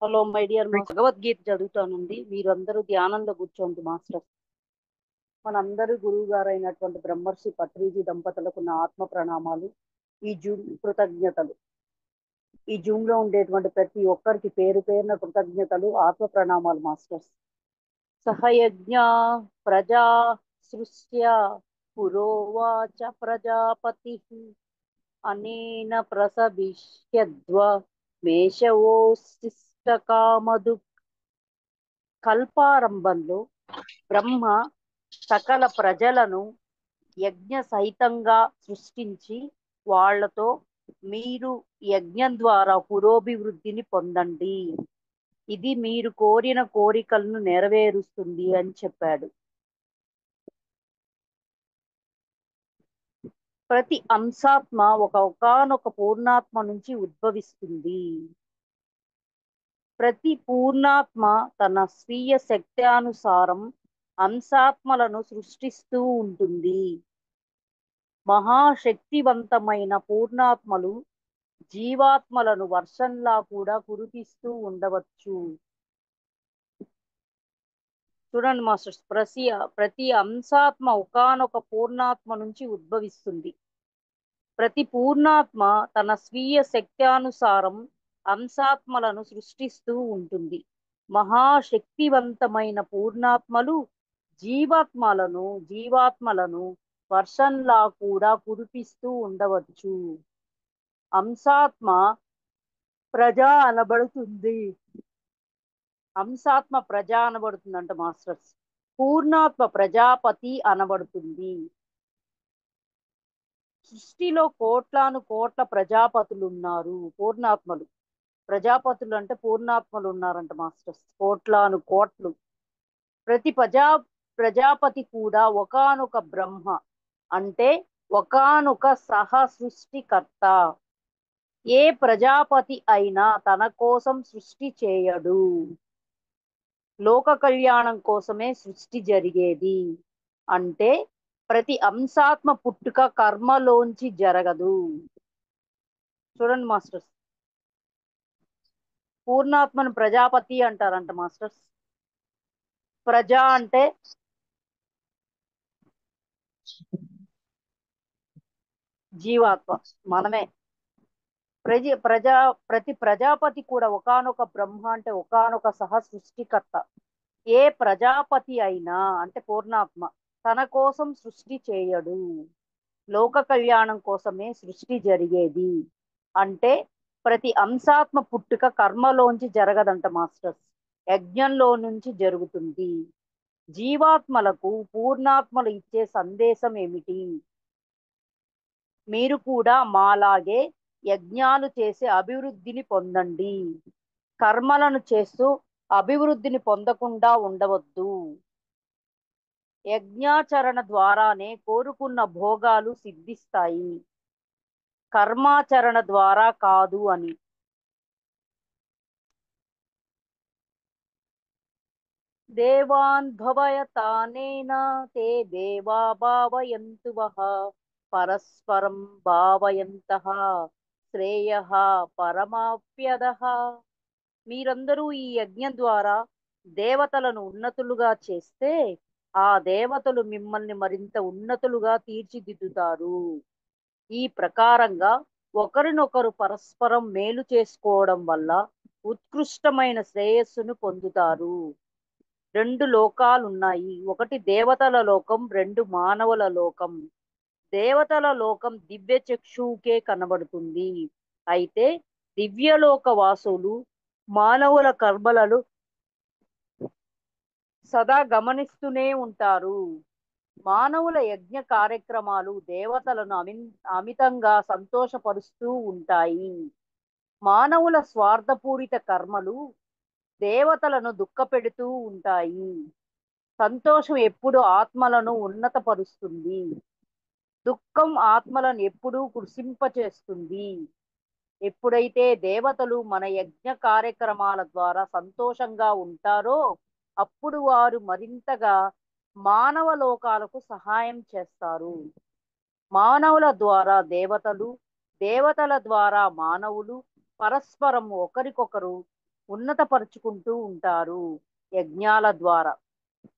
Hello my dear master, Bhagavad Gita చదువుతానండి. మీరందరూ ధ్యానంలో కూర్చోండి మాస్టర్. మనందరూ గురువు గారు అయినటువంటి బ్రహ్మర్షి పత్రిజీ దంపతులకు నా ఆత్మ ప్రణామాలు. ఈ జూమ్ కృతజ్ఞతలు. ఈ జూమ్ లో ఉండేటువంటి ప్రతి ఒక్కరికి పేరు పేరున కృతజ్ఞతలు, ఆత్మ ప్రణామాలు మాస్టర్స్. సహయజ్ఞ ప్రజా సృష్ట్య పురోవాచ ప్రజాపతి అనేన ప్రసవిష్యద్వ మేషవోశిష్ట కామధు. కల్పారంభంలో బ్రహ్మ సకల ప్రజలను యజ్ఞ సహితంగా సృష్టించి వాళ్లతో మీరు యజ్ఞం ద్వారా పురోభివృద్ధిని పొందండి, ఇది మీరు కోరిన కోరికలను నెరవేరుస్తుంది అని చెప్పాడు. ప్రతి అంశాత్మ ఒకానొక పూర్ణాత్మ నుంచి ఉద్భవిస్తుంది. ప్రతి పూర్ణాత్మ తన స్వీయ శక్త్యానుసారం అంశాత్మలను సృష్టిస్తూ ఉంటుంది. మహాశక్తివంతమైన పూర్ణాత్మలు జీవాత్మలను వర్షంలా కూడా కురిపిస్తూ ఉండవచ్చు. చూడండి మాస్టర్స్, ప్రతి అంశాత్మ ఒకానొక పూర్ణాత్మ నుంచి ఉద్భవిస్తుంది. ప్రతి పూర్ణాత్మ తన స్వీయ శక్త్యానుసారం అంశాత్మలను సృష్టిస్తూ ఉంటుంది. మహాశక్తివంతమైన పూర్ణాత్మలు జీవాత్మలను వర్షంలా కూడా కురిపిస్తూ ఉండవచ్చు. అంశాత్మ ప్రజ అనబడుతుంది. అంశాత్మ ప్రజ అనబడుతుందంట మాస్టర్స్. పూర్ణాత్మ ప్రజాపతి అనబడుతుంది. సృష్టిలో కోట్లాను కోట్ల ప్రజాపతులు ఉన్నారు. పూర్ణాత్మలు ప్రజాపతులు అంటే పూర్ణాత్మలు ఉన్నారంట మాస్టర్స్, కోట్లాను కోట్లు. ప్రతి ప్రజాపతి కూడా ఒకానొక బ్రహ్మ, అంటే ఒకానొక సహ సృష్టికర్త. ఏ ప్రజాపతి అయినా తన కోసం సృష్టి చేయడు, లోక కళ్యాణం కోసమే సృష్టి జరిగేది. అంటే ప్రతి అంశాత్మ పుట్టుక కర్మలోంచి జరగదు. చూడండి మాస్టర్స్, పూర్ణాత్మను ప్రజాపతి అంటారంట మాస్టర్స్. ప్రజ అంటే జీవాత్మ, మనమే. ప్రతి ప్రజాపతి కూడా ఒకానొక బ్రహ్మ, అంటే ఒకానొక సహ సృష్టికర్త. ఏ ప్రజాపతి అయినా అంటే పూర్ణాత్మ తన కోసం సృష్టి చేయడు, లోక కళ్యాణం కోసమే సృష్టి జరిగేది. అంటే ప్రతి అంశాత్మ పుట్టుక కర్మలోంచి జరగదంట మాస్టర్స్, యజ్ఞంలో నుంచి జరుగుతుంది. జీవాత్మలకు పూర్ణాత్మలు ఇచ్చే సందేశం ఏమిటి? మీరు కూడా మాలాగే యజ్ఞాలు చేసి అభివృద్ధిని పొందండి. కర్మలను చేస్తూ అభివృద్ధిని పొందకుండా ఉండవద్దు. యజ్ఞాచరణ ద్వారానే కోరుకున్న భోగాలు సిద్ధిస్తాయి, కర్మాచరణ ద్వారా కాదు అని. దేవాన్ భవయతానేన తే దేవా భావయంతు వః పరస్పరం భావయంతః శ్రేయః పరమాప్యదః. మీరందరూ ఈ యజ్ఞం ద్వారా దేవతలను ఉన్నతులుగా చేస్తే ఆ దేవతలు మిమ్మల్ని మరింత ఉన్నతులుగా తీర్చిదిద్దుతారు. ఈ ప్రకారంగా ఒకరినొకరు పరస్పరం మేలు చేసుకోవడం వల్ల ఉత్కృష్టమైన శ్రేయస్సును పొందుతారు. రెండు లోకాలున్నాయి, ఒకటి దేవతల లోకం, రెండు మానవుల లోకం. దేవతల లోకం దివ్య చక్షువుకే కనబడుతుంది. అయితే దివ్యలోక వాసులు మానవుల కర్మలను సదా గమనిస్తూనే ఉంటారు. మానవుల యజ్ఞ కార్యక్రమాలు దేవతలను అమితంగా సంతోషపరుస్తూ ఉంటాయి. మానవుల స్వార్థపూరిత కర్మలు దేవతలను దుఃఖపెడుతూ ఉంటాయి. సంతోషం ఎప్పుడు ఆత్మలను ఉన్నతపరుస్తుంది, దుఃఖం ఆత్మలను ఎప్పుడూ కృషింపచేస్తుంది. ఎప్పుడైతే దేవతలు మన యజ్ఞ కార్యక్రమాల ద్వారా సంతోషంగా ఉంటారో అప్పుడు వారు మరింతగా మానవ లోకాలకు సహాయం చేస్తారు. మానవుల ద్వారా దేవతలు, దేవతల ద్వారా మానవులు పరస్పరం ఒకరికొకరు ఉన్నతపరుచుకుంటూ ఉంటారు యజ్ఞాల ద్వారా.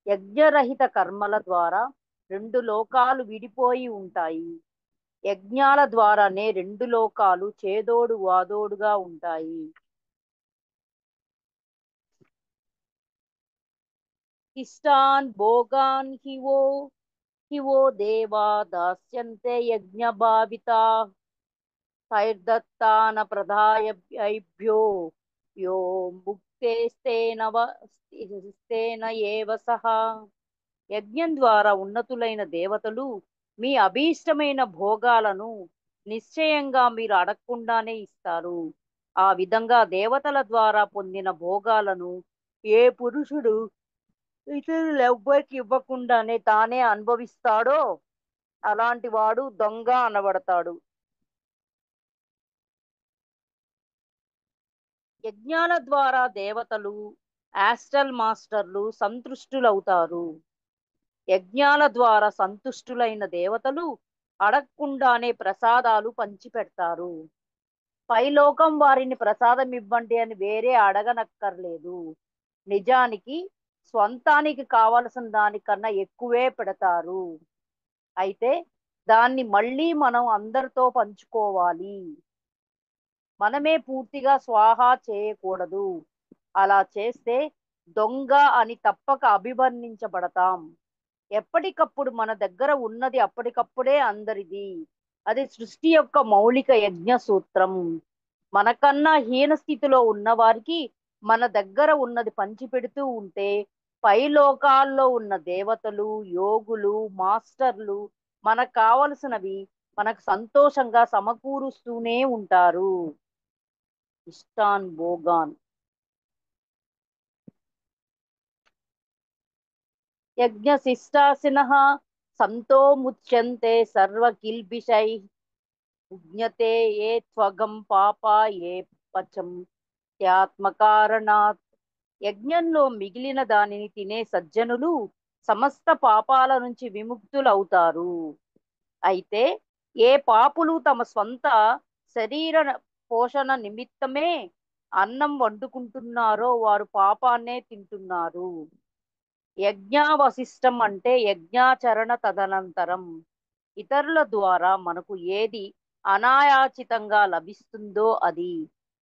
యజ్ఞరహిత కర్మల ద్వారా రెండు లోకాలు విడిపోయి ఉంటాయి. యజ్ఞాల ద్వారానే రెండు లోకాలు చేదోడు వాదోడుగా ఉంటాయి. ఇష్టాన్ భోగాన్ హివో దేవా దాస్యంతే యజ్ఞ భావితా తైర్దత్తాన ప్రదాయభ్యో యో ముక్తేస్తేన ఏవ సహా. యజ్ఞం ద్వారా ఉన్నతులైన దేవతలు మీ అభీష్టమైన భోగాలను నిశ్చయంగా మీరు అడగకుండానే ఇస్తారు. ఆ విధంగా దేవతల ద్వారా పొందిన భోగాలను ఏ పురుషుడు ఇతరులెవ్వరికి ఇవ్వకుండానే తానే అనుభవిస్తాడో అలాంటి వాడు దొంగ అనబడతాడు. యజ్ఞాల ద్వారా దేవతలు ఆస్ట్రల్ మాస్టర్లు సంతృష్టులవుతారు. యజ్ఞాల ద్వారా సంతుష్టులైన దేవతలు అడగకుండానే ప్రసాదాలు పంచిపెడతారు. పైలోకం వారిని ప్రసాదం ఇవ్వండి అని వేరే అడగనక్కర్లేదు. నిజానికి స్వంతానికి కావలసిన దానికన్నా ఎక్కువే పెడతారు. అయితే దాన్ని మళ్ళీ మనం అందరితో పంచుకోవాలి. మనమే పూర్తిగా స్వాహా చేయకూడదు. అలా చేస్తే దొంగ అని తప్పక అభివర్ణించబడతాం. ఎప్పటికప్పుడు మన దగ్గర ఉన్నది అప్పటికప్పుడే అందరిది. అది సృష్టి యొక్క మౌలిక యజ్ఞ సూత్రం. మనకన్నా హీన స్థితిలో ఉన్న వారికి మన దగ్గర ఉన్నది పంచిపెడుతూ ఉంటే పై లోకాల్లో ఉన్న దేవతలు, యోగులు, మాస్టర్లు మనకు కావలసినవి మనకు సంతోషంగా సమకూరుస్తూనే ఉంటారు. ఇష్టాన్ భోగాన్ యజ్ఞశిష్టాసినః సంతో ముచ్యంతే సర్వకిల్బిషై ఉజ్ఞతే ఏ త్వగం పాపా ఏ పచం త్యాత్మకారణాత్. యజ్ఞంలో మిగిలిన దానిని తినే సజ్జనులు సమస్త పాపాల నుంచి విముక్తులవుతారు. అయితే ఏ పాపులు తమ స్వంత శరీర పోషణ నిమిత్తమే అన్నం వండుకుంటున్నారో వారు పాపాన్నే తింటున్నారు. యజ్ఞావశిష్టం అంటే యజ్ఞాచరణ తదనంతరం ఇతరుల ద్వారా మనకు ఏది అనాయాచితంగా లభిస్తుందో అది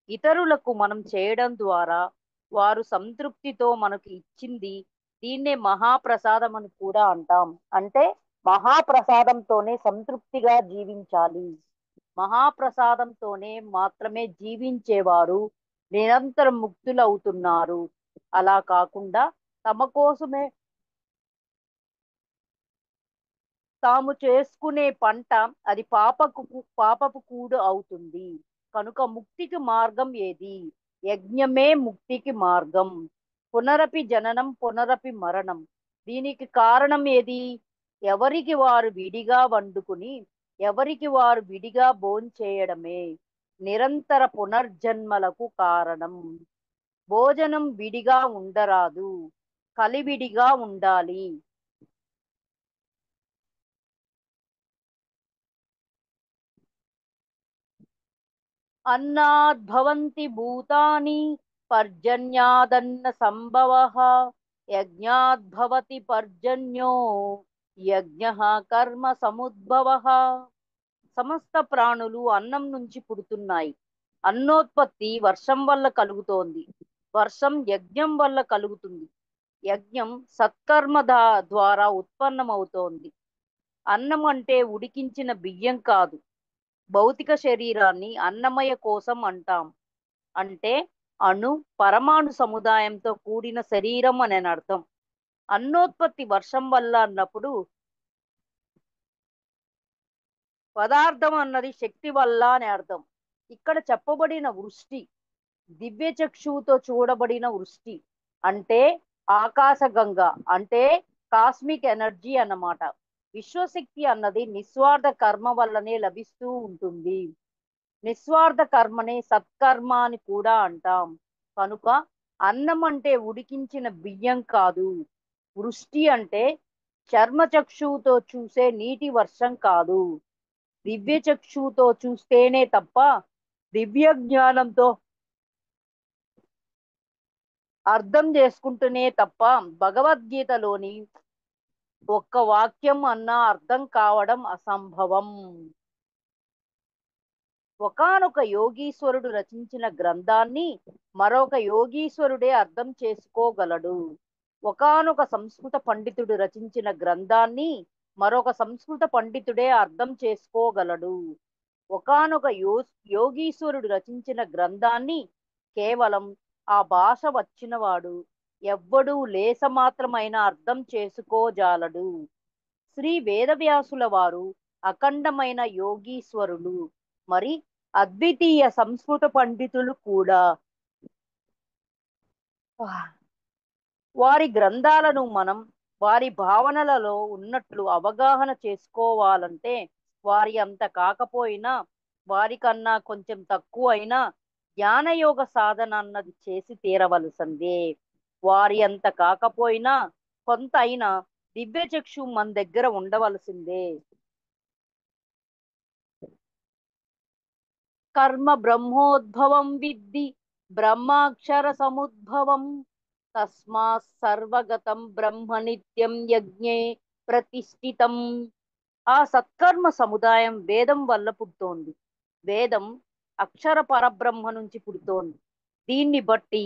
ఇతరులకు మనం చేయడం ద్వారా వారు సంతృప్తితో మనకు ఇచ్చింది. దీన్నే మహాప్రసాదం అని కూడా అంటాం. అంటే మహాప్రసాదంతోనే సంతృప్తిగా జీవించాలి. మహాప్రసాదంతోనే మాత్రమే జీవించేవారు నిరంతరం ముక్తులవుతున్నారు. అలా కాకుండా తమ కోసమే తాము చేసుకునే పంట అది పాపపు కూడు అవుతుంది. కనుక ముక్తికి మార్గం ఏది? యజ్ఞమే ముక్తికి మార్గం. పునరపి జననం పునరపి మరణం. దీనికి కారణం ఏది? ఎవరికి వారు విడిగా వండుకుని ఎవరికి వారు విడిగా భోంచేయడమే నిరంతర పునర్జన్మలకు కారణం. భోజనం విడిగా ఉండరాదు, కలివిడిగా ఉండాలి. అన్నాద్భవంతి భూతాని పర్జన్యాదన్న సంభవః యజ్ఞాద్భవతి పర్జన్యో యజ్ఞః కర్మ సముద్భవః. సమస్త ప్రాణులు అన్నం నుంచి పుడుతున్నాయి. అన్నోత్పత్తి వర్షం వల్ల కలుగుతోంది. వర్షం యజ్ఞం వల్ల కలుగుతుంది. యజ్ఞం సత్కర్మ ద్వారా ఉత్పన్నమవుతోంది. అన్నం అంటే ఉడికించిన బియ్యం కాదు. భౌతిక శరీరాన్ని అన్నమయ కోసం అంటాం. అంటే అణు పరమాణు సముదాయంతో కూడిన శరీరం అని అర్థం. అన్నోత్పత్తి వర్షం వల్ల అన్నప్పుడు పదార్థం అన్నది శక్తి వల్ల అని అర్థం. ఇక్కడ చెప్పబడిన వృష్టి దివ్య చక్షువుతో చూడబడిన వృష్టి అంటే ఆకాశగంగ అంటే కాస్మిక్ ఎనర్జీ అన్నమాట. విశ్వశక్తి అన్నది నిస్వార్థ కర్మ వల్లనే లభిస్తూ ఉంటుంది. నిస్వార్థ కర్మనే సత్కర్మ అని కూడా అంటాం. కనుక అన్నం అంటే ఉడికించిన బియ్యం కాదు. వృష్టి అంటే చర్మచక్షువుతో చూసే నీటి వర్షం కాదు. దివ్య చక్షువుతో చూస్తేనే తప్ప దివ్య జ్ఞానంతో అర్థం చేసుకుంటూనే తప్ప భగవద్గీతలోని ఒక్క వాక్యం అన్నా అర్థం కావడం అసంభవం. ఒకానొక యోగీశ్వరుడు రచించిన గ్రంథాన్ని మరొక యోగీశ్వరుడే అర్థం చేసుకోగలడు. ఒకానొక సంస్కృత పండితుడు రచించిన గ్రంథాన్ని మరొక సంస్కృత పండితుడే అర్థం చేసుకోగలడు. ఒకానొక యోగీశ్వరుడు రచించిన గ్రంథాన్ని కేవలం ఆ భాష వచ్చినవాడు ఎవ్వడూ లేసమాత్రమైన అర్థం చేసుకోజాలడు. శ్రీ వేదవ్యాసుల వారు అఖండమైన యోగీశ్వరులు, మరి అద్వితీయ సంస్కృత పండితులు కూడా. వారి గ్రంథాలను మనం వారి భావనలలో ఉన్నట్లు అవగాహన చేసుకోవాలంటే వారి అంత కాకపోయినా వారికన్నా కొంచెం తక్కువ అయినా జ్ఞానయోగ సాధన అన్నది చేసి తీరవలసిందే. వారి అంత కాకపోయినా కొంత అయినా దివ్యచక్షు మన దగ్గర ఉండవలసిందే. కర్మ బ్రహ్మోద్భవం విద్ధి బ్రహ్మాక్షర సముద్భవం తస్మాత్ సర్వగతం బ్రహ్మ నిత్యం యజ్ఞే ప్రతిష్ఠితం. ఆ సత్కర్మ సముదాయం వేదం వల్ల పుడుతోంది. వేదం అక్షర పరబ్రహ్మ నుంచి పుడుతోంది. దీన్ని బట్టి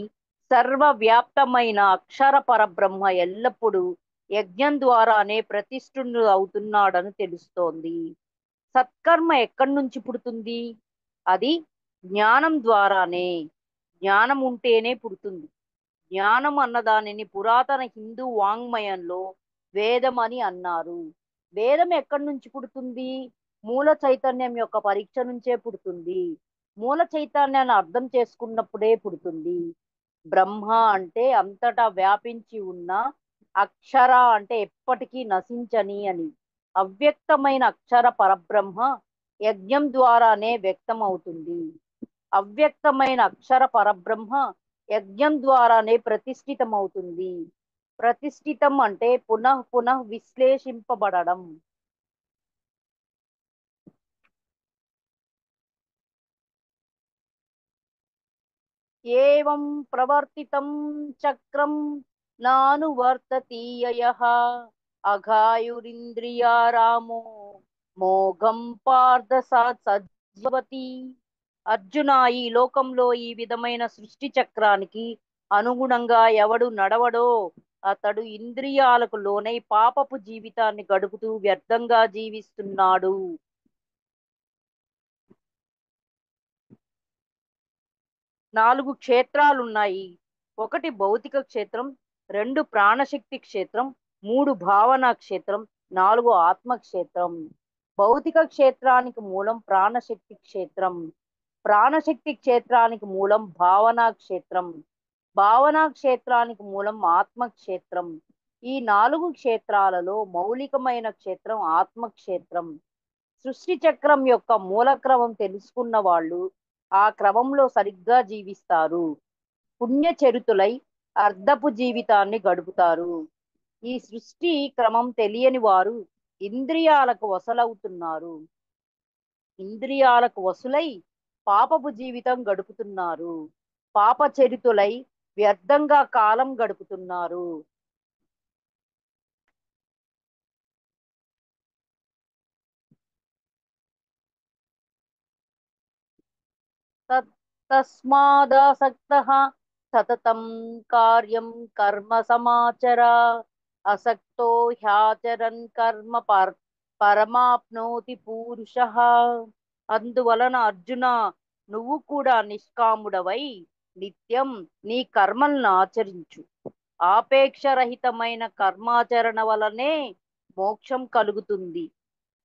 సర్వవ్యాప్తమైన అక్షర పరబ్రహ్మ ఎల్లప్పుడూ యజ్ఞం ద్వారానే ప్రతిష్ఠుడు అవుతున్నాడని తెలుస్తోంది. సత్కర్మ ఎక్కడి నుంచి పుడుతుంది? అది జ్ఞానం ద్వారానే. జ్ఞానం ఉంటేనే పుడుతుంది. జ్ఞానం అన్నదానిని పురాతన హిందూ వాంగ్మయంలో వేదం అని అన్నారు. వేదం ఎక్కడి నుంచి పుడుతుంది? మూల చైతన్యం యొక్క పరీక్ష నుంచే పుడుతుంది. మూల చైతన్యాన్ని అర్థం చేసుకున్నప్పుడే పుడుతుంది. బ్రహ్మ అంటే అంతటా వ్యాపించి ఉన్న, అక్షర అంటే ఎప్పటికీ నశించని అని. అవ్యక్తమైన అక్షర పరబ్రహ్మ యజ్ఞం ద్వారానే వ్యక్తం అవుతుంది. అవ్యక్తమైన అక్షర పరబ్రహ్మ యజ్ఞం ద్వారానే ప్రతిష్ఠితమవుతుంది. ప్రతిష్ఠితం అంటే పునః పునః విశ్లేషింపబడడం. ఏవం ప్రవర్తితం చక్రం నానువర్తతీయయః అఘాయురింద్రియారామో మోఘం పార్థ సజ్జవతి. అర్జున, ఈ లోకంలో ఈ విధమైన సృష్టి చక్రానికి అనుగుణంగా ఎవడు నడవడో అతడు ఇంద్రియాలకు లోనై పాపపు జీవితాన్ని గడుపుతూ వ్యర్థంగా జీవిస్తున్నాడు. 4 క్షేత్రాలున్నాయి. 1 భౌతిక క్షేత్రం, 2 ప్రాణశక్తి క్షేత్రం, 3 భావనా క్షేత్రం, 4 ఆత్మ క్షేత్రం. భౌతిక క్షేత్రానికి మూలం ప్రాణశక్తి క్షేత్రం. ప్రాణశక్తి క్షేత్రానికి మూలం భావనా క్షేత్రం. భావనా క్షేత్రానికి మూలం ఆత్మ క్షేత్రం. ఈ 4 క్షేత్రాలలో మౌలికమైన క్షేత్రం ఆత్మ క్షేత్రం. సృష్టి చక్రం యొక్క మూలక్రమం తెలుసుకున్న వాళ్ళు ఆ క్రమంలో సరిగ్గా జీవిస్తారు. పుణ్యచరితులై అర్ధపు జీవితాన్ని గడుపుతారు. ఈ సృష్టి క్రమం తెలియని వారు ఇంద్రియాలకు వసలవుతున్నారు. ఇంద్రియాలకు వసులై పాపపు జీవితం గడుపుతున్నారు. పాపచరితులై వ్యర్థంగా కాలం గడుపుతున్నారు. తస్మాదాసక్తః సతతం కార్యం కర్మ సమాచర అసక్తో హ్యాచరన్ కర్మ పరమాప్నోతి పూరుషః. అందువలన అర్జున, నువ్వు కూడా నిష్కాముడవై నిత్యం నీ కర్మలను ఆచరించు. ఆపేక్షరహితమైన కర్మాచరణ వలనే మోక్షం కలుగుతుంది.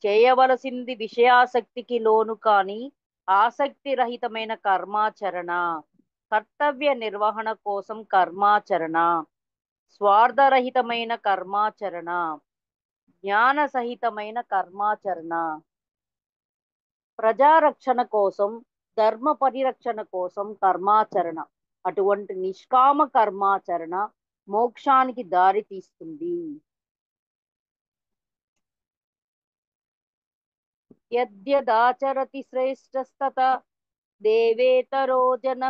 చేయవలసింది విషయాసక్తికి లోను కాని ఆసక్తి రహితమైన కర్మాచరణ. కర్తవ్య నిర్వహణ కోసం కర్మాచరణ. స్వార్థరహితమైన కర్మాచరణ. జ్ఞాన సహితమైన కర్మాచరణ. ప్రజారక్షణ కోసం, ధర్మ పరిరక్షణ కోసం కర్మాచరణ. అటువంటి నిష్కామ కర్మాచరణ మోక్షానికి దారి తీస్తుంది. యద్యదాచరతి శ్రేష్టస్తత దేవేతరో జన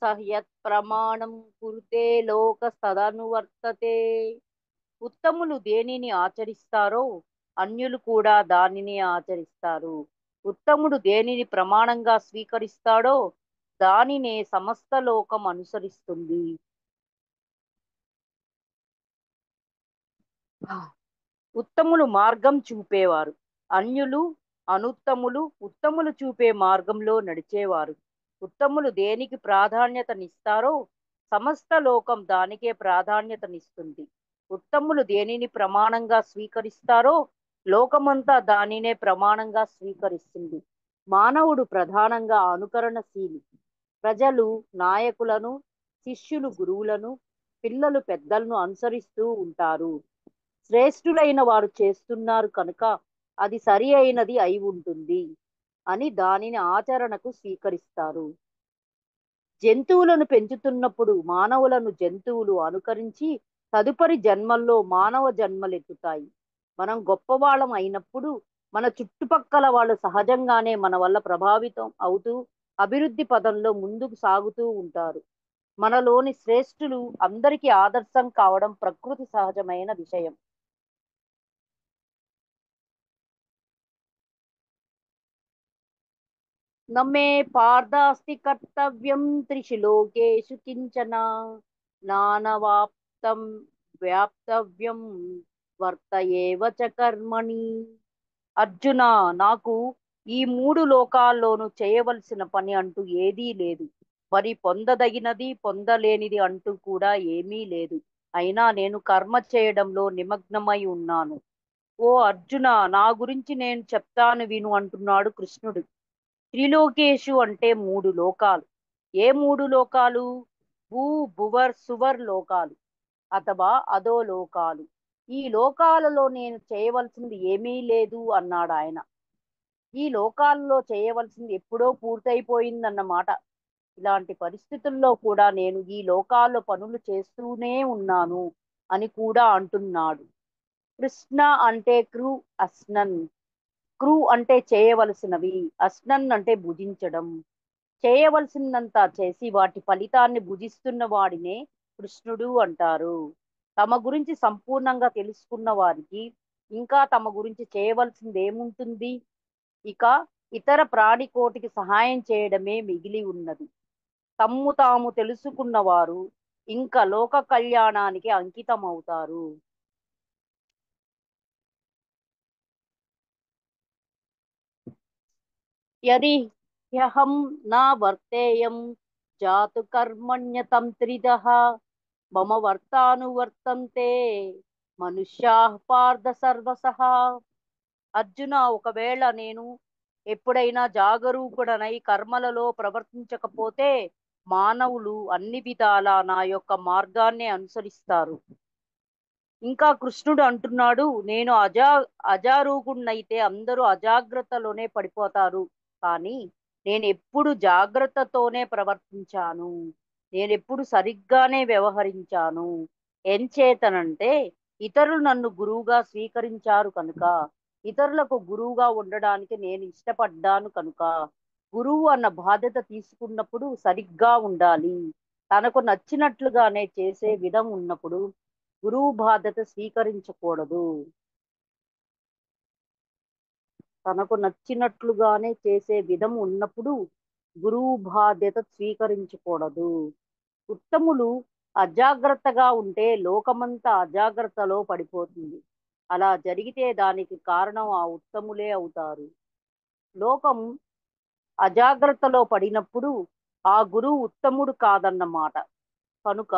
సహ్యత్ ప్రమాణం కురుతే లోక సదనువర్తతే. ఉత్తములు దేనిని ఆచరిస్తారో అన్యులు కూడా దానిని ఆచరిస్తారు. ఉత్తముడు దేనిని ప్రమాణంగా స్వీకరిస్తాడో దానినే సమస్త లోకం అనుసరిస్తుంది. ఉత్తములు మార్గం చూపేవారు, అన్యులు అనుత్తములు ఉత్తములు చూపే మార్గంలో నడిచేవారు. ఉత్తములు దేనికి ప్రాధాన్యతనిస్తారో సమస్త లోకం దానికే ప్రాధాన్యతనిస్తుంది. ఉత్తములు దేనిని ప్రమాణంగా స్వీకరిస్తారో లోకమంతా దానినే ప్రమాణంగా స్వీకరిస్తుంది. మానవుడు ప్రధానంగా అనుకరణశీలి. ప్రజలు నాయకులను, శిష్యులు గురువులను, పిల్లలు పెద్దలను అనుసరిస్తూ ఉంటారు. శ్రేష్ఠులైన వారు చేస్తున్నారు కనుక అది సరి అయినది అయి ఉంటుంది అని దానిని ఆచరణకు స్వీకరిస్తారు. జంతువులను పెంచుతున్నప్పుడు మానవులను జంతువులు అనుకరించి తదుపరి జన్మల్లో మానవ జన్మలెత్తుతాయి. మనం గొప్పవాళ్ళం అయినప్పుడు మన చుట్టుపక్కల వాళ్ళు సహజంగానే మన వల్ల ప్రభావితం అవుతూ అభివృద్ధి పదంలో ముందుకు సాగుతూ ఉంటారు. మనలోని శ్రేష్ఠులు అందరికీ ఆదర్శం కావడం ప్రకృతి సహజమైన విషయం. నమే పార్థాస్తి కర్తవ్యం త్రిషు లోకేషు కించన నానవాప్తం వ్యాప్తవ్యం వర్త ఏవ చ కర్మణి. అర్జున, నాకు ఈ మూడు లోకాల్లోనూ చేయవలసిన పని అంటూ ఏదీ లేదు. మరి పొందదగినది పొందలేనిది అంటూ కూడా ఏమీ లేదు. అయినా నేను కర్మ చేయడంలో నిమగ్నమై ఉన్నాను. ఓ అర్జున, నా గురించి నేను చెప్తాను విను అంటున్నాడు కృష్ణుడు. త్రిలోకేషు అంటే మూడు లోకాలు. ఏ మూడు లోకాలు? భూ భువర్ సువర్ లోకాలు అథవా అధో లోకాలు. ఈ లోకాలలో నేను చేయవలసింది ఏమీ లేదు అన్నాడు ఆయన. ఈ లోకాలలో చేయవలసింది ఎప్పుడో పూర్తయిపోయిందన్నమాట. ఇలాంటి పరిస్థితుల్లో కూడా నేను ఈ లోకాల్లో పనులు చేస్తూనే ఉన్నాను అని కూడా అంటున్నాడు. కృష్ణ అంటే క్రూ అస్నన్. క్రూ అంటే చేయవలసినవి, అస్నన్ అంటే భుజించడం. చేయవలసిందంతా చేసి వాటి ఫలితాన్ని భుజిస్తున్న వాడినే కృష్ణుడు అంటారు. తమ గురించి సంపూర్ణంగా తెలుసుకున్న వారికి ఇంకా తమ గురించి చేయవలసింది ఏముంటుంది? ఇక ఇతర ప్రాణికోటికి సహాయం చేయడమే మిగిలి ఉన్నది. తమ్ము తాము తెలుసుకున్నవారు ఇంకా లోక కళ్యాణానికి అంకితమవుతారు. యది హ్యహం నా వర్తేయం జాతు కర్మణ్యతంత్రిదః మమ వర్తానువర్తంతే మనుష్యాః పార్థ సర్వసః. అర్జున, ఒకవేళ నేను ఎప్పుడైనా జాగరూకుడనై కర్మలలో ప్రవర్తించకపోతే మానవులు అన్ని విధాలా నా యొక్క మార్గాన్ని అనుసరిస్తారు. ఇంకా కృష్ణుడు అంటున్నాడు, నేను అజారూకుడినైతే అందరూ అజాగ్రత్తలోనే పడిపోతారు. కానీ నేను ఎప్పుడు జాగ్రత్తతోనే ప్రవర్తించాను. నేనెప్పుడు సరిగ్గానే వ్యవహరించాను. ఎంచేతనంటే ఇతరులు నన్ను గురువుగా స్వీకరించారు కనుక, ఇతరులకు గురువుగా ఉండడానికి నేను ఇష్టపడ్డాను కనుక. గురువు అన్న బాధ్యత తీసుకున్నప్పుడు సరిగ్గా ఉండాలి. తనకు నచ్చినట్లుగానే చేసే విధం ఉన్నప్పుడు గురువు బాధ్యత స్వీకరించకూడదు. తనకు నచ్చినట్లుగానే చేసే విధం ఉన్నప్పుడు గురువు బాధ్యత స్వీకరించకూడదు. ఉత్తములు అజాగ్రత్తగా ఉంటే లోకమంతా అజాగ్రత్తలో పడిపోతుంది. అలా జరిగితే దానికి కారణం ఆ ఉత్తములే అవుతారు. లోకం అజాగ్రత్తలో పడినప్పుడు ఆ గురువు ఉత్తముడు కాదన్నమాట. కనుక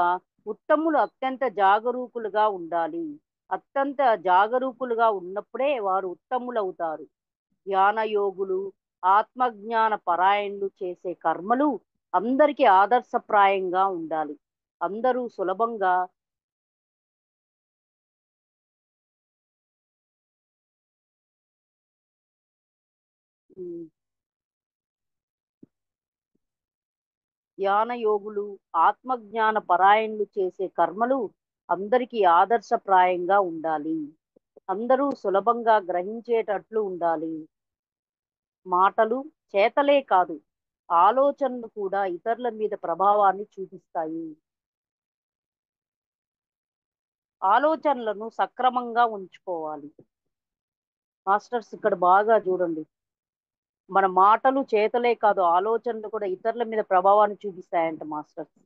ఉత్తములు అత్యంత జాగరూకులుగా ఉండాలి. అత్యంత జాగరూకులుగా ఉన్నప్పుడే వారు ఉత్తములవుతారు. ధ్యాన యోగులు, ఆత్మజ్ఞాన పరాయణులు చేసే కర్మలు అందరికీ ఆదర్శప్రాయంగా ఉండాలి. అందరూ సులభంగా ఉమ్, ధ్యాన యోగులు, ఆత్మజ్ఞాన పరాయణులు చేసే కర్మలు అందరికీ ఆదర్శప్రాయంగా ఉండాలి. అందరూ సులభంగా గ్రహించేటట్లు ఉండాలి. మాటలు, చేతలే కాదు, ఆలోచనలు కూడా ఇతరుల మీద ప్రభావాన్ని చూపిస్తాయి. ఆలోచనలను సక్రమంగా ఉంచుకోవాలి. మాస్టర్స్ ఇక్కడ బాగా చూడండి. మన మాటలు, చేతలే కాదు ఆలోచనలు కూడా ఇతరుల మీద ప్రభావాన్ని చూపిస్తాయంట మాస్టర్స్.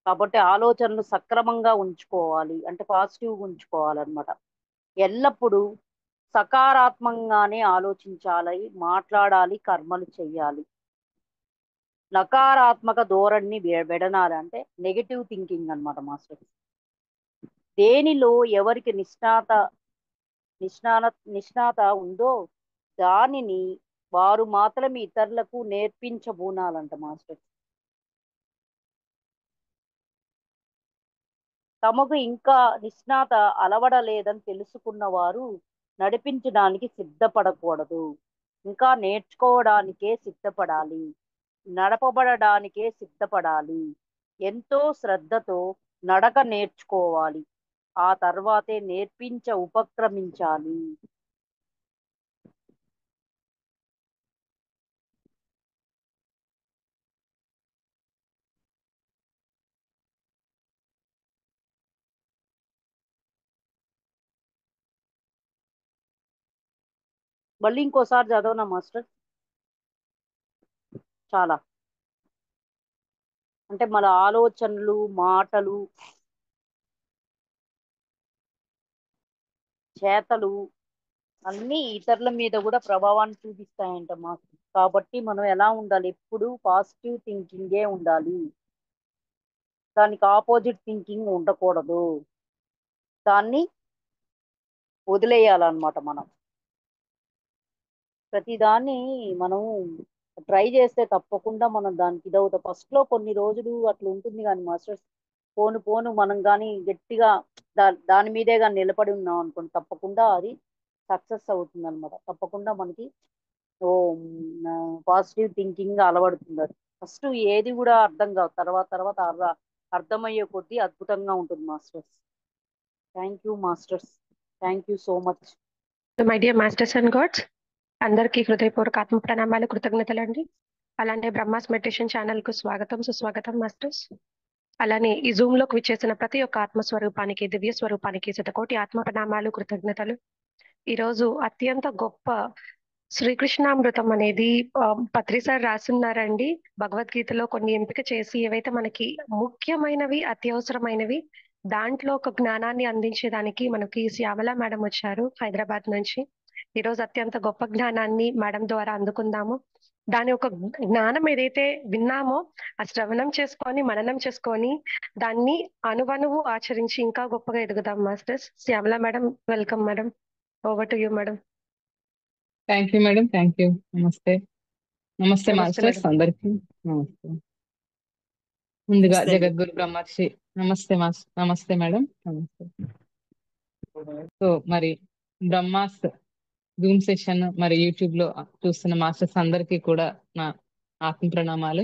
కాబట్టి ఆలోచనలు సక్రమంగా ఉంచుకోవాలి. అంటే పాజిటివ్‌గా ఉంచుకోవాలన్నమాట. ఎల్లప్పుడూ సకారాత్మకంగానే ఆలోచించాలి, మాట్లాడాలి, కర్మలు చెయ్యాలి. నకారాత్మక ధోరణిని వెడనాలి. అంటే నెగెటివ్ థింకింగ్ అన్నమాట మాస్టర్స్. దేనిలో ఎవరికి నిష్ణాన నిష్ణాత ఉందో దానిని వారు మాత్రమే ఇతరులకు నేర్పించబూనాలంట మాస్టర్. తమకు ఇంకా నిష్ణాత అలవడలేదని తెలుసుకున్న వారు నడిపించడానికి సిద్ధపడకూడదు. ఇంకా నేర్చుకోవడానికే సిద్ధపడాలి. నడపబడడానికే సిద్ధపడాలి. ఎంతో శ్రద్ధతో నడక నేర్చుకోవాలి. ఆ తర్వాతే ఉపక్రమించాలి. మళ్ళీ ఇంకోసారి చదవనా మాస్టర్? చాలా అంటే మన ఆలోచనలు, మాటలు, చేతలు అన్ని ఇతరుల మీద కూడా ప్రభావాన్ని చూపిస్తాయంట మాకు. కాబట్టి మనం ఎలా ఉండాలి? ఎప్పుడు పాజిటివ్ థింకింగే ఉండాలి. దానికి ఆపోజిట్ థింకింగ్ ఉండకూడదు. దాన్ని వదిలేయాలన్నమాట మనం. ప్రతిదాన్ని మనం ట్రై చేస్తే తప్పకుండా మనం దానికి ఇదవుతాం. ఫస్ట్ లో కొన్ని రోజులు అట్లా ఉంటుంది కానీ మాస్టర్స్, పోను పోను మనం కానీ గట్టిగా దాని మీదే కానీ నిలబడి ఉన్నాం అనుకోండి, తప్పకుండా అది సక్సెస్ అవుతుంది అనమాట. తప్పకుండా మనకి ఓ పాజిటివ్ థింకింగ్ అలవడుతుంది. అది ఫస్ట్ ఏది కూడా అర్థం కాదు, తర్వాత తర్వాత అర్థమయ్యే కొద్దీ అద్భుతంగా ఉంటుంది masters. Thank you masters, thank you so much. My dear masters and gods, అందరికీ హృదయపూర్వక ఆత్మ ప్రణామాలు, కృతజ్ఞతలు అండి. అలానే బ్రహ్మాస్ మెడిటేషన్ ఛానల్ కు స్వాగతం, సుస్వాగతం మాస్టర్స్. అలానే ఈ జూమ్ లోకి విచ్చేసిన ప్రతి ఒక్క ఆత్మస్వరూపానికి, దివ్య స్వరూపానికి శతకోటి ఆత్మ ప్రణామాలు, కృతజ్ఞతలు. ఈరోజు అత్యంత గొప్ప శ్రీకృష్ణామృతం అనేది పత్రి సార్ రాస్తున్నారండి. భగవద్గీతలో కొన్ని ఎంపిక చేసి ఏవైతే మనకి ముఖ్యమైనవి, అత్యవసరమైనవి, దాంట్లో ఒక జ్ఞానాన్ని అందించేదానికి మనకి శ్యామల మేడం వచ్చారు హైదరాబాద్ నుంచి. ఈరోజు అత్యంత గొప్ప జ్ఞానాన్ని మేడం ద్వారా అందుకుందాము. దాని ఒక జ్ఞానం ఏదైతే విన్నామో ఆ శ్రవణం చేసుకొని, మననం చేసుకొని, దాన్ని అనువనువు ఆచరించి ఇంకా గొప్పగా ఎదుగుదాం masters. Shyamala madam, welcome madam. Over to you madam. Thank you madam, thank you. నమస్తే నమస్తే మాస్టర్స్ మేడం. అందరికి. నమస్తే. ముందుగా నమస్తే అండి. జగద్గురు బ్రహ్మర్షి నమస్తే మేడం, నమస్తే. సో మరి బ్రహ్మాస్ జూమ్ సెషన్ మరి యూట్యూబ్ లో చూస్తున్న మాస్టర్స్ అందరికీ కూడా నా ఆత్మ ప్రణామాలు.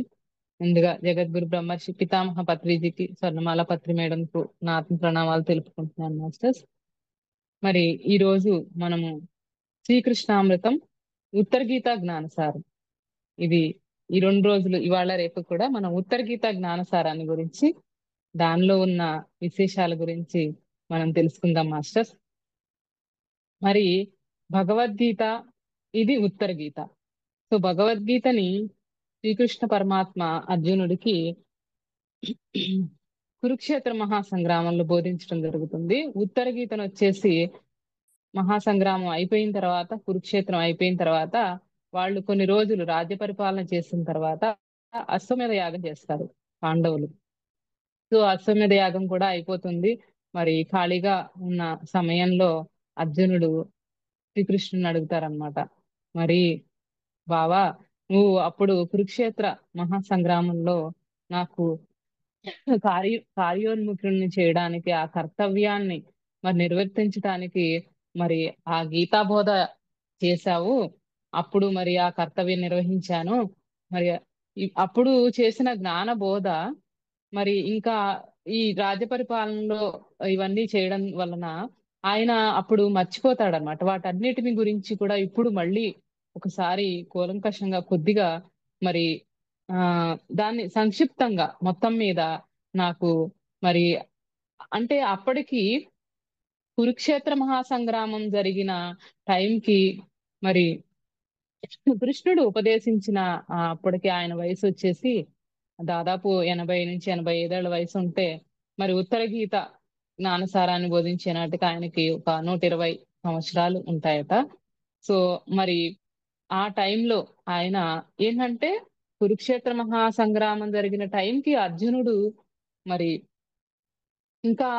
ముందుగా జగద్గురు బ్రహ్మర్షి పితామహ పత్రిజీకి, స్వర్ణమాల పత్రి మేడం కు నా ఆత్మ ప్రణామాలు తెలుపుకుంటున్నాను మాస్టర్స్. మరి ఈ రోజు మనము శ్రీకృష్ణామృతం ఉత్తర గీత జ్ఞానసారం, ఇది ఈ 2 రోజులు ఇవాళ రేపు కూడా మనం ఉత్తర గీత జ్ఞానసారాన్ని గురించి, దానిలో ఉన్న విశేషాల గురించి మనం తెలుసుకుందాం మాస్టర్స్. మరి భగవద్గీత ఇది ఉత్తర గీత. సో భగవద్గీతని శ్రీకృష్ణ పరమాత్మ అర్జునుడికి కురుక్షేత్ర మహాసంగ్రామంలో బోధించడం జరుగుతుంది. ఉత్తర గీతను వచ్చేసి మహాసంగ్రామం అయిపోయిన తర్వాత, కురుక్షేత్రం అయిపోయిన తర్వాత వాళ్ళు కొన్ని రోజులు రాజ్య పరిపాలన చేసిన తర్వాత అశ్వమేధ యాగం చేస్తారు పాండవులు. సో అశ్వమేధ యాగం కూడా అయిపోతుంది. మరి ఖాళీగా ఉన్న సమయంలో అర్జునుడు శ్రీకృష్ణుని అడుగుతారనమాట, మరి బావా, నువ్వు అప్పుడు కురుక్షేత్ర మహాసంగ్రామంలో నాకు కార్యోన్ముఖుల్ని చేయడానికి, ఆ కర్తవ్యాన్ని మరి నిర్వర్తించడానికి మరి ఆ గీతాబోధ చేశావు. అప్పుడు మరి ఆ కర్తవ్యం నిర్వహించాను. మరి అప్పుడు చేసిన జ్ఞాన బోధ మరి ఇంకా ఈ రాజ్య పరిపాలనలో ఇవన్నీ చేయడం వలన ఆయన అప్పుడు మర్చిపోతాడనమాట. వాటన్నిటిని గురించి కూడా ఇప్పుడు మళ్ళీ ఒకసారి కూలంకషంగా కొద్దిగా మరి ఆ దాన్ని సంక్షిప్తంగా మొత్తం మీద నాకు మరి అంటే అప్పటికి కురుక్షేత్ర మహాసంగ్రామం జరిగిన టైంకి మరి కృష్ణుడు ఉపదేశించిన అప్పటికి ఆయన వయసు వచ్చేసి దాదాపు 80 నుంచి 85 ఏళ్ల వయసు ఉంటే మరి ఉత్తర గీత జ్ఞానసారాన్ని బోధించే నాటికి ఆయనకి ఒక 120 సంవత్సరాలు ఉంటాయట. సో మరి ఆ టైంలో ఆయన ఏంటంటే కురుక్షేత్ర మహాసంగ్రామం జరిగిన టైంకి అర్జునుడు మరి ఇంకా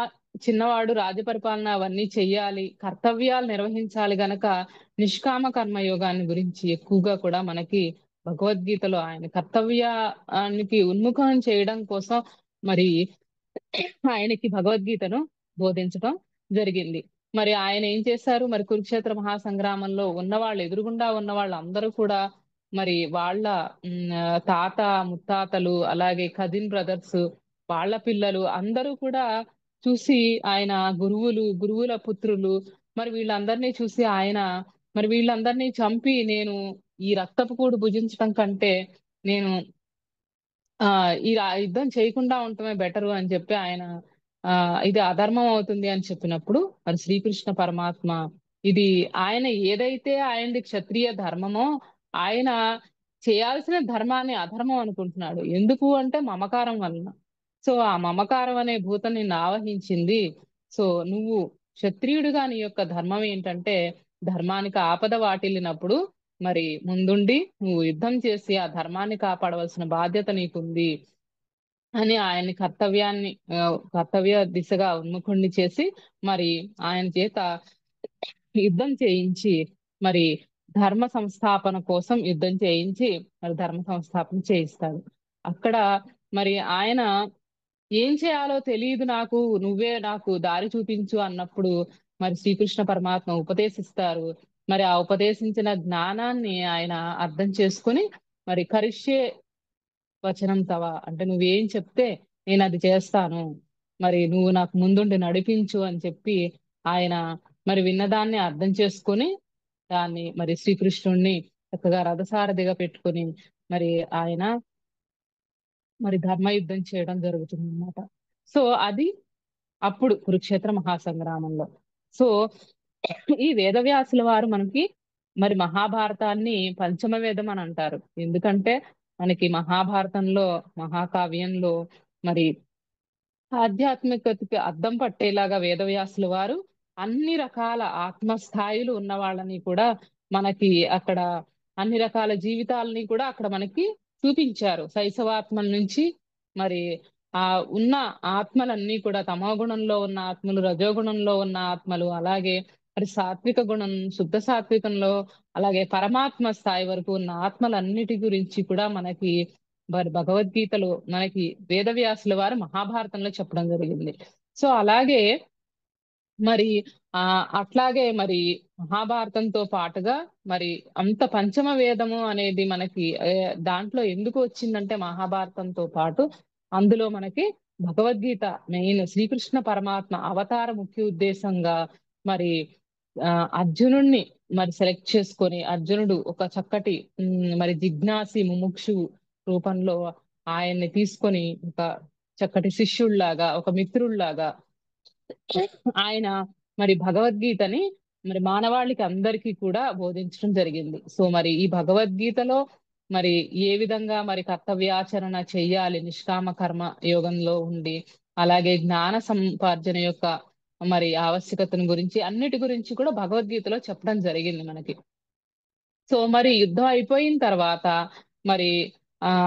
చిన్నవాడు, రాజ్యపరిపాలన అవన్నీ చెయ్యాలి, కర్తవ్యాలు నిర్వహించాలి గనక నిష్కామ కర్మయోగాన్ని గురించి ఎక్కువగా కూడా మనకి భగవద్గీతలో ఆయన కర్తవ్యానికి ఉన్ముఖం చేయడం కోసం మరి ఆయనకి భగవద్గీతను బోధించడం జరిగింది. మరి ఆయన ఏం చేశారు, మరి కురుక్షేత్ర మహాసంగ్రామంలో ఉన్నవాళ్ళు, ఎదురుగుండా ఉన్న వాళ్ళందరూ కూడా మరి వాళ్ళ తాత ముత్తాతలు అలాగే కజిన్ బ్రదర్స్ వాళ్ళ పిల్లలు అందరూ కూడా చూసి ఆయన గురువుల పుత్రులు మరి వీళ్ళందరినీ చూసి ఆయన మరి వీళ్ళందరినీ చంపి నేను ఈ రక్తపు కూడు భుజించడం కంటే నేను యుద్ధం చేయకుండా ఉండటమే బెటరు అని చెప్పి ఆయన ఇది అధర్మం అవుతుంది అని చెప్పినప్పుడు మరి శ్రీకృష్ణ పరమాత్మ ఇది ఆయన ఏదైతే ఆయనది క్షత్రియ ధర్మమో ఆయన చేయాల్సిన ధర్మాన్ని అధర్మం అనుకుంటున్నాడు. ఎందుకు అంటే మమకారం వలన. సో ఆ మమకారం అనే భూతం నిన్ను ఆవహించింది. సో నువ్వు క్షత్రియుడిగా నీ యొక్క ధర్మం ఏంటంటే ధర్మానికి ఆపద వాటిల్లినప్పుడు మరి ముందుండి నువ్వు యుద్ధం చేసి ఆ ధర్మాన్ని కాపాడవలసిన బాధ్యత నీకుంది అని ఆయన్ని కర్తవ్య దిశగా ఉన్ముఖుణ్ణి చేసి మరి ఆయన చేత యుద్ధం చేయించి మరి ధర్మ సంస్థాపన కోసం యుద్ధం చేయించి మరి ధర్మ సంస్థాపన చేయిస్తాడు. అక్కడ మరి ఆయన ఏం చేయాలో తెలియదు నాకు, నువ్వే నాకు దారి చూపించు అన్నప్పుడు మరి శ్రీకృష్ణ పరమాత్మ ఉపదేశిస్తారు. మరి ఆ ఉపదేశించిన జ్ఞానాన్ని ఆయన అర్థం చేసుకుని మరి కరిష్యే వచనం తవ అంటే నువ్వేం చెప్తే నేను అది చేస్తాను, మరి నువ్వు నాకు ముందుండి నడిపించు అని చెప్పి ఆయన మరి విన్నదాన్ని అర్థం చేసుకొని దాన్ని మరి శ్రీకృష్ణుణ్ణి చక్కగా రథసారథిగా పెట్టుకుని మరి ఆయన మరి ధర్మయుద్ధం చేయడం జరుగుతుంది అన్నమాట. సో అది అప్పుడు కురుక్షేత్ర మహాసంగ్రామంలో. సో ఈ వేదవ్యాసుల వారు మనకి మరి మహాభారతాన్ని పంచమ వేదం అని అంటారు. ఎందుకంటే మనకి మహాభారతంలో మహాకావ్యంలో మరి ఆధ్యాత్మికతకి అద్దం పట్టేలాగా వేదవ్యాసుల వారు అన్ని రకాల ఆత్మస్థాయిలు ఉన్న వాళ్ళని కూడా మనకి అక్కడ అన్ని రకాల జీవితాలని కూడా అక్కడ మనకి చూపించారు. శైశవాత్మల నుంచి మరి ఆ ఉన్న ఆత్మలన్నీ కూడా తమో గుణంలో ఉన్న ఆత్మలు, రజోగుణంలో ఉన్న ఆత్మలు, అలాగే మరి సాత్విక గుణం, శుద్ధ సాత్వికంలో, అలాగే పరమాత్మ స్థాయి వరకు ఉన్న ఆత్మలన్నిటి గురించి కూడా మనకి మరి భగవద్గీతలో మనకి వేదవ్యాసుల వారు మహాభారతంలో చెప్పడం జరిగింది. సో అలాగే మరి అట్లాగే మరి మహాభారతంతో పాటుగా మరి అంత పంచమ వేదము అనేది మనకి దాంట్లో ఎందుకు వచ్చిందంటే మహాభారతంతో పాటు అందులో మనకి భగవద్గీత మెయిన్ శ్రీకృష్ణ పరమాత్మ అవతార ముఖ్య ఉద్దేశంగా మరి అర్జునుణ్ణి మరి సెలెక్ట్ చేసుకొని అర్జునుడు ఒక చక్కటి మరి జిజ్ఞాసి ముముక్షు రూపంలో ఆయన్ని తీసుకొని ఒక చక్కటి శిష్యుల్లాగా ఒక మిత్రుల్లాగా ఆయన మరి భగవద్గీతని మరి మానవాళికి అందరికీ కూడా బోధించడం జరిగింది. సో మరి ఈ భగవద్గీతలో మరి ఏ విధంగా మరి కర్తవ్యాచరణ చెయ్యాలి నిష్కామ కర్మ యోగంలో ఉండి, అలాగే జ్ఞాన సముపార్జన యొక్క మరి ఆవశ్యకతను గురించి అన్నిటి గురించి కూడా భగవద్గీతలో చెప్పడం జరిగింది మనకి. సో మరి యుద్ధం అయిపోయిన తర్వాత మరి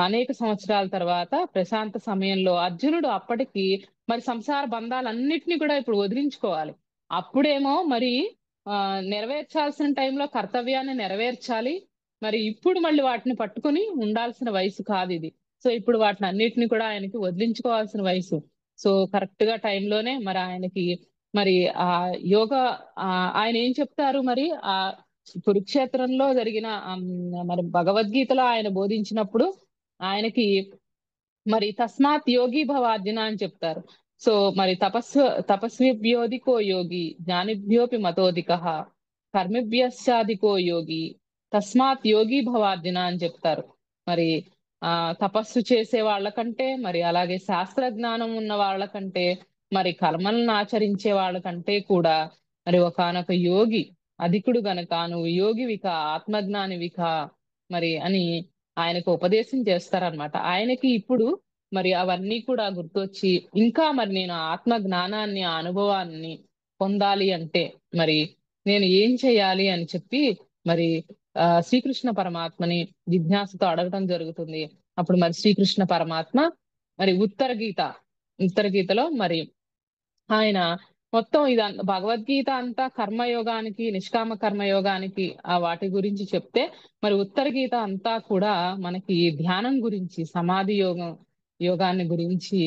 అనేక సంవత్సరాల తర్వాత ప్రశాంత సమయంలో అర్జునుడు అప్పటికి మరి సంసార బంధాలన్నిటినీ కూడా ఇప్పుడు వదిలించుకోవాలి. అప్పుడేమో మరి నెరవేర్చాల్సిన టైంలో కర్తవ్యాన్ని నెరవేర్చాలి. మరి ఇప్పుడు మళ్ళీ వాటిని పట్టుకుని ఉండాల్సిన వయసు కాదు ఇది. సో ఇప్పుడు వాటిని అన్నిటిని కూడా ఆయనకి వదిలించుకోవాల్సిన వయసు. సో కరెక్ట్ గా టైంలోనే మరి ఆయనకి మరి ఆ యోగ ఆయన ఏం చెప్తారు మరి ఆ కురుక్షేత్రంలో జరిగిన మరి భగవద్గీతలో ఆయన బోధించినప్పుడు ఆయనకి మరి తస్మాత్ యోగి భవ అర్జున అని చెప్తారు. సో మరి తపస్విభ్యోధికో యోగి జ్ఞానిభ్యోపి మతోధికః కర్మిభ్యశ్చాధికో యోగి తస్మాత్ యోగి భవ అర్జున అని చెప్తారు. మరి తపస్సు చేసే వాళ్ళకంటే, మరి అలాగే శాస్త్ర జ్ఞానం ఉన్న వాళ్ళకంటే, మరి కర్మలను ఆచరించే వాళ్ళకంటే కూడా మరి ఒకానొక యోగి అధికుడు గనక నువ్వు యోగివిక ఆత్మజ్ఞానివిక మరి అని ఆయనకు ఉపదేశం చేస్తారనమాట. ఆయనకి ఇప్పుడు మరి అవన్నీ కూడా గుర్తొచ్చి ఇంకా మరి నేను ఆత్మ జ్ఞానాన్ని ఆ అనుభవాన్ని పొందాలి అంటే మరి నేను ఏం చేయాలి అని చెప్పి మరి శ్రీకృష్ణ పరమాత్మని జిజ్ఞాసతో అడగటం జరుగుతుంది. అప్పుడు మరి శ్రీకృష్ణ పరమాత్మ మరి ఉత్తర గీతలో మరి ఆయన మొత్తం భగవద్గీత అంతా కర్మయోగానికి నిష్కామ కర్మయోగానికి వాటి గురించి చెప్తే మరి ఉత్తర గీత అంతా కూడా మనకి ధ్యానం గురించి సమాధి యోగాన్ని గురించి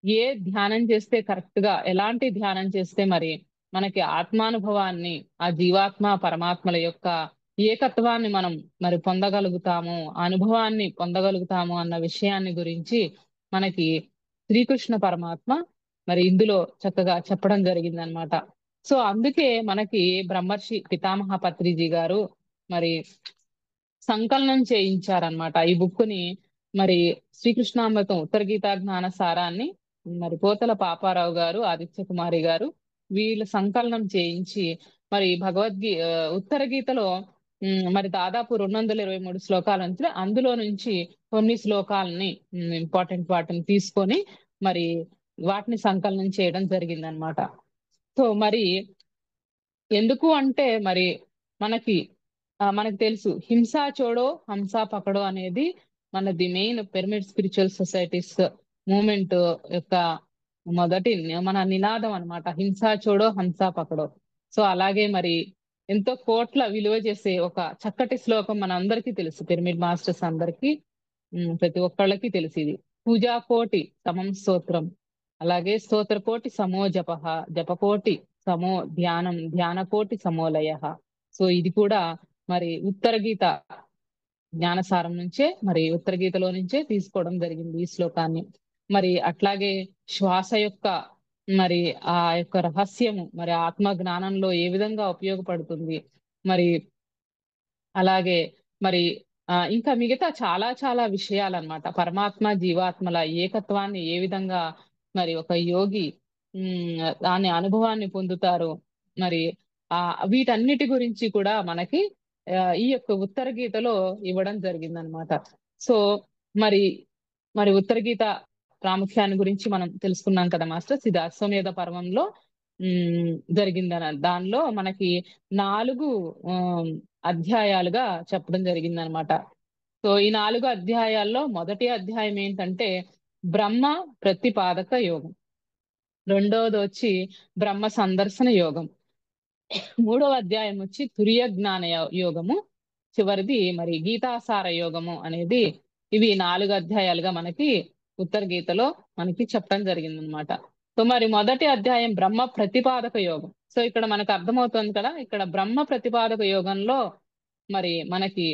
ఏ ధ్యానం చేస్తే కరెక్ట్ గా ఎలాంటి ధ్యానం చేస్తే మరి మనకి ఆత్మానుభవాన్ని ఆ జీవాత్మ పరమాత్మల యొక్క ఏకత్వాన్ని మనం మరి పొందగలుగుతాము అనుభవాన్ని పొందగలుగుతాము అన్న విషయాన్ని గురించి మనకి శ్రీకృష్ణ పరమాత్మ మరి ఇందులో చక్కగా చెప్పడం జరిగింది అనమాట. సో అందుకే మనకి బ్రహ్మర్షి పితామహ పత్రిజీ గారు మరి సంకలనం చేయించారనమాట ఈ బుక్ ని. మరి శ్రీకృష్ణామృతం ఉత్తర గీతా జ్ఞాన సారాన్ని మరి పోతల పాపారావు గారు ఆదిత్య కుమారి గారు వీళ్ళ సంకలనం చేయించి మరి ఉత్తర గీతలో మరి దాదాపు 223 శ్లోకాలు అంటే అందులో నుంచి కొన్ని శ్లోకాలని ఇంపార్టెంట్ వాటిని తీసుకొని మరి వాటిని సంకలనం చేయడం జరిగిందనమాట. సో మరి ఎందుకు అంటే మరి మనకి తెలుసు హింసా చోడో హంసా పకడో అనేది మనది main pyramid spiritual societies moment యొక్క మొదటి మన నినాదం అనమాట, హింసా చోడో హంసా పకడో. సో అలాగే మరి ఎంతో కోట్ల విలువ చేసే ఒక చక్కటి శ్లోకం మన అందరికీ తెలుసు, పిరమిడ్ మాస్టర్స్ అందరికీ ప్రతి ఒక్కళ్ళకి తెలిసి ఇది పూజా కోటి సమం స్తోత్రం, అలాగే స్తోత్ర కోటి సమో జప, జపకోటి సమో ధ్యానం, ధ్యాన కోటి సమోలయ. సో ఇది కూడా మరి ఉత్తర గీత జ్ఞానసారం నుంచే మరి ఉత్తర గీతలో నుంచే తీసుకోవడం జరిగింది ఈ శ్లోకాన్ని. మరి అట్లాగే శ్వాస యొక్క మరి ఆ యొక్క రహస్యము మరి ఆత్మ జ్ఞానంలో ఏ విధంగా ఉపయోగపడుతుంది, మరి అలాగే మరి ఇంకా మిగతా చాలా చాలా విషయాలన్నమాట. పరమాత్మ జీవాత్మల ఏకత్వాన్ని ఏ విధంగా మరి ఒక యోగి దాని అనుభవాన్ని పొందుతారు, మరి వీటన్నిటి గురించి కూడా మనకి ఈ యొక్క ఉత్తర గీతలో ఇవ్వడం జరిగిందనమాట. సో మరి మరి ఉత్తర గీత ప్రాముఖ్యాన్ని గురించి మనం తెలుసుకున్నాం కదా మాస్టర్స్. ఇది అశ్వమేధ పర్వంలో జరిగిందన దానిలో మనకి 4 అధ్యాయాలుగా చెప్పడం జరిగిందనమాట. సో ఈ 4 అధ్యాయాల్లో మొదటి అధ్యాయం ఏంటంటే బ్రహ్మ ప్రతిపాదక యోగం, రెండవది వచ్చి బ్రహ్మ సందర్శన యోగం, మూడవ అధ్యాయం వచ్చి తురియ జ్ఞాన యోగము, చివరిది మరి గీతాసార యోగము అనేది ఇవి 4 అధ్యాయాలుగా మనకి ఉత్తర గీతలో మనకి చెప్పడం జరిగింది అనమాట. సో మరి మొదటి అధ్యాయం బ్రహ్మ ప్రతిపాదక యోగం. సో ఇక్కడ మనకు అర్థమవుతుంది కదా, ఇక్కడ బ్రహ్మ ప్రతిపాదక యోగంలో మరి మనకి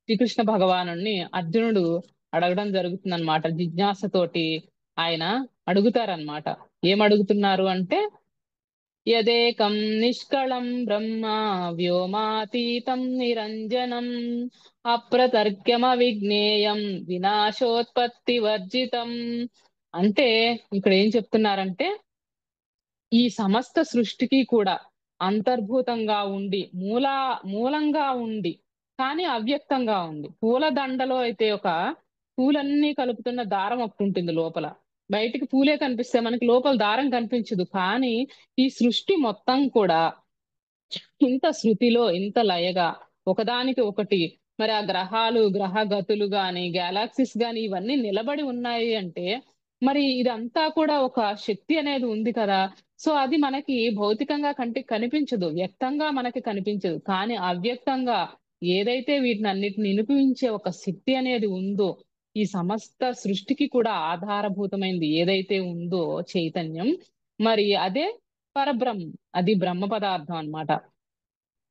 శ్రీకృష్ణ భగవాను అర్జునుడు అడగడం జరుగుతుంది అనమాట. జిజ్ఞాసతోటి ఆయన అడుగుతారనమాట. ఏమడుగుతున్నారు అంటే యదేకం నిష్కళం బ్రహ్మ వ్యోమాతీతం నిరంజనం అప్రతర్క్యమ విజ్ఞేయం వినాశోత్పత్తి వర్జితం. అంటే ఇక్కడ ఏం చెప్తున్నారంటే ఈ సమస్త సృష్టికి కూడా అంతర్భూతంగా ఉండి మూలంగా ఉండి కానీ అవ్యక్తంగా ఉంది. పూలదండలో అయితే ఒక పూలన్నీ కలుపుతున్న దారం ఒకటి ఉంటుంది లోపల, బయటికి పూలే కనిపిస్తే మనకి లోపల దారం కనిపించదు. కానీ ఈ సృష్టి మొత్తం కూడా ఇంత శృతిలో ఇంత లయగా ఒకదానికి ఒకటి మరి ఆ గ్రహాలు గ్రహగతులు గాని గ్యాలాక్సీస్ గాని ఇవన్నీ నిలబడి ఉన్నాయి అంటే మరి ఇదంతా కూడా ఒక శక్తి అనేది ఉంది కదా. సో అది మనకి భౌతికంగా కంటికి కనిపించదు, వ్యక్తంగా మనకి కనిపించదు, కానీ అవ్యక్తంగా ఏదైతే వీటిని అన్నిటిని నిరూపించే ఒక శక్తి అనేది ఉందో, ఈ సమస్త సృష్టికి కూడా ఆధారభూతమైంది ఏదైతే ఉందో చైతన్యం, మరి అదే పరబ్రహ్మం, అది బ్రహ్మ పదార్థం అన్నమాట.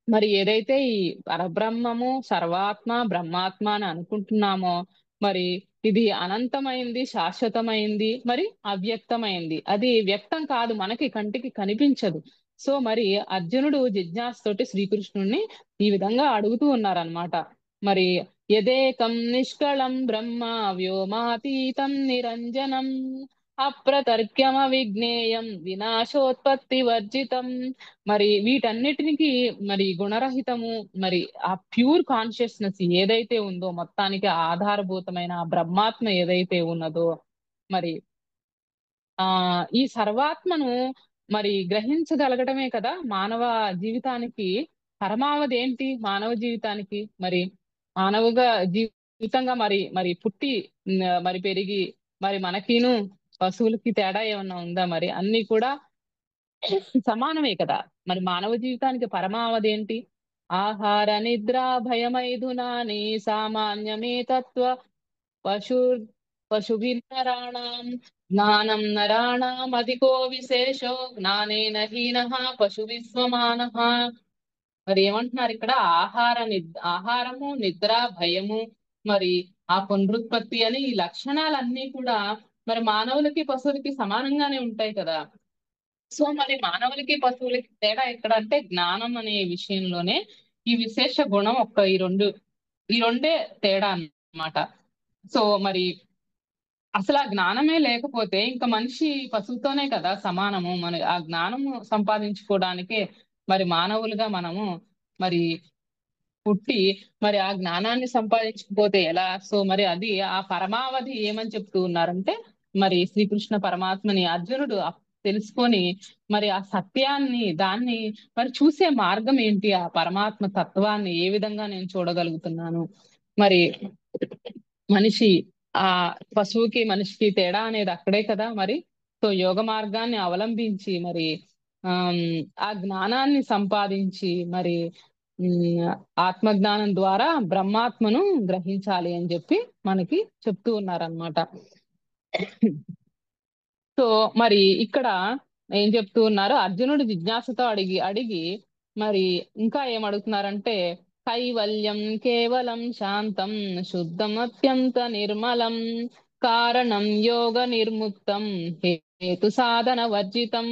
మరి ఏదైతే ఈ పరబ్రహ్మము సర్వాత్మ బ్రహ్మాత్మ అని అనుకుంటున్నామో మరి ఇది అనంతమైంది, శాశ్వతమైంది, మరి అవ్యక్తమైంది. అది వ్యక్తం కాదు, మనకి కంటికి కనిపించదు. సో మరి అర్జునుడు జిజ్ఞాసతోటి శ్రీకృష్ణుణ్ణి ఈ విధంగా అడుగుతూ ఉన్నారనమాట. మరి యదేకం నిష్కళం బ్రహ్మ వ్యోమాతీతం నిరంజనం అప్రతర్క్యమ విజ్ఞేయం వినాశోత్పత్తి వర్జితం. మరి వీటన్నిటినికి మరి గుణరహితము, మరి ఆ ప్యూర్ కాన్షియస్నెస్ ఏదైతే ఉందో, మొత్తానికి ఆధారభూతమైన ఆ బ్రహ్మాత్మ ఏదైతే ఉన్నదో, మరి ఆ ఈ సర్వాత్మను మరి గ్రహించగలగడమే కదా మానవ జీవితానికి పరమావధి. ఏంటి మానవ జీవితానికి? మరి మానవుగా జీవితంగా మరి మరి పుట్టి మరి పెరిగి మరి మనకిను పశువులకి తేడా ఏమన్నా ఉందా? మరి అన్ని కూడా సమానమే కదా. మరి మానవ జీవితానికి పరమావధి ఏంటి? ఆహార నిద్ర భయమైదునాని సామాన్యమే తత్వ పశు పశుభిన్నరాణం జ్ఞానం నరాణం అధికో విశేషో జ్ఞానేన హీనః పశు విశ్వమానః. మరి ఏమంటున్నారు ఇక్కడ? ఆహారము, నిద్ర, భయము, మరి ఆ పునరుత్పత్తి అని ఈ లక్షణాలన్నీ కూడా మరి మానవులకి పశువులకి సమానంగానే ఉంటాయి కదా. సో మరి మానవులకి పశువులకి తేడా ఎక్కడ అంటే జ్ఞానం అనే విషయంలోనే ఈ విశేష గుణం ఈ రెండే తేడా అన్నమాట. సో మరి అసలు ఆ జ్ఞానమే లేకపోతే ఇంకా మనిషి పశువుతోనే కదా సమానము. మన ఆ జ్ఞానము సంపాదించుకోవడానికే మరి మానవులుగా మనము మరి పుట్టి మరి ఆ జ్ఞానాన్ని సంపాదించకపోతే ఎలా? సో మరి అది ఆ పరమావధి ఏమని చెప్తూ ఉన్నారంటే, మరి శ్రీకృష్ణ పరమాత్మని అర్జునుడు తెలుసుకొని మరి ఆ సత్యాన్ని దాన్ని మరి చూసే మార్గం ఏంటి? ఆ పరమాత్మ తత్వాన్ని ఏ విధంగా నేను చూడగలుగుతున్నాను? మరి మనిషి ఆ పశువుకి మనిషికి తేడా అనేది అక్కడే కదా మరి. సో యోగ మార్గాన్ని అవలంబించి మరి ఆమ్, ఆ జ్ఞానాన్ని సంపాదించి మరి ఆత్మజ్ఞానం ద్వారా బ్రహ్మాత్మను గ్రహించాలి అని చెప్పి మనకి చెప్తూ ఉన్నారనమాట. సో మరి ఇక్కడ ఏం చెప్తూ ఉన్నారు? అర్జునుడు జిజ్ఞాసతో అడిగి అడిగి మరి ఇంకా ఏం అడుగుతున్నారంటే, కైవల్యం కేవలం శాంతం శుద్ధం అత్యంత నిర్మలం కారణం యోగ నిర్ముక్తం హేతు సాధన వర్జితం.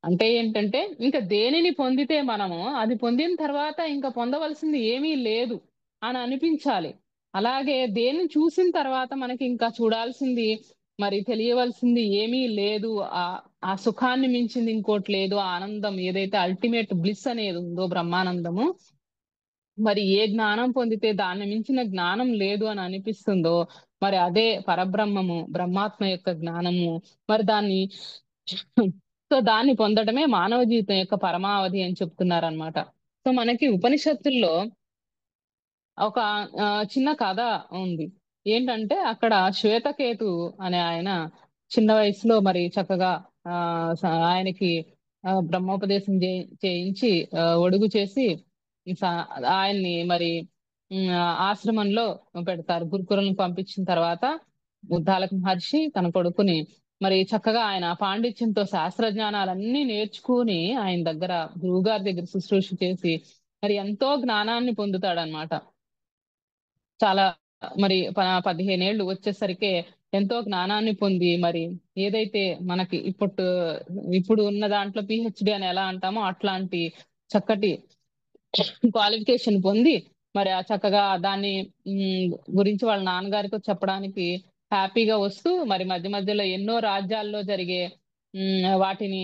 అంటే ఏంటంటే ఇంకా దేనిని పొందితే మనము అది పొందిన తర్వాత ఇంకా పొందవలసింది ఏమీ లేదు అని అనిపించాలి. అలాగే దేన్ని చూసిన తర్వాత మనకి ఇంకా చూడాల్సింది మరి తెలియవలసింది ఏమీ లేదు. ఆ ఆ సుఖాన్ని మించింది ఇంకోటి లేదు. ఆ ఆనందం ఏదైతే అల్టిమేట్ బ్లిస్ అనేది ఉందో, బ్రహ్మానందము, మరి ఏ జ్ఞానం పొందితే దాన్ని మించిన జ్ఞానం లేదు అని అనిపిస్తుందో మరి అదే పరబ్రహ్మము, బ్రహ్మాత్మ యొక్క జ్ఞానము. మరి దాన్ని పొందడమే మానవ జీవితం యొక్క పరమావధి అని చెప్తున్నారనమాట. సో మనకి ఉపనిషత్తుల్లో ఒక చిన్న కథ ఉంది. ఏంటంటే అక్కడ శ్వేతకేతు అనే ఆయన చిన్న వయసులో మరి చక్కగా ఆయనకి బ్రహ్మోపదేశం చేయించి ఒడుగు చేసి ఆయన్ని మరి ఆశ్రమంలో పెడతారు. గురుకులను పంపించిన తర్వాత ఉద్దాలక మహర్షి తన కొడుకుని మరి చక్కగా ఆయన పాండిత్యంతో శాస్త్రజ్ఞానాలన్నీ నేర్చుకుని ఆయన దగ్గర గురువుగారి దగ్గర శుశ్రూష చేసి మరి ఎంతో జ్ఞానాన్ని పొందుతాడనమాట. చాలా మరి 15 ఏళ్ళు వచ్చేసరికి ఎంతో జ్ఞానాన్ని పొంది మరి ఏదైతే మనకి ఇప్పుడు ఉన్న దాంట్లో పిహెచ్డి అని ఎలా అంటామో అట్లాంటి చక్కటి క్వాలిఫికేషన్ పొంది మరి ఆ చక్కగా దాన్ని గురించి వాళ్ళ నాన్నగారికి చెప్పడానికి హ్యాపీగా వస్తూ మరి మధ్య మధ్యలో ఎన్నో రాజ్యాల్లో జరిగే వాటిని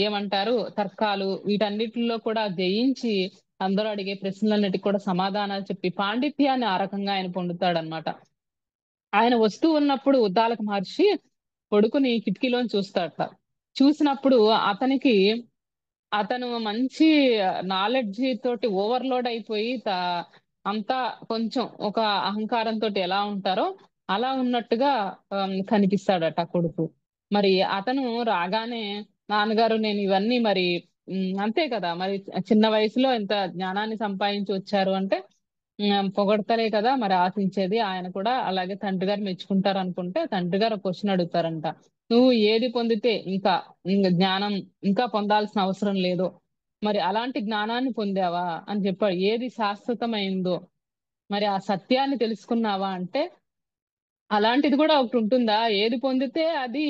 ఏమంటారు తర్కాలు, వీటన్నిటిలో కూడా జయించి అందరూ అడిగే ప్రశ్నలన్నిటికీ కూడా సమాధానాలు చెప్పి పాండిత్యాన్ని ఆ రకంగా ఆయన పొందుతాడనమాట. ఆయన వస్తూ ఉన్నప్పుడు ఉద్దాలక మహర్షి కొడుకుని కిటికీలోని చూస్తాడట. చూసినప్పుడు అతను మంచి నాలెడ్జ్ తోటి ఓవర్లోడ్ అయిపోయి అంతా కొంచెం ఒక అహంకారంతో ఎలా ఉంటారో అలా ఉన్నట్టుగా కనిపిస్తాడట కొడుకు. మరి అతను రాగానే, నాన్నగారు నేను ఇవన్నీ మరి అంతే కదా మరి చిన్న వయసులో ఎంత జ్ఞానాన్ని సంపాదించి వచ్చారు అంటే పొగడతలే కదా మరి ఆశించేది. ఆయన కూడా అలాగే తండ్రి గారు మెచ్చుకుంటారు అనుకుంటే తండ్రి గారు ఒక క్వశ్చన్ అడుగుతారంట, నువ్వు ఏది పొందితే ఇంకా జ్ఞానం ఇంకా పొందాల్సిన అవసరం లేదు, మరి అలాంటి జ్ఞానాన్ని పొందావా అని చెప్పాడు. ఏది శాశ్వతమైందో మరి ఆ సత్యాన్ని తెలుసుకున్నావా అంటే అలాంటిది కూడా ఒకటి ఉంటుందా? ఏది పొందితే అది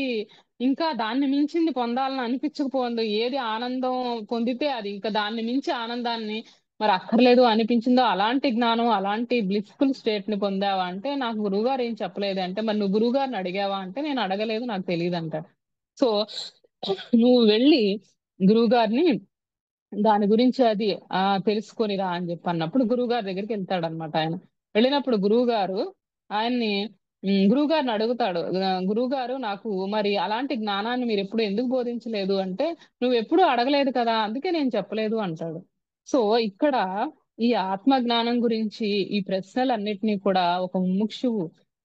ఇంకా దాన్ని మించింది పొందాలని అనిపించకపోదు, ఏది ఆనందం పొందితే అది ఇంకా దాన్ని మించి ఆనందాన్ని మరి అక్కర్లేదు అనిపించిందో అలాంటి జ్ఞానం, అలాంటి బ్లిస్ఫుల్ స్టేట్ ని పొందావా అంటే నాకు గురువుగారు ఏం చెప్పలేదు. అంటే మరి నువ్వు గురువు గారిని అడిగావా అంటే నేను అడగలేదు, నాకు తెలియదు అంటాడు. సో నువ్వు వెళ్ళి గురువు గారిని దాని గురించి అది తెలుసుకొని రా అని చెప్పి అన్నప్పుడు గురువు గారి దగ్గరికి వెళ్తాడు అనమాట. ఆయన వెళ్ళినప్పుడు గురువు గారు ఆయన్ని గురువు గారిని అడుగుతాడు. గురువు గారు, నాకు మరి అలాంటి జ్ఞానాన్ని మీరు ఎప్పుడు ఎందుకు బోధించలేదు అంటే, నువ్వు ఎప్పుడు అడగలేదు కదా అందుకే నేను చెప్పలేదు అంటాడు. సో ఇక్కడ ఈ ఆత్మ జ్ఞానం గురించి ఈ ప్రశ్నలన్నిటినీ కూడా ఒక ముముక్షువు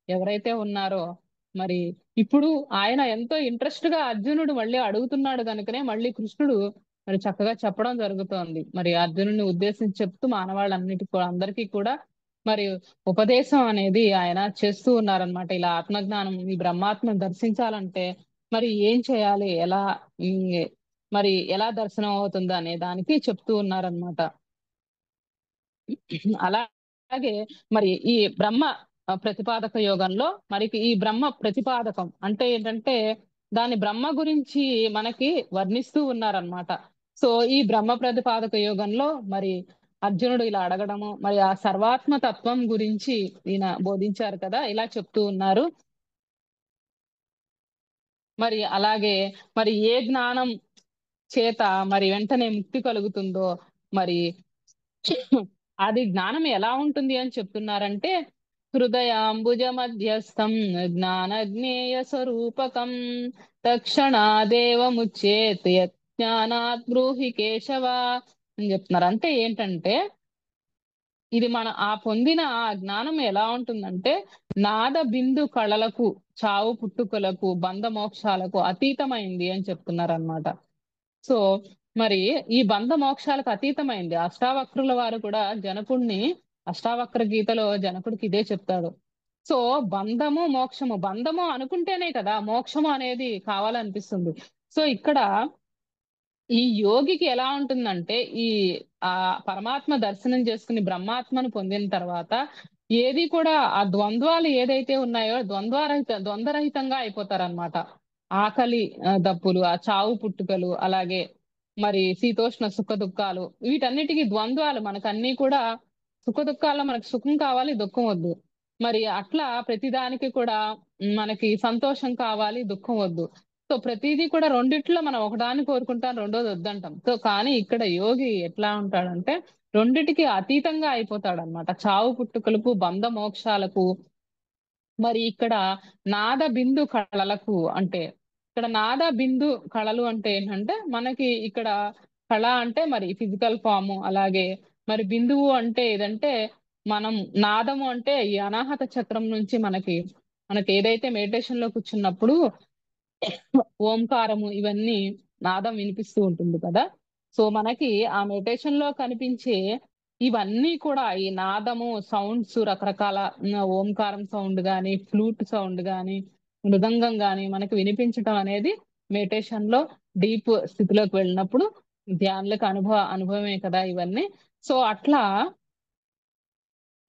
ఎవరైతే ఉన్నారో మరి ఇప్పుడు ఆయన ఎంతో ఇంట్రెస్ట్ గా అర్జునుడు మళ్ళీ అడుగుతున్నాడు కనుకనే మళ్ళీ కృష్ణుడు మరి చక్కగా చెప్పడం జరుగుతోంది. మరి అర్జునుడిని ఉద్దేశించి చెప్తూ మానవాళ్ళన్నిటికీ కూడా అందరికీ కూడా మరి ఉపదేశం అనేది ఆయన చేస్తూ ఉన్నారనమాట. ఇలా ఆత్మజ్ఞానం, ఈ బ్రహ్మాత్మ దర్శించాలంటే మరి ఏం చేయాలి, ఎలా ఉమ్, మరి ఎలా దర్శనం అవుతుంది అనే దానికి చెప్తూ ఉన్నారనమాట. అలాగే మరి ఈ బ్రహ్మ ప్రతిపాదక యోగంలో మరి ఈ బ్రహ్మ ప్రతిపాదకం అంటే ఏంటంటే దాని బ్రహ్మ గురించి మనకి వర్ణిస్తూ ఉన్నారనమాట. సో ఈ బ్రహ్మ ప్రతిపాదక యోగంలో మరి అర్జునుడు ఇలా అడగడము, మరి ఆ సర్వాత్మ తత్వం గురించి ఈయన బోధించారు కదా, ఇలా చెప్తూ ఉన్నారు. మరి అలాగే మరి ఏ జ్ఞానం చేత మరి వెంటనే ముక్తి కలుగుతుందో మరి అది జ్ఞానం ఎలా ఉంటుంది అని చెప్తున్నారంటే, హృదయాంబుజ మధ్యస్థం జ్ఞాన జ్ఞేయ స్వరూపకం తక్షణాదేవముచ్చేత్ యజ్ఞానాత్ బ్రూహి కేశవ అని చెప్తున్నారు. అంటే ఏంటంటే ఇది మన ఆ పొందిన ఆ జ్ఞానం ఎలా ఉంటుందంటే నాద బిందు కళలకు, చావు పుట్టుకలకు, బంధ మోక్షాలకు అతీతమైంది అని చెప్తున్నారు అనమాట. సో మరి ఈ బంధ మోక్షాలకు అతీతమైంది. అష్టావక్రుల వారు కూడా జనకుడిని అష్టావక్ర గీతలో జనకుడికి ఇదే చెప్తాడు. సో బంధము మోక్షము, బంధము అనుకుంటేనే కదా మోక్షము అనేది కావాలనిపిస్తుంది. సో ఇక్కడ ఈ యోగికి ఎలా ఉంటుందంటే ఈ ఆ పరమాత్మ దర్శనం చేసుకుని బ్రహ్మాత్మను పొందిన తర్వాత ఏది కూడా ఆ ద్వంద్వాలు ఏదైతే ఉన్నాయో ద్వంద్వరహితంగా అయిపోతారనమాట. ఆకలి దప్పులు, ఆ చావు పుట్టుకలు, అలాగే మరి శీతోష్ణ సుఖ దుఃఖాలు, వీటన్నిటికీ ద్వంద్వాలు. మనకన్నీ కూడా సుఖ దుఃఖాల్లో మనకు సుఖం కావాలి, దుఃఖం వద్దు. మరి అట్లా ప్రతిదానికి కూడా మనకి సంతోషం కావాలి, దుఃఖం వద్దు. సో ప్రతిదీ కూడా రెండిట్లో మనం ఒకదాన్ని కోరుకుంటాం, రెండోది వద్దంటాం. సో కానీ ఇక్కడ యోగి ఎట్లా ఉంటాడంటే రెండిటికి అతీతంగా అయిపోతాడు అనమాట. చావు పుట్టుకలకు, బంధ మోక్షాలకు, మరి ఇక్కడ నాద బిందు కళలకు. అంటే ఇక్కడ నాద బిందు కళలు అంటే ఏంటంటే మనకి ఇక్కడ కళ అంటే మరి ఫిజికల్ ఫాము, అలాగే మరి బిందువు అంటే ఏదంటే మనం నాదము అంటే ఈ అనాహత చక్రం నుంచి మనకి ఏదైతే మెడిటేషన్ లో కూర్చున్నప్పుడు ఓంకారము ఇవన్నీ నాదం వినిపిస్తూ ఉంటుంది కదా. సో మనకి ఆ మెడిటేషన్ లో కనిపించే ఇవన్నీ కూడా ఈ నాదము సౌండ్స్, రకరకాల ఓంకారం సౌండ్ గాని, ఫ్లూట్ సౌండ్ గాని, మృదంగం గాని మనకి వినిపించటం అనేది మెడిటేషన్ లో డీప్ స్థితిలోకి వెళ్ళినప్పుడు ధ్యానులకు అనుభవమే కదా ఇవన్నీ. సో అట్లా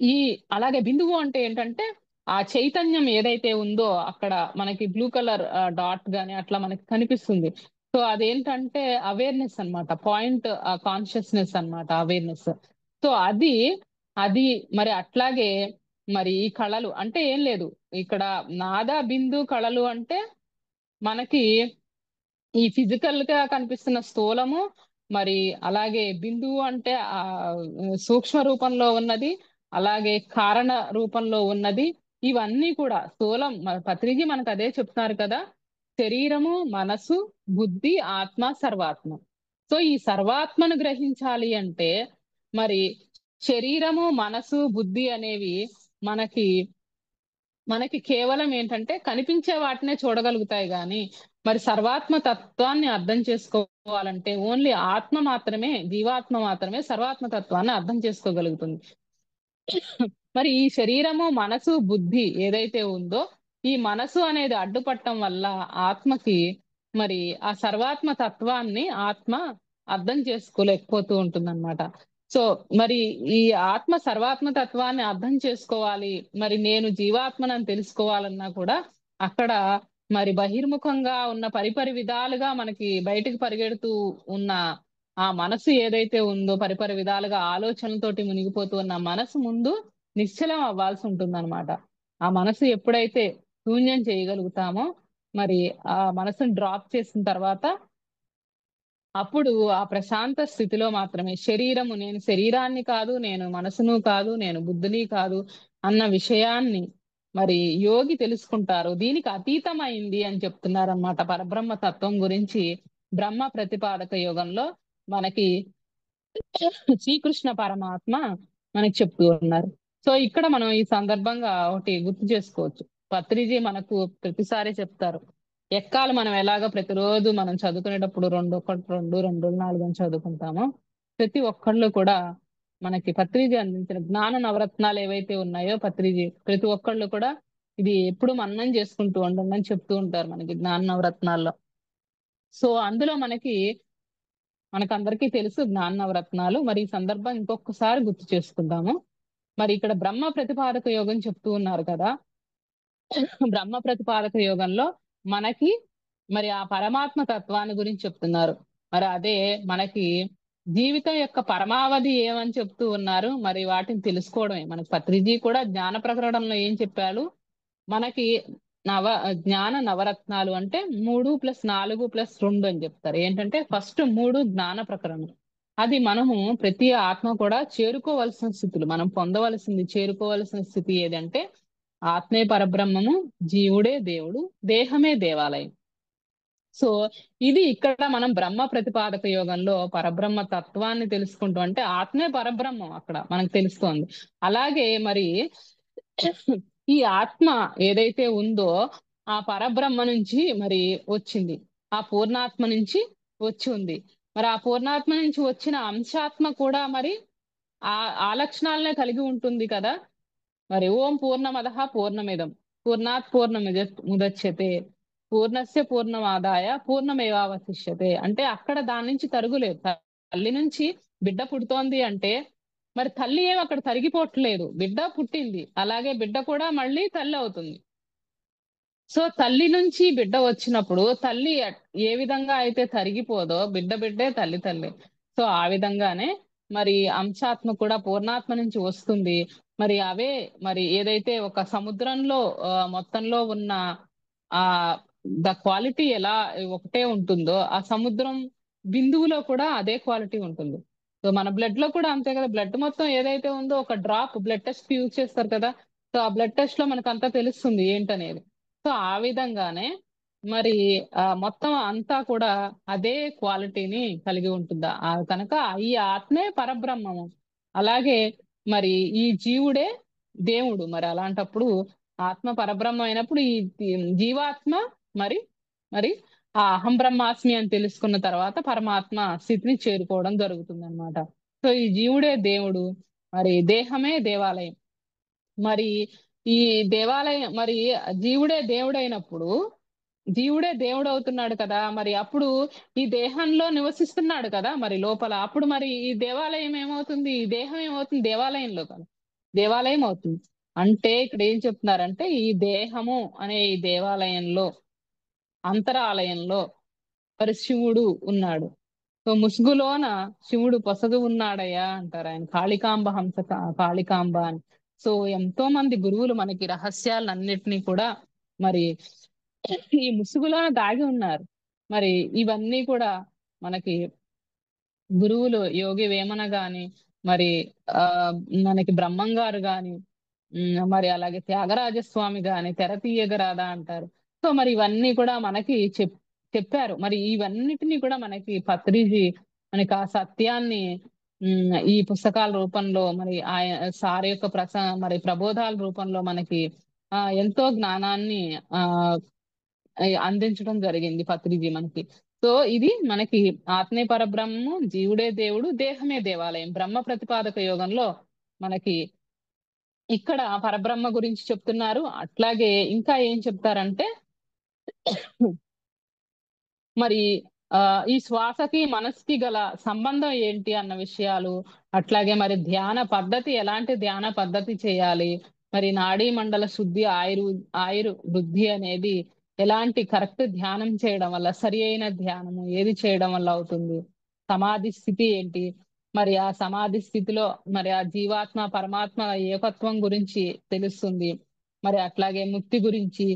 ఈ అలాగే బిందువు అంటే ఏంటంటే ఆ చైతన్యం ఏదైతే ఉందో అక్కడ మనకి బ్లూ కలర్ డాట్ గాని అట్లా మనకి కనిపిస్తుంది. సో అదేంటంటే అవేర్నెస్ అన్నమాట, పాయింట్ కాన్షియస్నెస్ అన్నమాట, అవేర్నెస్. సో అది అది మరి అట్లాగే మరి ఈ కళలు అంటే ఏం లేదు. ఇక్కడ నాద బిందు కళలు అంటే మనకి ఈ ఫిజికల్ గా కనిపిస్తున్న స్థూలము, మరి అలాగే బిందువు అంటే ఆ సూక్ష్మ రూపంలో ఉన్నది, అలాగే కారణ రూపంలో ఉన్నది. ఇవన్నీ కూడా స్థూలం, పత్రిజీ మనకు అదే చెప్తున్నారు కదా, శరీరము, మనసు, బుద్ధి, ఆత్మ, సర్వాత్మ. సో ఈ సర్వాత్మను గ్రహించాలి అంటే మరి శరీరము, మనసు, బుద్ధి అనేవి మనకి మనకి కేవలం ఏంటంటే కనిపించే వాటినే చూడగలుగుతాయి గాని మరి సర్వాత్మ తత్వాన్ని అర్థం చేసుకోవాలంటే ఓన్లీ ఆత్మ మాత్రమే, జీవాత్మ మాత్రమే సర్వాత్మ తత్వాన్ని అర్థం చేసుకోగలుగుతుంది. మరి ఈ శరీరము, మనసు, బుద్ధి ఏదైతే ఉందో ఈ మనసు అనేది అడ్డుపట్టడం వల్ల ఆత్మకి మరి ఆ సర్వాత్మ తత్వాన్ని ఆత్మ అర్థం చేసుకోలేకపోతూ ఉంటుందన్నమాట. సో మరి ఈ ఆత్మ సర్వాత్మ తత్వాన్ని అర్థం చేసుకోవాలి, మరి నేను జీవాత్మనని తెలుసుకోవాలన్నా కూడా అక్కడ మరి బహిర్ముఖంగా ఉన్న పరిపరి విధాలుగా మనకి బయటకు పరిగెడుతూ ఉన్న ఆ మనసు ఏదైతే ఉందో, పరిపరి విధాలుగా ఆలోచనలతోటి మునిగిపోతూ ఉన్న మనసు ముందు నిశ్చలం అవ్వాల్సి ఉంటుందన్నమాట. ఆ మనసు ఎప్పుడైతే శూన్యం చేయగలుగుతామో, మరి ఆ మనసుని డ్రాప్ చేసిన తర్వాత అప్పుడు ఆ ప్రశాంత స్థితిలో మాత్రమే శరీరము, నేను శరీరాన్ని కాదు, నేను మనసును కాదు, నేను బుద్ధిని కాదు అన్న విషయాన్ని మరి యోగి తెలుసుకుంటారు. దీనికి అతీతమైంది అని చెప్తున్నారన్నమాట. పరబ్రహ్మ తత్వం గురించి బ్రహ్మ ప్రతిపాదక యోగంలో మనకి శ్రీకృష్ణ పరమాత్మ మనకి చెప్తూ ఉన్నారు. సో ఇక్కడ మనం ఈ సందర్భంగా ఒకటి గుర్తు చేసుకోవచ్చు. పత్రిజీ మనకు ప్రతిసారి చెప్తారు, ఎక్కాలు మనం ఎలాగ ప్రతిరోజు మనం చదువుకునేటప్పుడు 2 1 2 2 4 అని చదువుకుంటామో, ప్రతి ఒక్కళ్ళు కూడా మనకి పత్రిజీ అందించిన జ్ఞాన నవరత్నాలు ఏవైతే ఉన్నాయో, పత్రిజీ ప్రతి ఒక్కళ్ళు కూడా ఇది ఎప్పుడు మననం చేసుకుంటూ ఉండండి అని చెప్తూ ఉంటారు మనకి జ్ఞాన నవరత్నాల్లో. సో అందులో మనకందరికీ తెలుసు జ్ఞాన నవరత్నాలు. మరి ఈ సందర్భం ఇంకొకసారి గుర్తు చేసుకుందాము. మరి ఇక్కడ బ్రహ్మ ప్రతిపాదక యోగం చెప్తూ ఉన్నారు కదా. బ్రహ్మ ప్రతిపాదక యోగంలో మనకి మరి ఆ పరమాత్మ తత్వాన్ని గురించి చెప్తున్నారు. మరి అదే మనకి జీవితం యొక్క పరమావధి ఏమని చెప్తూ ఉన్నారు. మరి వాటిని తెలుసుకోవడమే. మనకి పత్రిజీ కూడా జ్ఞాన ప్రకరణంలో ఏం చెప్పారు, మనకి జ్ఞాన నవరత్నాలు అంటే 3+4+2 అని చెప్తారు. ఏంటంటే ఫస్ట్ 3 జ్ఞాన ప్రకరణం. అది మనము ప్రతి ఆత్మ కూడా చేరుకోవలసిన స్థితులు, మనం పొందవలసింది, చేరుకోవలసిన స్థితి ఏదంటే ఆత్మే పరబ్రహ్మము, జీవుడే దేవుడు, దేహమే దేవాలయం. సో ఇది ఇక్కడ మనం బ్రహ్మ ప్రతిపాదక యోగంలో పరబ్రహ్మ తత్వాన్ని తెలుసుకుంటాం. అంటే ఆత్మే పరబ్రహ్మం అక్కడ మనకు తెలుస్తోంది. అలాగే మరి ఈ ఆత్మ ఏదైతే ఉందో ఆ పరబ్రహ్మ నుంచి మరి వచ్చింది, ఆ పూర్ణాత్మ నుంచి వచ్చి ఉంది. మరి ఆ పూర్ణాత్మ నుంచి వచ్చిన అంశాత్మ కూడా మరి ఆ లక్షణాలనే కలిగి ఉంటుంది కదా. మరి ఓం పూర్ణమదః పూర్ణమిదం పూర్ణాత్ ముదచ్యతే పూర్ణస్య పూర్ణమాదాయ పూర్ణమేవావశిష్యతే. అంటే అక్కడ దాని నుంచి తరుగులేదు. తల్లి నుంచి బిడ్డ పుడుతోంది అంటే మరి తల్లి ఏమి అక్కడ తరిగిపోవట్లేదు, బిడ్డ పుట్టింది, అలాగే బిడ్డ కూడా మళ్ళీ తల్లి అవుతుంది. సో తల్లి నుంచి బిడ్డ వచ్చినప్పుడు తల్లి ఏ విధంగా అయితే తరిగిపోదో బిడ్డే తల్లి తల్లి. సో ఆ విధంగానే మరి అంశాత్మ కూడా పూర్ణాత్మ నుంచి వస్తుంది. మరి అవే మరి ఏదైతే ఒక సముద్రంలో మొత్తంలో ఉన్న ఆ ద క్వాలిటీ ఎలా ఒకటే ఉంటుందో, ఆ సముద్రం బిందువులో కూడా అదే క్వాలిటీ ఉంటుంది. సో మన బ్లడ్ లో కూడా అంతే కదా. బ్లడ్ మొత్తం ఏదైతే ఉందో ఒక డ్రాప్ బ్లడ్ టెస్ట్ యూజ్ చేస్తారు కదా. సో ఆ బ్లడ్ టెస్ట్ లో మనకు అంతా తెలుస్తుంది ఏంటనేది. సో ఆ విధంగానే మరి మొత్తం అంతా కూడా అదే క్వాలిటీని కలిగి ఉంటుందా కనుక ఈ ఆత్మే పరబ్రహ్మము. అలాగే మరి ఈ జీవుడే దేవుడు. మరి అలాంటప్పుడు ఆత్మ పరబ్రహ్మ అయినప్పుడు ఈ జీవాత్మ మరి మరి ఆ అహం బ్రహ్మాస్మి అని తెలుసుకున్న తర్వాత పరమాత్మ స్థితిని చేరుకోవడం జరుగుతుంది అనమాట. సో ఈ జీవుడే దేవుడు, మరి దేహమే దేవాలయం. మరి ఈ దేవాలయం మరి జీవుడే దేవుడైనప్పుడు జీవుడే దేవుడు అవుతున్నాడు కదా. మరి అప్పుడు ఈ దేహంలో నివసిస్తున్నాడు కదా మరి లోపల. అప్పుడు మరి ఈ దేవాలయం ఏమవుతుంది, ఈ దేహం ఏమవుతుంది, దేవాలయంలో కదా దేవాలయం అవుతుంది. అంటే ఇక్కడ ఏం చెప్తున్నారంటే ఈ దేహము అనే ఈ దేవాలయంలో అంతరాలయంలో మరి శివుడు ఉన్నాడు. సో ముసుగులోన శివుడు పొసగు ఉన్నాడయ్యా అంటారు ఆయన. కాళికాంబ హంస కాళికాంబ అని. సో ఎంతో మంది గురువులు మనకి రహస్యాలన్నిటినీ కూడా మరి ఈ ముసుగులోన దాగి ఉన్నారు. మరి ఇవన్నీ కూడా మనకి గురువులు యోగి వేమన గాని మరి ఆ మనకి బ్రహ్మం గారు గాని మరి అలాగే త్యాగరాజస్వామి గాని తెర తీయగరాదా అంటారు. సో మరి ఇవన్నీ కూడా మనకి చెప్పారు. మరి ఇవన్నిటినీ కూడా మనకి పత్రిజీ మనకి ఆ సత్యాన్ని ఈ పుస్తకాల రూపంలో మరి సార్ యొక్క మరి ప్రబోధాల రూపంలో మనకి ఎంతో జ్ఞానాన్ని ఆ అందించడం జరిగింది పత్రిజీ మనకి. సో ఇది మనకి ఆత్మే పరబ్రహ్మము, జీవుడే దేవుడు, దేహమే దేవాలయం బ్రహ్మ ప్రతిపాదక యోగంలో మనకి ఇక్కడ పరబ్రహ్మ గురించి చెప్తున్నారు. అట్లాగే ఇంకా ఏం చెప్తారంటే మరి ఈ శ్వాసకి మనసుకి గల సంబంధం ఏంటి అన్న విషయాలు, అట్లాగే మరి ధ్యాన పద్ధతి, ఎలాంటి ధ్యాన పద్ధతి చేయాలి, మరి నాడీ మండల శుద్ధి, ఆయురు వృద్ధి అనేది ఎలాంటి కరెక్ట్ ధ్యానం చేయడం వల్ల, సరి అయిన ధ్యానము ఏది చేయడం వల్ల అవుతుంది, సమాధి స్థితి ఏంటి, మరి ఆ సమాధి స్థితిలో మరి ఆ జీవాత్మ పరమాత్మ ఏకత్వం గురించి తెలుస్తుంది. మరి అట్లాగే ముక్తి గురించి,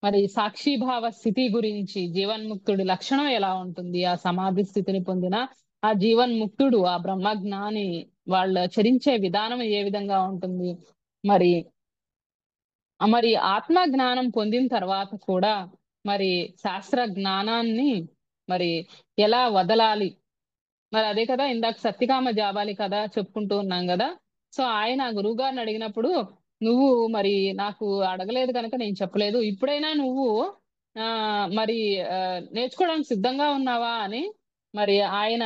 మరి సాక్షిభావ స్థితి గురించి, జీవన్ముక్తుడి లక్షణం ఎలా ఉంటుంది, ఆ సమాధి స్థితిని పొందిన ఆ జీవన్ముక్తుడు, ఆ బ్రహ్మజ్ఞాని వాళ్ళ చరించే విధానం ఏ విధంగా ఉంటుంది, మరి మరి ఆత్మ జ్ఞానం పొందిన తర్వాత కూడా మరి శాస్త్ర జ్ఞానాన్ని మరి ఎలా వదలాలి, మరి అదే కదా ఇందాక సత్యకామ జాబాలి కదా చెప్పుకుంటూ ఉన్నాం కదా. సో ఆయన గురువు గారిని అడిగినప్పుడు, నువ్వు మరి నాకు అడగలేదు కనుక నేను చెప్పలేదు, ఇప్పుడైనా నువ్వు ఆ మరి నేర్చుకోవడానికి సిద్ధంగా ఉన్నావా అని మరి ఆయన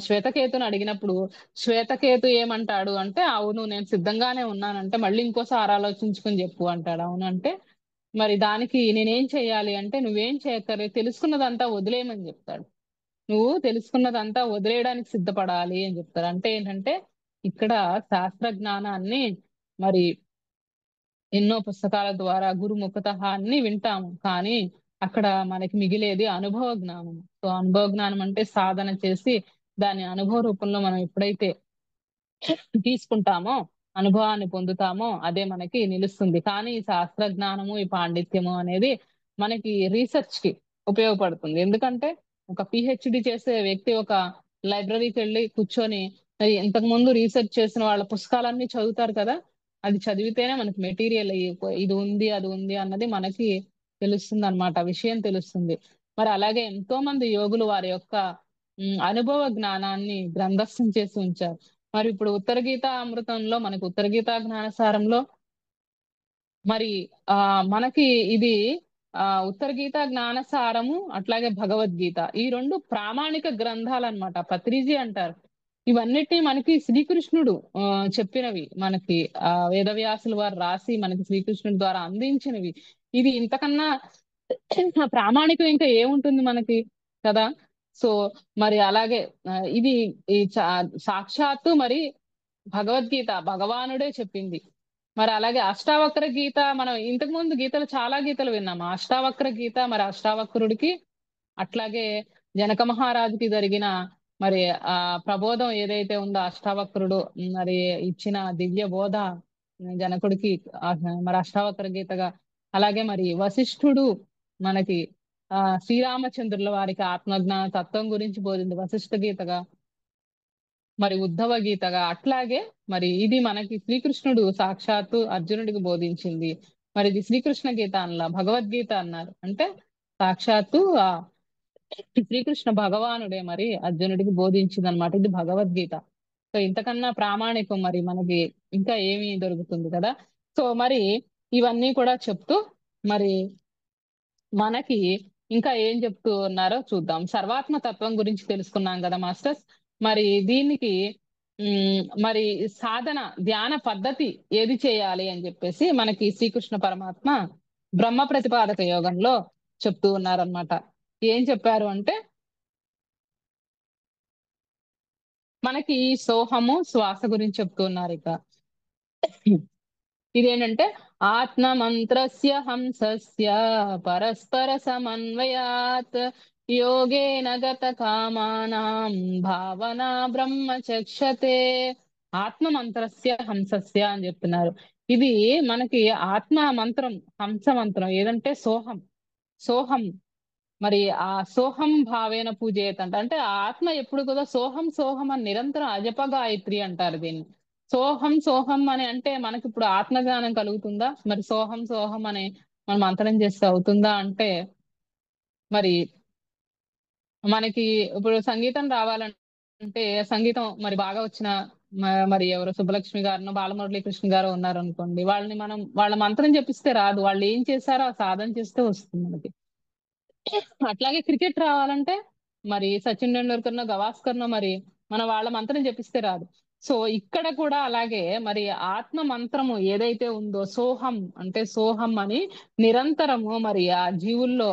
శ్వేతకేతుని అడిగినప్పుడు, శ్వేతకేతు ఏమంటాడు అంటే, అవును నేను సిద్ధంగానే ఉన్నానంటే, మళ్ళీ ఇంకోసారి ఆలోచించుకొని చెప్పు అంటాడు. అవును అంటే మరి దానికి నేనేం చెయ్యాలి అంటే, నువ్వేం చేయక్కర్లేదు, తెలుసుకున్నదంతా వదిలేయమని చెప్తాడు. నువ్వు తెలుసుకున్నదంతా వదిలేయడానికి సిద్ధపడాలి అని చెప్తారు. అంటే ఏంటంటే ఇక్కడ శాస్త్ర జ్ఞానాన్ని మరి ఎన్నో పుస్తకాల ద్వారా గురుముఖత అన్ని వింటాము, కానీ అక్కడ మనకి మిగిలేది అనుభవ జ్ఞానం. సో అనుభవ జ్ఞానం అంటే సాధన చేసి దాని అనుభవ రూపంలో మనం ఎప్పుడైతే తీసుకుంటామో, అనుభవాన్ని పొందుతామో అదే మనకి నిలుస్తుంది. కానీ ఈ శాస్త్ర జ్ఞానము, ఈ పాండిత్యము అనేది మనకి రీసెర్చ్ కి ఉపయోగపడుతుంది. ఎందుకంటే ఒక పిహెచ్డి చేసే వ్యక్తి ఒక లైబ్రరీకి వెళ్ళి కూర్చొని ఇంతకు ముందు రీసెర్చ్ చేసిన వాళ్ళ పుస్తకాలన్నీ చదువుతారు కదా, అది చదివితేనే మనకి మెటీరియల్ ఇది ఉంది అది ఉంది అన్నది మనకి తెలుస్తుంది అనమాట, విషయం తెలుస్తుంది. మరి అలాగే ఎంతో మంది యోగులు వారి యొక్క అనుభవ జ్ఞానాన్ని గ్రంథస్థం చేసి ఉంచారు. మరి ఇప్పుడు ఉత్తర గీత అమృతంలో, మనకి ఉత్తర గీత జ్ఞానసారంలో మరి మనకి ఇది ఉత్తర గీత జ్ఞానసారము, అట్లాగే భగవద్గీత, ఈ రెండు ప్రామాణిక గ్రంథాలు అన్నమాట, పత్రిజీ అంటారు. ఇవన్నిటినీ మనకి శ్రీకృష్ణుడు చెప్పినవి, మనకి వేదవ్యాసులు వారు రాసి మనకి శ్రీకృష్ణుడి ద్వారా అందించినవి. ఇది ఇంతకన్నా ప్రామాణికం ఇంకా ఏముంటుంది మనకి కదా. సో మరి అలాగే ఇది ఈ సాక్షాత్తు మరి భగవద్గీత భగవానుడే చెప్పింది. మరి అలాగే అష్టావక్ర గీత, మనం ఇంతకు ముందు గీతలు చాలా గీతలు విన్నాము. అష్టావక్ర గీత మరి అష్టావక్రుడికి, అట్లాగే జనక మహారాజుకి జరిగిన మరి ప్రబోధం ఏదైతే ఉందో, అష్టావక్రుడు మరి ఇచ్చిన దివ్య బోధ జనకుడికి మరి అష్టావక్ర గీతగా, అలాగే మరి వశిష్ఠుడు మనకి శ్రీరామచంద్రుల వారికి ఆత్మజ్ఞాన తత్వం గురించి బోధింది వశిష్ఠ గీతగా, మరి ఉద్ధవ గీతగా, అట్లాగే మరి ఇది మనకి శ్రీకృష్ణుడు సాక్షాత్తు అర్జునుడికి బోధించింది. మరి ఇది శ్రీకృష్ణ గీత అన్నలా భగవద్గీత అన్నారు. అంటే సాక్షాత్తు శ్రీకృష్ణ భగవానుడే మరి అర్జునుడికి బోధించింది అనమాట, ఇది భగవద్గీత. సో ఇంతకన్నా ప్రామాణికం మరి మనకి ఇంకా ఏమి దొరుకుతుంది కదా. సో మరి ఇవన్నీ కూడా చెప్తూ మరి మనకి ఇంకా ఏం చెప్తూ ఉన్నారో చూద్దాం. సర్వాత్మ తత్వం గురించి తెలుసుకున్నాం కదా మాస్టర్స్. మరి దీనికి మరి సాధన ధ్యాన పద్ధతి ఏది చేయాలి అని చెప్పేసి మనకి శ్రీకృష్ణ పరమాత్మ బ్రహ్మ ప్రతిపాదక యోగంలో చెప్తూ ఉన్నారనమాట. ఏం చెప్పారు అంటే, మనకి సోహము శ్వాస గురించి చెప్తూ ఉన్నారు. ఇక ఇదేంటంటే, ఆత్మ మంత్రస్య హంసస్య పరస్పర సమన్వయాత్ యోగేన గత కామానాం భావన బ్రహ్మ చక్షతే. ఆత్మ మంత్రస్య హంసస్య అని చెప్తున్నారు. ఇది మనకి ఆత్మ మంత్రం, హంస మంత్రం ఏదంటే సోహం. సోహం మరి ఆ సోహం భావేన పూజేత అంటే ఆ ఆత్మ ఎప్పుడు కూడా సోహం సోహం అని నిరంతరం అజప గాయత్రి అంటారు దీన్ని. సోహం సోహం అని అంటే మనకి ఇప్పుడు ఆత్మజ్ఞానం కలుగుతుందా? మరి సోహం సోహం అని మనం మంత్రం చేస్తే అవుతుందా అంటే, మరి మనకి ఇప్పుడు సంగీతం రావాలంటే, సంగీతం మరి బాగా వచ్చిన మరి ఎవరు సుబ్బలక్ష్మి గారు బాలమురళీ కృష్ణ గారు ఉన్నారు అనుకోండి, వాళ్ళని మనం వాళ్ళ మంత్రం చెప్పిస్తే రాదు, వాళ్ళు ఏం చేశారో ఆ సాధన చేస్తే వస్తుంది మనకి. అట్లాగే క్రికెట్ రావాలంటే మరి సచిన్ టెండూల్కర్ గవాస్కర్ మరి మన వాళ్ళ మంత్రం చెప్పిస్తే రాదు. సో ఇక్కడ కూడా అలాగే మరి ఆత్మ మంత్రము ఏదైతే ఉందో సోహం అంటే సోహం అని నిరంతరము మరి ఆ జీవుల్లో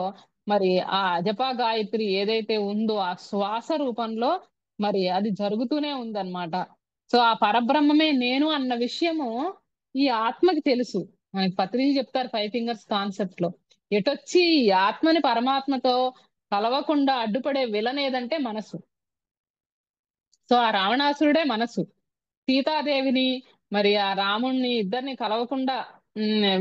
మరి ఆ అజప గాయత్రి ఏదైతే ఉందో ఆ శ్వాస రూపంలో మరి అది జరుగుతూనే ఉందన్నమాట. సో ఆ పరబ్రహ్మమే నేను అన్న విషయము ఈ ఆత్మకి తెలుసు. మనకి పత్రిజీ చెప్తారు 5 ఫింగర్స్ కాన్సెప్ట్ లో. ఎటొచ్చి ఈ ఆత్మని పరమాత్మతో కలవకుండా అడ్డుపడే విలన్ ఏదంటే మనసు. సో ఆ రావణాసురుడే మనసు. సీతాదేవిని మరి ఆ రాముణ్ణి ఇద్దరిని కలవకుండా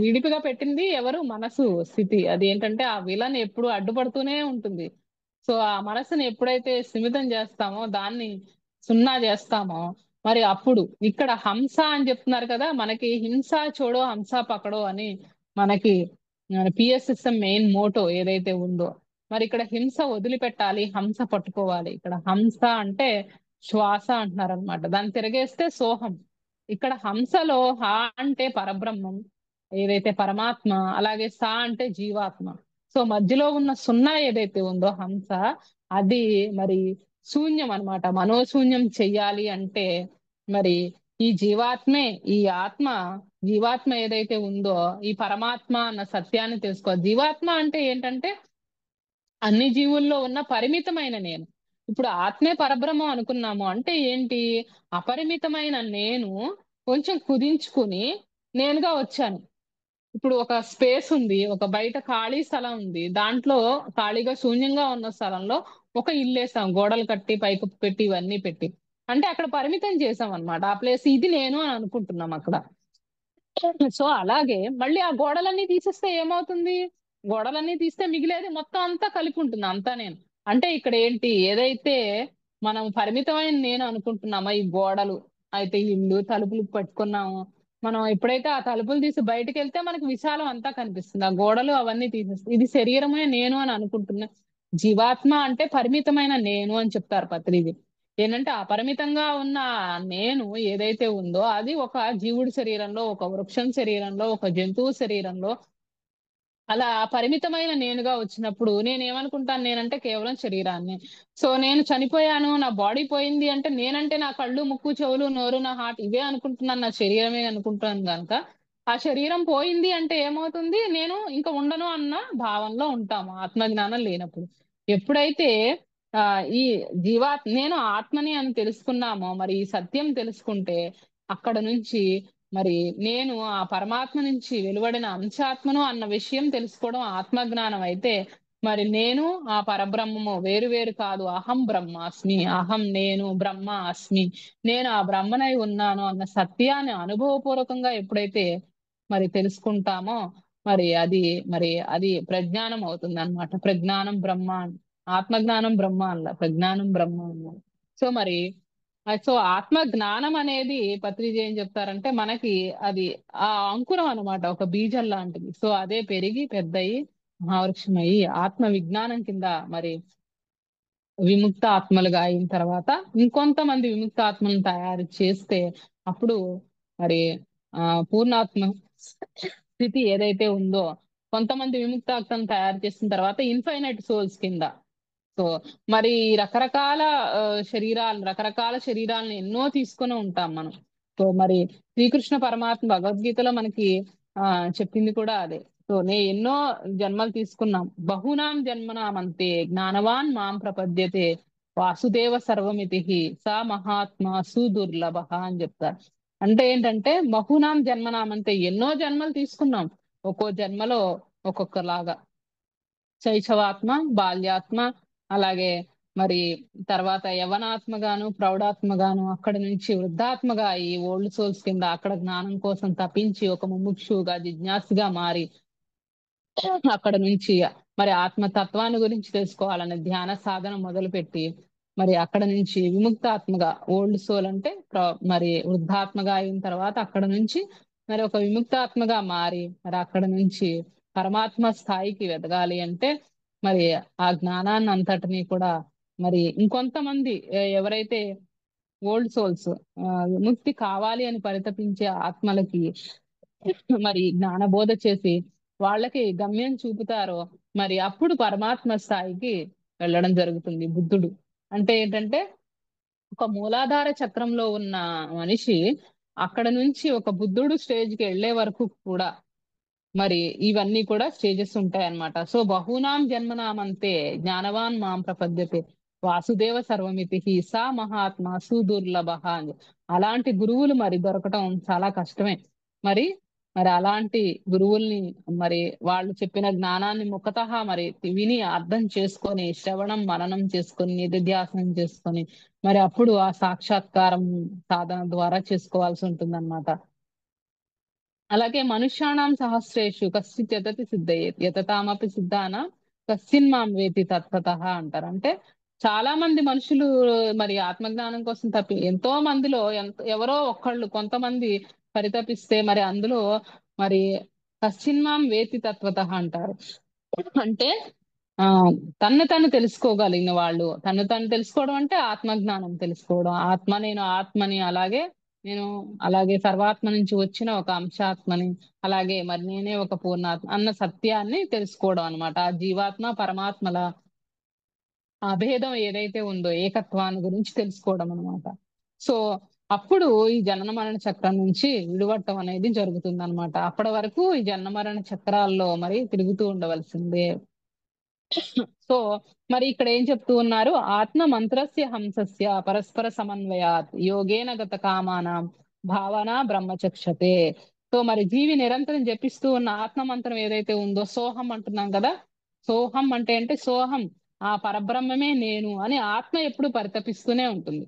విడిపిగా పెట్టింది ఎవరు? మనసు స్థితి. అది ఏంటంటే ఆ విలన్ ఎప్పుడు అడ్డుపడుతూనే ఉంటుంది. సో ఆ మనసుని ఎప్పుడైతే స్థిమితం చేస్తామో, దాన్ని సున్నా చేస్తామో, మరి అప్పుడు ఇక్కడ హంస అని చెప్తున్నారు కదా, మనకి హింస చూడో హంస పకడో అని మనకి పిఎస్ఎస్ఎం మెయిన్ మోటో ఏదైతే ఉందో, మరి ఇక్కడ హింస వదిలిపెట్టాలి, హంస పట్టుకోవాలి. ఇక్కడ హంస అంటే శ్వాస అంటున్నారు అనమాట. దాన్ని తిరగేస్తే సోహం. ఇక్కడ హంసలో హ అంటే పరబ్రహ్మం ఏదైతే పరమాత్మ, అలాగే సా అంటే జీవాత్మ. సో మధ్యలో ఉన్న సున్నా ఏదైతే ఉందో హంస, అది మరి శూన్యం అన్నమాట. మనోశూన్యం చెయ్యాలి అంటే మరి ఈ జీవాత్మే, ఈ ఆత్మ, జీవాత్మ ఏదైతే ఉందో ఈ పరమాత్మ అన్న సత్యాన్ని తెలుసుకో. జీవాత్మ అంటే ఏంటంటే అన్ని జీవుల్లో ఉన్న పరిమితమైన నేను. ఇప్పుడు ఆత్మే పరబ్రహ్మం అనుకున్నాము అంటే ఏంటి? అపరిమితమైన నేను కొంచెం కుదించుకుని నేనుగా వచ్చాను. ఇప్పుడు ఒక స్పేస్ ఉంది, ఒక బయట ఖాళీ స్థలం ఉంది, దాంట్లో ఖాళీగా శూన్యంగా ఉన్న స్థలంలో ఒక ఇల్లేసాం, గోడలు కట్టి పైకి పెట్టి ఇవన్నీ పెట్టి. అంటే అక్కడ పరిమితం చేసాం అనమాట. ఆ ప్లేస్ ఇది నేను అని అనుకుంటున్నాం అక్కడ. సో అలాగే మళ్ళీ ఆ గోడలన్నీ తీసేస్తే ఏమవుతుంది? గోడలన్నీ తీస్తే మిగిలేది మొత్తం అంతా కలిపి ఉంటుంది, అంతా నేను. అంటే ఇక్కడ ఏంటి? ఏదైతే మనం పరిమితమైన నేను అనుకుంటున్నామో ఈ గోడలు అయితే ఇల్లు తలుపులు పెట్టుకున్నాము, మనం ఎప్పుడైతే ఆ తలుపులు తీసి బయటకు వెళ్తే మనకి విశాలం అంతా కనిపిస్తుంది. ఆ గోడలు అవన్నీ తీసేస్తుంది, ఇది శరీరమే నేను అని అనుకుంటున్నా. జీవాత్మ అంటే పరిమితమైన నేను అని చెప్తారు పత్రిజీ. ఏంటంటే అపరిమితంగా ఉన్న నేను ఏదైతే ఉందో అది ఒక జీవుడి శరీరంలో, ఒక వృక్షం శరీరంలో, ఒక జంతువు శరీరంలో అలా పరిమితమైన నేనుగా వచ్చినప్పుడు నేనేమనుకుంటాను? నేనంటే కేవలం శరీరాన్ని. సో నేను చనిపోయాను, నా బాడీ పోయింది అంటే నేనంటే నా కళ్ళు, ముక్కు, చెవులు, నోరు, నా హార్ట్ ఇవే అనుకుంటున్నాను, నా శరీరమే అనుకుంటాను కనుక ఆ శరీరం పోయింది అంటే ఏమవుతుంది? నేను ఇంకా ఉండను అన్న భావనలో ఉంటాము ఆత్మజ్ఞానం లేనప్పుడు. ఎప్పుడైతే ఆ ఈ నేను ఆత్మని అని తెలుసుకున్నామో, మరి ఈ సత్యం తెలుసుకుంటే అక్కడ నుంచి మరి నేను ఆ పరమాత్మ నుంచి వెలువడిన అంశాత్మను అన్న విషయం తెలుసుకోవడం ఆత్మజ్ఞానం అయితే, మరి నేను ఆ పరబ్రహ్మము వేరు వేరు కాదు, అహం బ్రహ్మాస్మి, అహం నేను బ్రహ్మ అస్మి, నేను ఆ బ్రహ్మనై ఉన్నాను అన్న సత్యాన్ని అనుభవపూర్వకంగా ఎప్పుడైతే మరి తెలుసుకుంటామో మరి అది ప్రజ్ఞానం అవుతుంది అనమాట. ప్రజ్ఞానం బ్రహ్మ ఆత్మజ్ఞానం బ్రహ్మ అల్ల, ప్రజ్ఞానం బ్రహ్మ అన్న. సో మరి సో ఆత్మ జ్ఞానం అనేది పత్రిజీ ఏం చెప్తారంటే మనకి అది ఆ అంకురం అన్నమాట, ఒక బీజం లాంటిది. సో అదే పెరిగి పెద్దయి మహావృక్షం అయ్యి ఆత్మ విజ్ఞానం కింద మరి విముక్త ఆత్మలుగా అయిన తర్వాత ఇంకొంతమంది విముక్త ఆత్మలను తయారు చేస్తే అప్పుడు మరి పూర్ణాత్మ స్థితి ఏదైతే ఉందో, కొంతమంది విముక్త ఆత్మను తయారు చేసిన తర్వాత ఇన్ఫైనైట్ సోల్స్ కింద. సో మరి రకరకాల రకరకాల శరీరాలను ఎన్నో తీసుకొని ఉంటాం మనం. సో మరి శ్రీకృష్ణ పరమాత్మ భగవద్గీతలో మనకి ఆ చెప్పింది కూడా అదే. సో ఎన్నో జన్మలు తీసుకున్నాం. బహునాం జన్మనామంతే జ్ఞానవాన్ మాం ప్రపద్యతే వాసుదేవ సర్వమితి సా మహాత్మా సుదుర్లభ అని చెప్తారు. అంటే ఏంటంటే బహునాం జన్మనామంతే ఎన్నో జన్మలు తీసుకున్నాం, ఒక్కో జన్మలో ఒక్కొక్కలాగా. శైశవాత్మ, బాల్యాత్మ, అలాగే మరి తర్వాత యవనాత్మగాను, ప్రౌఢాత్మగాను, అక్కడ నుంచి వృద్ధాత్మగా ఈ ఓల్డ్ సోల్స్ కింద అక్కడ జ్ఞానం కోసం తపించి ఒక ముముక్షుగా జిజ్ఞాసుగా మారి అక్కడ నుంచి మరి ఆత్మతత్వాన్ని గురించి తెలుసుకోవాలనే ధ్యాన సాధన మొదలుపెట్టి మరి అక్కడ నుంచి విముక్తాత్మగా ఓల్డ్ సోల్ అంటే మరి వృద్ధాత్మగా అయిన తర్వాత అక్కడ నుంచి మరి ఒక విముక్తాత్మగా మారి మరి అక్కడ నుంచి పరమాత్మ స్థాయికి ఎదగాలి అంటే మరి ఆ జ్ఞానాన్ని అంతటినీ కూడా మరి ఇంకొంతమంది ఎవరైతే ఓల్డ్ సోల్స్ విముక్తి కావాలి అని పరితపించే ఆత్మలకి మరి జ్ఞానబోధ చేసి వాళ్ళకి గమ్యం చూపుతారో మరి అప్పుడు పరమాత్మ స్థాయికి వెళ్ళడం జరుగుతుంది బుద్ధుడు. అంటే ఏంటంటే ఒక మూలాధార చక్రంలో ఉన్న మనిషి అక్కడ నుంచి ఒక బుద్ధుడు స్టేజ్కి వెళ్లే వరకు కూడా మరి ఇవన్నీ కూడా స్టేజెస్ ఉంటాయి అన్నమాట. సో బహూనాం జన్మనామంతే జ్ఞానవాన్ మాం ప్రపద్యతే వాసుదేవ సర్వమితి సా మహాత్మ సుదుర్లభ అని. అలాంటి గురువులు మరి దొరకటం చాలా కష్టమే. మరి మరి అలాంటి గురువుల్ని మరి వాళ్ళు చెప్పిన జ్ఞానాన్ని ముఖతః మరి విని అర్థం చేసుకొని శ్రవణం మననం చేసుకొని నిధిధ్యాసనం చేసుకొని మరి అప్పుడు ఆ సాక్షాత్కారం సాధన ద్వారా చేసుకోవాల్సి ఉంటుందన్నమాట. అలాగే మనుష్యాణం సహస్రేషు కశ్చిత్ యతతి సిద్ధయేత్ యతతామపి సిద్ధాన కశ్చిన్ మాం వేతి తత్వతః అంటారు. అంటే చాలా మంది మనుషులు మరి ఆత్మజ్ఞానం కోసం ఎంతో మందిలో ఎవరో ఒక్కళ్ళు కొంతమంది పరితపిస్తే మరి అందులో మరి కశ్చిన్ మాం వేతి తత్వతః అంటారు. అంటే ఆ తన్ను తను తెలుసుకోగలిగిన వాళ్ళు, తను తను తెలుసుకోవడం అంటే ఆత్మజ్ఞానం తెలుసుకోవడం. నేను ఆత్మని, నేను అలాగే సర్వాత్మ నుంచి వచ్చిన ఒక అంశాత్మని, అలాగే మరి నేనే ఒక పూర్ణాత్మ అన్న సత్యాన్ని తెలుసుకోవడం అన్నమాట. ఆ జీవాత్మ పరమాత్మల అభేదం ఏదైతే ఉందో ఏకత్వాన్ని గురించి తెలుసుకోవడం అన్నమాట. సో అప్పుడు ఈ జనన మరణ చక్రం నుంచి విడువటం అనేది జరుగుతుంది అనమాట. అప్పటి వరకు ఈ జనన మరణ చక్రాల్లో మరి తిరుగుతూ ఉండవలసిందే. సో మరి ఇక్కడ ఏం చెప్తూ ఉన్నారు? ఆత్మ మంత్రస్య హంసస్య పరస్పర సమన్వయాత్ యోగేన గత కామానాం భావన బ్రహ్మచక్షతే. సో మరి జీవి నిరంతరం జపిస్తూ ఉన్న ఆత్మ మంత్రం ఏదైతే ఉందో సోహం అంటున్నాం కదా. సోహం అంటే సోహం ఆ పరబ్రహ్మమే నేను అని ఆత్మ ఎప్పుడు పరితపిస్తూనే ఉంటుంది.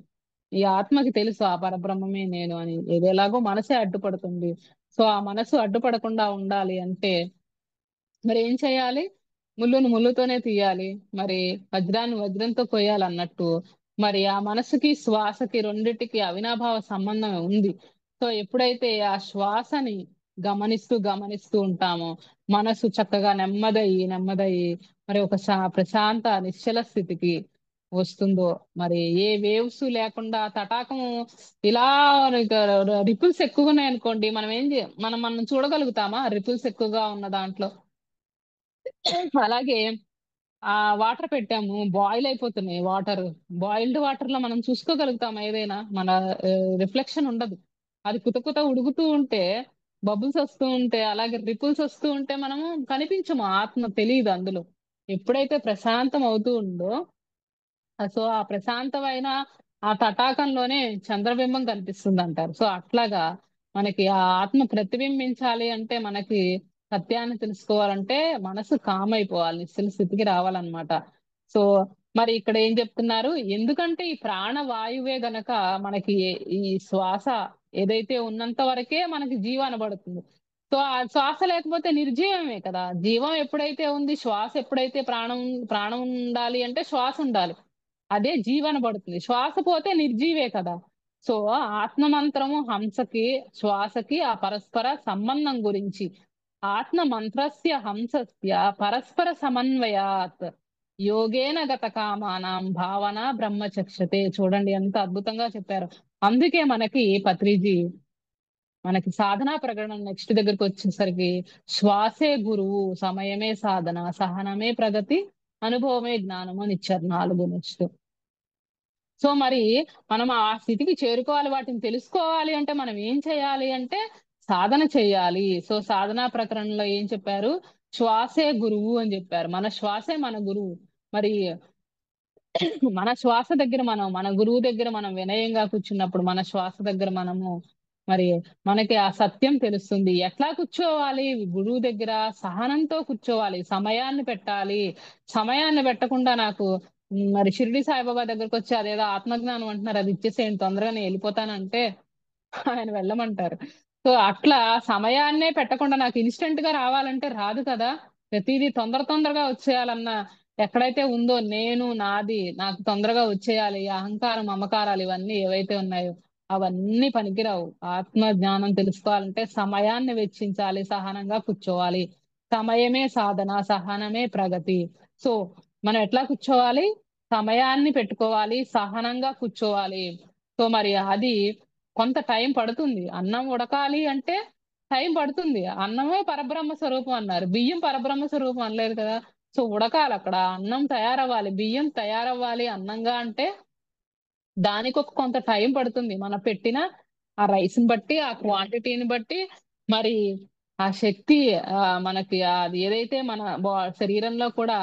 ఈ ఆత్మకి తెలుసు ఆ పరబ్రహ్మమే నేను అని. ఎలాగో మనసే అడ్డుపడుతుంది. సో ఆ మనసు అడ్డుపడకుండా ఉండాలి అంటే మరి ఏం చేయాలి? ముళ్ళును ముళ్ళుతోనే తీయాలి, మరి వజ్రాన్ని వజ్రంతో కొయ్యాలి అన్నట్టు మరి ఆ మనసుకి శ్వాసకి రెండిటికి అవినాభావ సంబంధం ఉంది. సో ఎప్పుడైతే ఆ శ్వాసని గమనిస్తూ గమనిస్తూ ఉంటామో మనసు చక్కగా నెమ్మదయ్యి మరి ఒక ప్రశాంత నిశ్చల స్థితికి వస్తుందో, మరి ఏ వేవ్స్ లేకుండా తటాకము ఇలా రిపుల్స్ ఎక్కువగా ఉన్నాయి అనుకోండి, మనం చూడగలుగుతామా రిపుల్స్ ఎక్కువగా ఉన్న దాంట్లో? అలాగే ఆ వాటర్ పెట్టాము, బాయిల్ అయిపోతున్నాయి వాటర్. బాయిల్డ్ వాటర్ లో మనం చూసుకోగలుగుతాం ఏదైనా? మన రిఫ్లెక్షన్ ఉండదు. అది కుత ఉడుకుతూ ఉంటే బబుల్స్ వస్తూ ఉంటే అలాగే రిపుల్స్ వస్తూ ఉంటే మనము కనిపించము, ఆత్మ తెలియదు అందులో. ఎప్పుడైతే ప్రశాంతం అవుతూ ఉందో సో ఆ ప్రశాంతమైన ఆ తటాకంలోనే చంద్రబింబం కనిపిస్తుంది అంటారు. సో అట్లాగా మనకి ఆ ఆత్మ ప్రతిబింబించాలి అంటే, మనకి సత్యాన్ని తెలుసుకోవాలంటే మనసు కామ్ అయిపోవాలి, నిశ్చల స్థితికి రావాలన్నమాట. సో మరి ఇక్కడ ఏం చెప్తున్నారు? ఎందుకంటే ఈ ప్రాణవాయువే గనక మనకి ఈ శ్వాస ఏదైతే ఉన్నంత వరకే మనకి జీవం అనబడుతుంది. సో ఆ శ్వాస లేకపోతే నిర్జీవమే కదా. జీవం ఎప్పుడైతే ఉంది, శ్వాస ఎప్పుడైతే ప్రాణం ఉండాలి అంటే శ్వాస ఉండాలి, అదే జీవన పడుతుంది. శ్వాస పోతే నిర్జీవే కదా. సో ఆత్మ మంత్రము హంసకి శ్వాసకి ఆ పరస్పర సంబంధం గురించి, ఆత్మ మంత్రస్య హంసస్య పరస్పర సమన్వయాత్ యోగేన గత కామానాం భావన బ్రహ్మచక్షతే. చూడండి ఎంత అద్భుతంగా చెప్పారు. అందుకే మనకి పత్రిజీ మనకి సాధనా ప్రకరణం నెక్స్ట్ దగ్గరకు వచ్చేసరికి శ్వాసే గురువు, సమయమే సాధన, సహనమే ప్రగతి, అనుభవమే జ్ఞానము అని ఇచ్చారు 4 నెక్స్ట్. సో మరి మనం ఆ స్థితికి చేరుకోవాలి, వాటిని తెలుసుకోవాలి అంటే మనం ఏం చేయాలి అంటే సాధన చేయాలి. సో సాధనా ప్రకరణలో ఏం చెప్పారు? శ్వాసే గురువు అని చెప్పారు. మన శ్వాసే మన గురువు. మరి మన శ్వాస దగ్గర మన గురువు దగ్గర మనం వినయంగా కూర్చున్నప్పుడు మన శ్వాస దగ్గర మరి మనకి ఆ సత్యం తెలుస్తుంది. ఎట్లా కూర్చోవాలి? గురువు దగ్గర సహనంతో కూర్చోవాలి, సమయాన్ని పెట్టాలి. సమయాన్ని పెట్టకుండా మరి షిరిడి సాయిబాబా దగ్గరకు వచ్చి అదేదో ఆత్మజ్ఞానం అంటున్నారు, అది ఇచ్చేసేయండి తొందరగా నేను వెళ్ళిపోతానంటే ఆయన వెళ్ళమంటారు. సో అట్లా సమయాన్నే పెట్టకుండా నాకు ఇన్స్టెంట్ గా రావాలంటే రాదు కదా. ప్రతిదీ తొందరగా వచ్చేయాలన్న ఎక్కడైతే ఉందో నేను నాది, నాకు తొందరగా వచ్చేయాలి, ఈ అహంకారం మమకారాలు ఇవన్నీ ఏవైతే ఉన్నాయో అవన్నీ పనికిరావు. ఆత్మ జ్ఞానం తెలుసుకోవాలంటే సమయాన్ని వెచ్చించాలి, సహనంగా కూర్చోవాలి. సమయమే సాధన, సహనమే ప్రగతి. సో మనం ఎట్లా కూర్చోవాలి? సమయాన్ని పెట్టుకోవాలి, సహనంగా కూర్చోవాలి. సో మరి అది కొంత టైం పడుతుంది. అన్నం ఉడకాలి అంటే టైం పడుతుంది. అన్నమే పరబ్రహ్మ స్వరూపం అన్నారు, బియ్యం పరబ్రహ్మ స్వరూపం అనలేదు కదా. సో ఉడకాలి, అక్కడ అన్నం తయారవ్వాలి, బియ్యం తయారవ్వాలి అన్నంగా అంటే దానికి కొంత టైం పడుతుంది. మనం పెట్టిన ఆ రైస్ని బట్టి, ఆ క్వాంటిటీని బట్టి, మరి ఆ శక్తి మనకి అది ఏదైతే మన శరీరంలో కూడా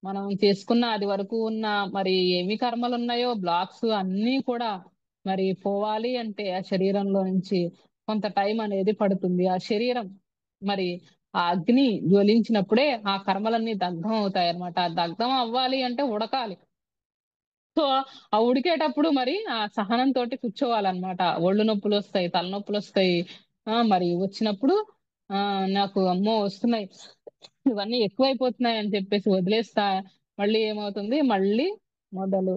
మనం చేసుకున్న అది వరకు ఉన్న మరి ఏమి కర్మలు ఉన్నాయో బ్లాక్స్ అన్నీ కూడా మరి పోవాలి అంటే ఆ శరీరంలో నుంచి కొంత టైం అనేది పడుతుంది. ఆ శరీరం మరి ఆ అగ్ని జ్వలించినప్పుడే ఆ కర్మలన్నీ దగ్ధం అవుతాయి అన్నమాట. ఆ దగ్ధం అవ్వాలి అంటే ఉడకాలి. సో ఆ ఉడికేటప్పుడు మరి ఆ సహనంతో కూర్చోవాలన్నమాట. ఒళ్ళు నొప్పులు వస్తాయి, తలనొప్పులు వస్తాయి. మరి వచ్చినప్పుడు నాకు అమ్మో వస్తున్నాయి, ఇవన్నీ ఎక్కువైపోతున్నాయి అని చెప్పేసి వదిలేస్తా. మళ్ళీ ఏమవుతుంది, మొదలు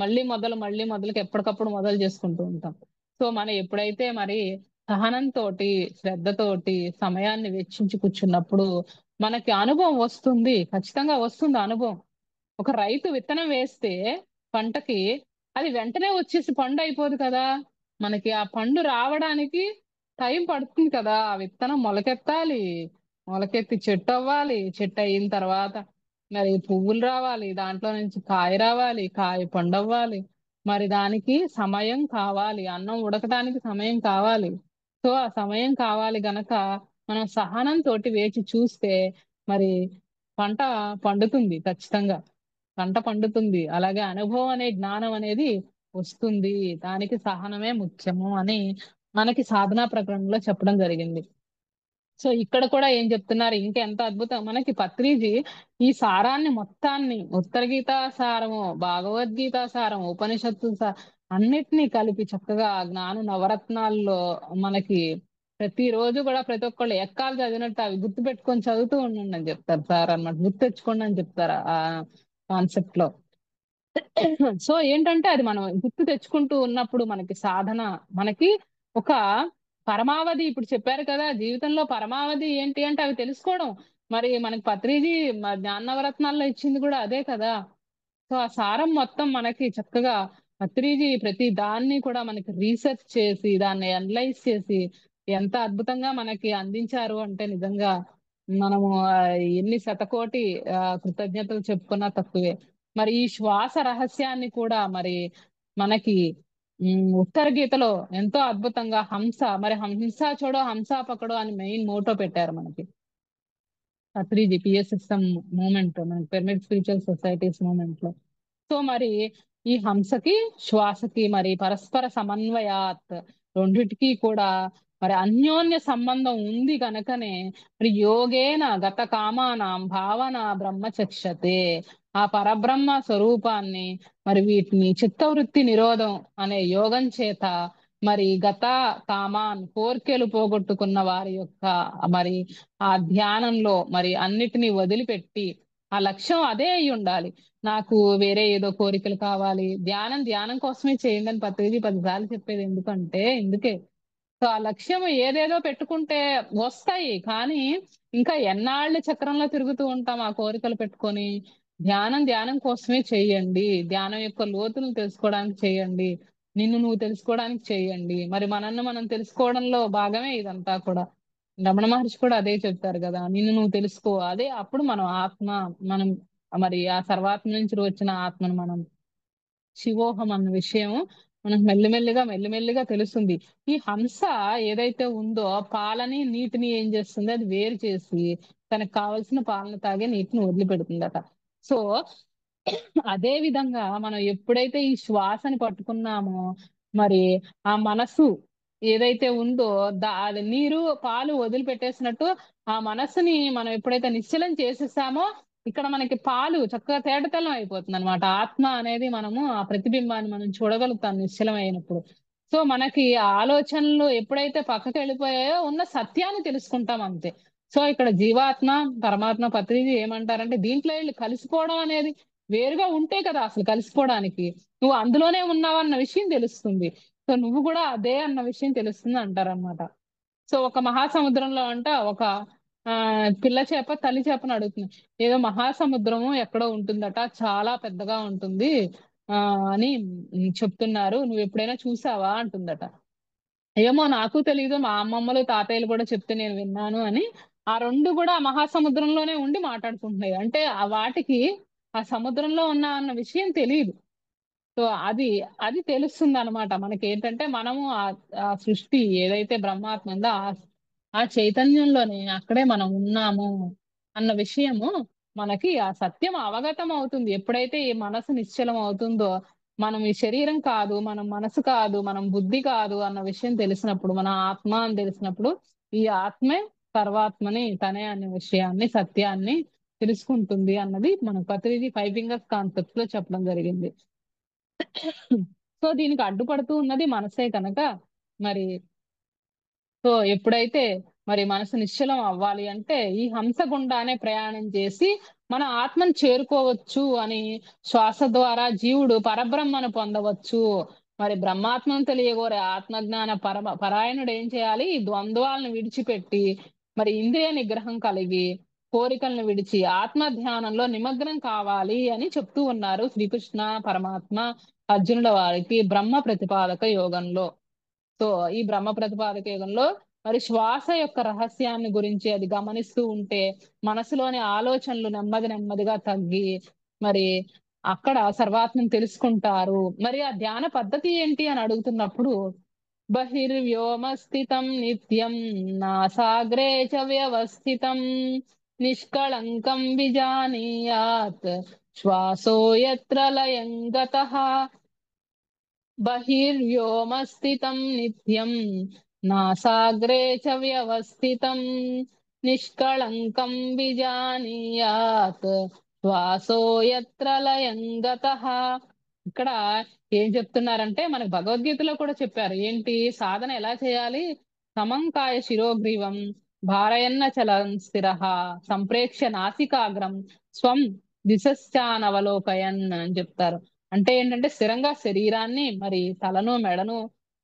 మళ్ళీ మొదలుకి ఎప్పటికప్పుడు మొదలు చేసుకుంటూ ఉంటాం. సో మనం ఎప్పుడైతే మరి సహనంతో శ్రద్ధతోటి సమయాన్ని వెచ్చించి కూర్చున్నప్పుడు మనకి అనుభవం వస్తుంది, ఖచ్చితంగా వస్తుంది అనుభవం. ఒక రైతు విత్తనం వేస్తే పంటకి అది వెంటనే వచ్చేసి పండు అయిపోదు కదా. మనకి ఆ పండు రావడానికి టైం పడుతుంది కదా. ఆ విత్తనం మొలకెత్తాలి, మొలకెత్తి చెట్టు అవ్వాలి, చెట్టు అయిన తర్వాత మరి పువ్వులు రావాలి, దాంట్లో నుంచి కాయ రావాలి, కాయ పండు అవ్వాలి. మరి దానికి సమయం కావాలి, అన్నం ఉడకడానికి సమయం కావాలి. సో ఆ సమయం కావాలి గనక మనం సహనంతో వేచి చూస్తే మరి పంట పండుతుంది ఖచ్చితంగా. పంట పండుతుంది, అలాగే అనుభవం అనే జ్ఞానం అనేది వస్తుంది. దానికి సహనమే ముఖ్యము అని మనకి సాధనా ప్రకరణలో చెప్పడం జరిగింది. సో ఇక్కడ కూడా ఏం చెప్తున్నారు, ఇంకెంత అద్భుతం మనకి పత్రిజీ ఈ సారాన్ని మొత్తాన్ని ఉత్తర గీతా సారము, భగవద్గీత సారము, ఉపనిషత్తు అన్నిటినీ కలిపి చక్కగా జ్ఞాన నవరత్నాల్లో మనకి ప్రతిరోజు కూడా ప్రతి ఒక్కళ్ళు ఎక్కాలు చదివినట్టు అవి గుర్తు పెట్టుకొని చదువుతూ ఉండండి అని చెప్తారు సార్ అన్నమాట. గుర్తు తెచ్చుకోండి అని చెప్తారు ఆ కాన్సెప్ట్ లో. సో ఏంటంటే అది మనం గుర్తు తెచ్చుకుంటూ ఉన్నప్పుడు మనకి సాధన, మనకి ఒక పరమావధి ఇప్పుడు చెప్పారు కదా, జీవితంలో పరమావధి ఏంటి అంటే అవి తెలుసుకోవడం. మరి మనకి పత్రిజీ జ్ఞాన నవరత్నాల్లో ఇచ్చింది కూడా అదే కదా. సో ఆ సారం మొత్తం మనకి చక్కగా పత్రిజీ ప్రతి దాన్ని కూడా మనకి రీసెర్చ్ చేసి దాన్ని అనలైజ్ చేసి ఎంత అద్భుతంగా మనకి అందించారు అంటే నిజంగా మనము ఎన్ని శతకోటి కృతజ్ఞతలు చెప్పుకున్నా తక్కువే. మరి ఈ శ్వాస రహస్యాన్ని కూడా మరి మనకి ఉత్తర గీతలో ఎంతో అద్భుతంగా హంస, మరి హంస చూడో హంస పకడో అని మెయిన్ మోటో పెట్టారు మనకి పత్రిజీ పిఎస్ఎస్ఎం మూమెంట్, మనకి పిరమిడ్ స్పిరిచువల్ సొసైటీస్ మూమెంట్ లో. సో మరి ఈ హంసకి శ్వాసకి మరి పరస్పర సమన్వయాత్, రెండిటికి కూడా మరి అన్యోన్య సంబంధం ఉంది కనుకనే మరి యోగేన గత కామానాం భావన బ్రహ్మచక్షతే, ఆ పరబ్రహ్మ స్వరూపాన్ని మరి వీటిని చిత్తవృత్తి నిరోధం అనే యోగం చేత మరి గత కామాన్ కోర్కెలు పోగొట్టుకున్న వారి యొక్క మరి ఆ ధ్యానంలో మరి అన్నిటినీ వదిలిపెట్టి ఆ లక్ష్యం అదే అయి ఉండాలి. నాకు వేరే ఏదో కోరికలు కావాలి, ధ్యానం ధ్యానం కోసమే చేయండి అని పత్రిజీ 10 సార్లు చెప్పేది ఎందుకే. సో ఆ లక్ష్యం ఏదేదో పెట్టుకుంటే వస్తాయి, కానీ ఇంకా ఎన్నాళ్ళు చక్రంలో తిరుగుతూ ఉంటాం ఆ కోరికలు పెట్టుకొని. ధ్యానం ధ్యానం కోసమే చెయ్యండి, ధ్యానం యొక్క లోతును తెలుసుకోవడానికి చేయండి, నిన్ను నువ్వు తెలుసుకోవడానికి చేయండి. మరి మనల్ని మనం తెలుసుకోవడంలో భాగమే ఇదంతా కూడా. రమణ మహర్షి కూడా అదే చెప్తారు కదా, నిన్ను నువ్వు తెలుసుకో, అదే అప్పుడు మనం ఆత్మ, మనం మరి ఆ సర్వాత్మ నుంచి వచ్చిన ఆత్మను మనం శివోహం అన్న విషయం మనకు మెల్లిమెల్లిగా తెలుస్తుంది. ఈ హంస ఏదైతే ఉందో పాలని నీటిని ఏం చేస్తుంది, అది వేరు చేసి తనకు కావలసిన పాలన తాగే నీటిని వదిలిపెడుతుందట. సో అదే విధంగా మనం ఎప్పుడైతే ఈ శ్వాసని పట్టుకున్నామో మరి ఆ మనసు ఏదైతే ఉందో అది నీరు పాలు వదిలిపెట్టేసినట్టు ఆ మనస్సుని మనం ఎప్పుడైతే నిశ్చలం చేసేసామో ఇక్కడ మనకి పాలు చక్కగా తేటతెల్లం అయిపోతుంది అనమాట. ఆత్మ అనేది మనము ఆ ప్రతిబింబాన్ని మనం చూడగలుగుతాం నిశ్చలం అయినప్పుడు. సో మనకి ఆ ఆలోచనలు ఎప్పుడైతే పక్కకి వెళ్ళిపోయాయో ఉన్న సత్యాన్ని తెలుసుకుంటాం అంతే. సో ఇక్కడ జీవాత్మ పరమాత్మ పత్రిజీ ఏమంటారంటే దీంట్లో వెళ్ళి కలిసిపోవడం అనేది వేరుగా ఉంటే కదా అసలు కలిసిపోవడానికి, నువ్వు అందులోనే ఉన్నావన్న విషయం తెలుస్తుంది. సో నువ్వు కూడా అదే అన్న విషయం తెలుస్తుంది అంటారనమాట. సో ఒక మహాసముద్రంలో అంట ఒక పిల్ల చేప తల్లి చేపను అడుగుతుంది, ఏదో మహాసముద్రము ఎక్కడో ఉంటుందట, చాలా పెద్దగా ఉంటుంది ఆ అని చెప్తున్నారు, నువ్వు ఎప్పుడైనా చూసావా అంటుందట. ఏమో నాకు తెలియదు, మా అమ్మమ్మలు తాతయ్యలు కూడా చెప్తే నేను విన్నాను అని ఆ రెండు కూడా ఆ మహాసముద్రంలోనే ఉండి మాట్లాడుకుంటున్నాయి. అంటే ఆ వాటికి ఆ సముద్రంలో ఉన్న అన్న విషయం తెలియదు. సో అది అది తెలుస్తుంది అనమాట మనకి. ఏంటంటే మనము ఆ సృష్టి ఏదైతే బ్రహ్మాత్మ ఉందో ఆ చైతన్యంలోనే అక్కడే మనం ఉన్నాము అన్న విషయము మనకి ఆ సత్యం అవగతం అవుతుంది. ఎప్పుడైతే ఈ మనసు నిశ్చలం అవుతుందో, మనం ఈ శరీరం కాదు, మనం మనసు కాదు, మనం బుద్ధి కాదు అన్న విషయం తెలిసినప్పుడు, మన ఆత్మ అని తెలిసినప్పుడు, ఈ ఆత్మే పరమాత్మని తనే అనే విషయాన్ని, సత్యాన్ని తెలుసుకుంటుంది అన్నది మన పత్రిజీ 5 ఫింగర్స్ కాన్సెప్ట్ లో చెప్పడం జరిగింది. సో దీనికి అడ్డుపడుతూ ఉన్నది మనసే కనుక మరి సో ఎప్పుడైతే మరి మనసు నిశ్చలం అవ్వాలి అంటే ఈ హంస గుండానే ప్రయాణం చేసి మన ఆత్మను చేరుకోవచ్చు అని శ్వాస ద్వారా జీవుడు పరబ్రహ్మను పొందవచ్చు. మరి బ్రహ్మాత్మను తెలియగోరే ఆత్మజ్ఞాన పరాయణుడు ఏం చేయాలి? ఈ ద్వంద్వాలను విడిచిపెట్టి మరి ఇంద్రియ నిగ్రహం కలిగి కోరికలను విడిచి ఆత్మ ధ్యానంలో నిమగ్నం కావాలి అని చెప్తూ ఉన్నారు శ్రీకృష్ణ పరమాత్మ అర్జునుల వారికి బ్రహ్మ ప్రతిపాదక యోగంలో. సో ఈ బ్రహ్మ ప్రతిపాదక యుగంలో మరి శ్వాస యొక్క రహస్యాన్ని గురించి అది గమనిస్తూ ఉంటే మనసులోని ఆలోచనలు నెమ్మది నెమ్మదిగా తగ్గి మరి అక్కడ సర్వాత్మని తెలుసుకుంటారు. మరి ఆ ధ్యాన పద్ధతి ఏంటి అని అడుగుతున్నప్పుడు బహిర్వ్యోమ స్థితం నిత్యం నాసాగ్రే చ వ్యవస్థితం నిష్కళంకం విజానీయాత్ శ్వాసో యత్ర లయం గతః బహిర్వ్యోమస్థితం నిత్యం నాసాగ్రే చ వ్యవస్థితం నిష్కళంకం విజానీయాత్ శ్వాసో యత్ర లయం గతః. ఇక్కడ ఏం చెప్తున్నారంటే మనకు భగవద్గీతలో కూడా చెప్పారు. ఏంటి సాధన ఎలా చేయాలి? సమంకాయ శిరోగ్రీవం భారయన్న చలం స్థిర సంప్రేక్ష నాసికాగ్రం స్వం దిశశ్చానవలోకయన్ అని చెప్తారు. అంటే ఏంటంటే స్థిరంగా శరీరాన్ని మరి తలను మెడను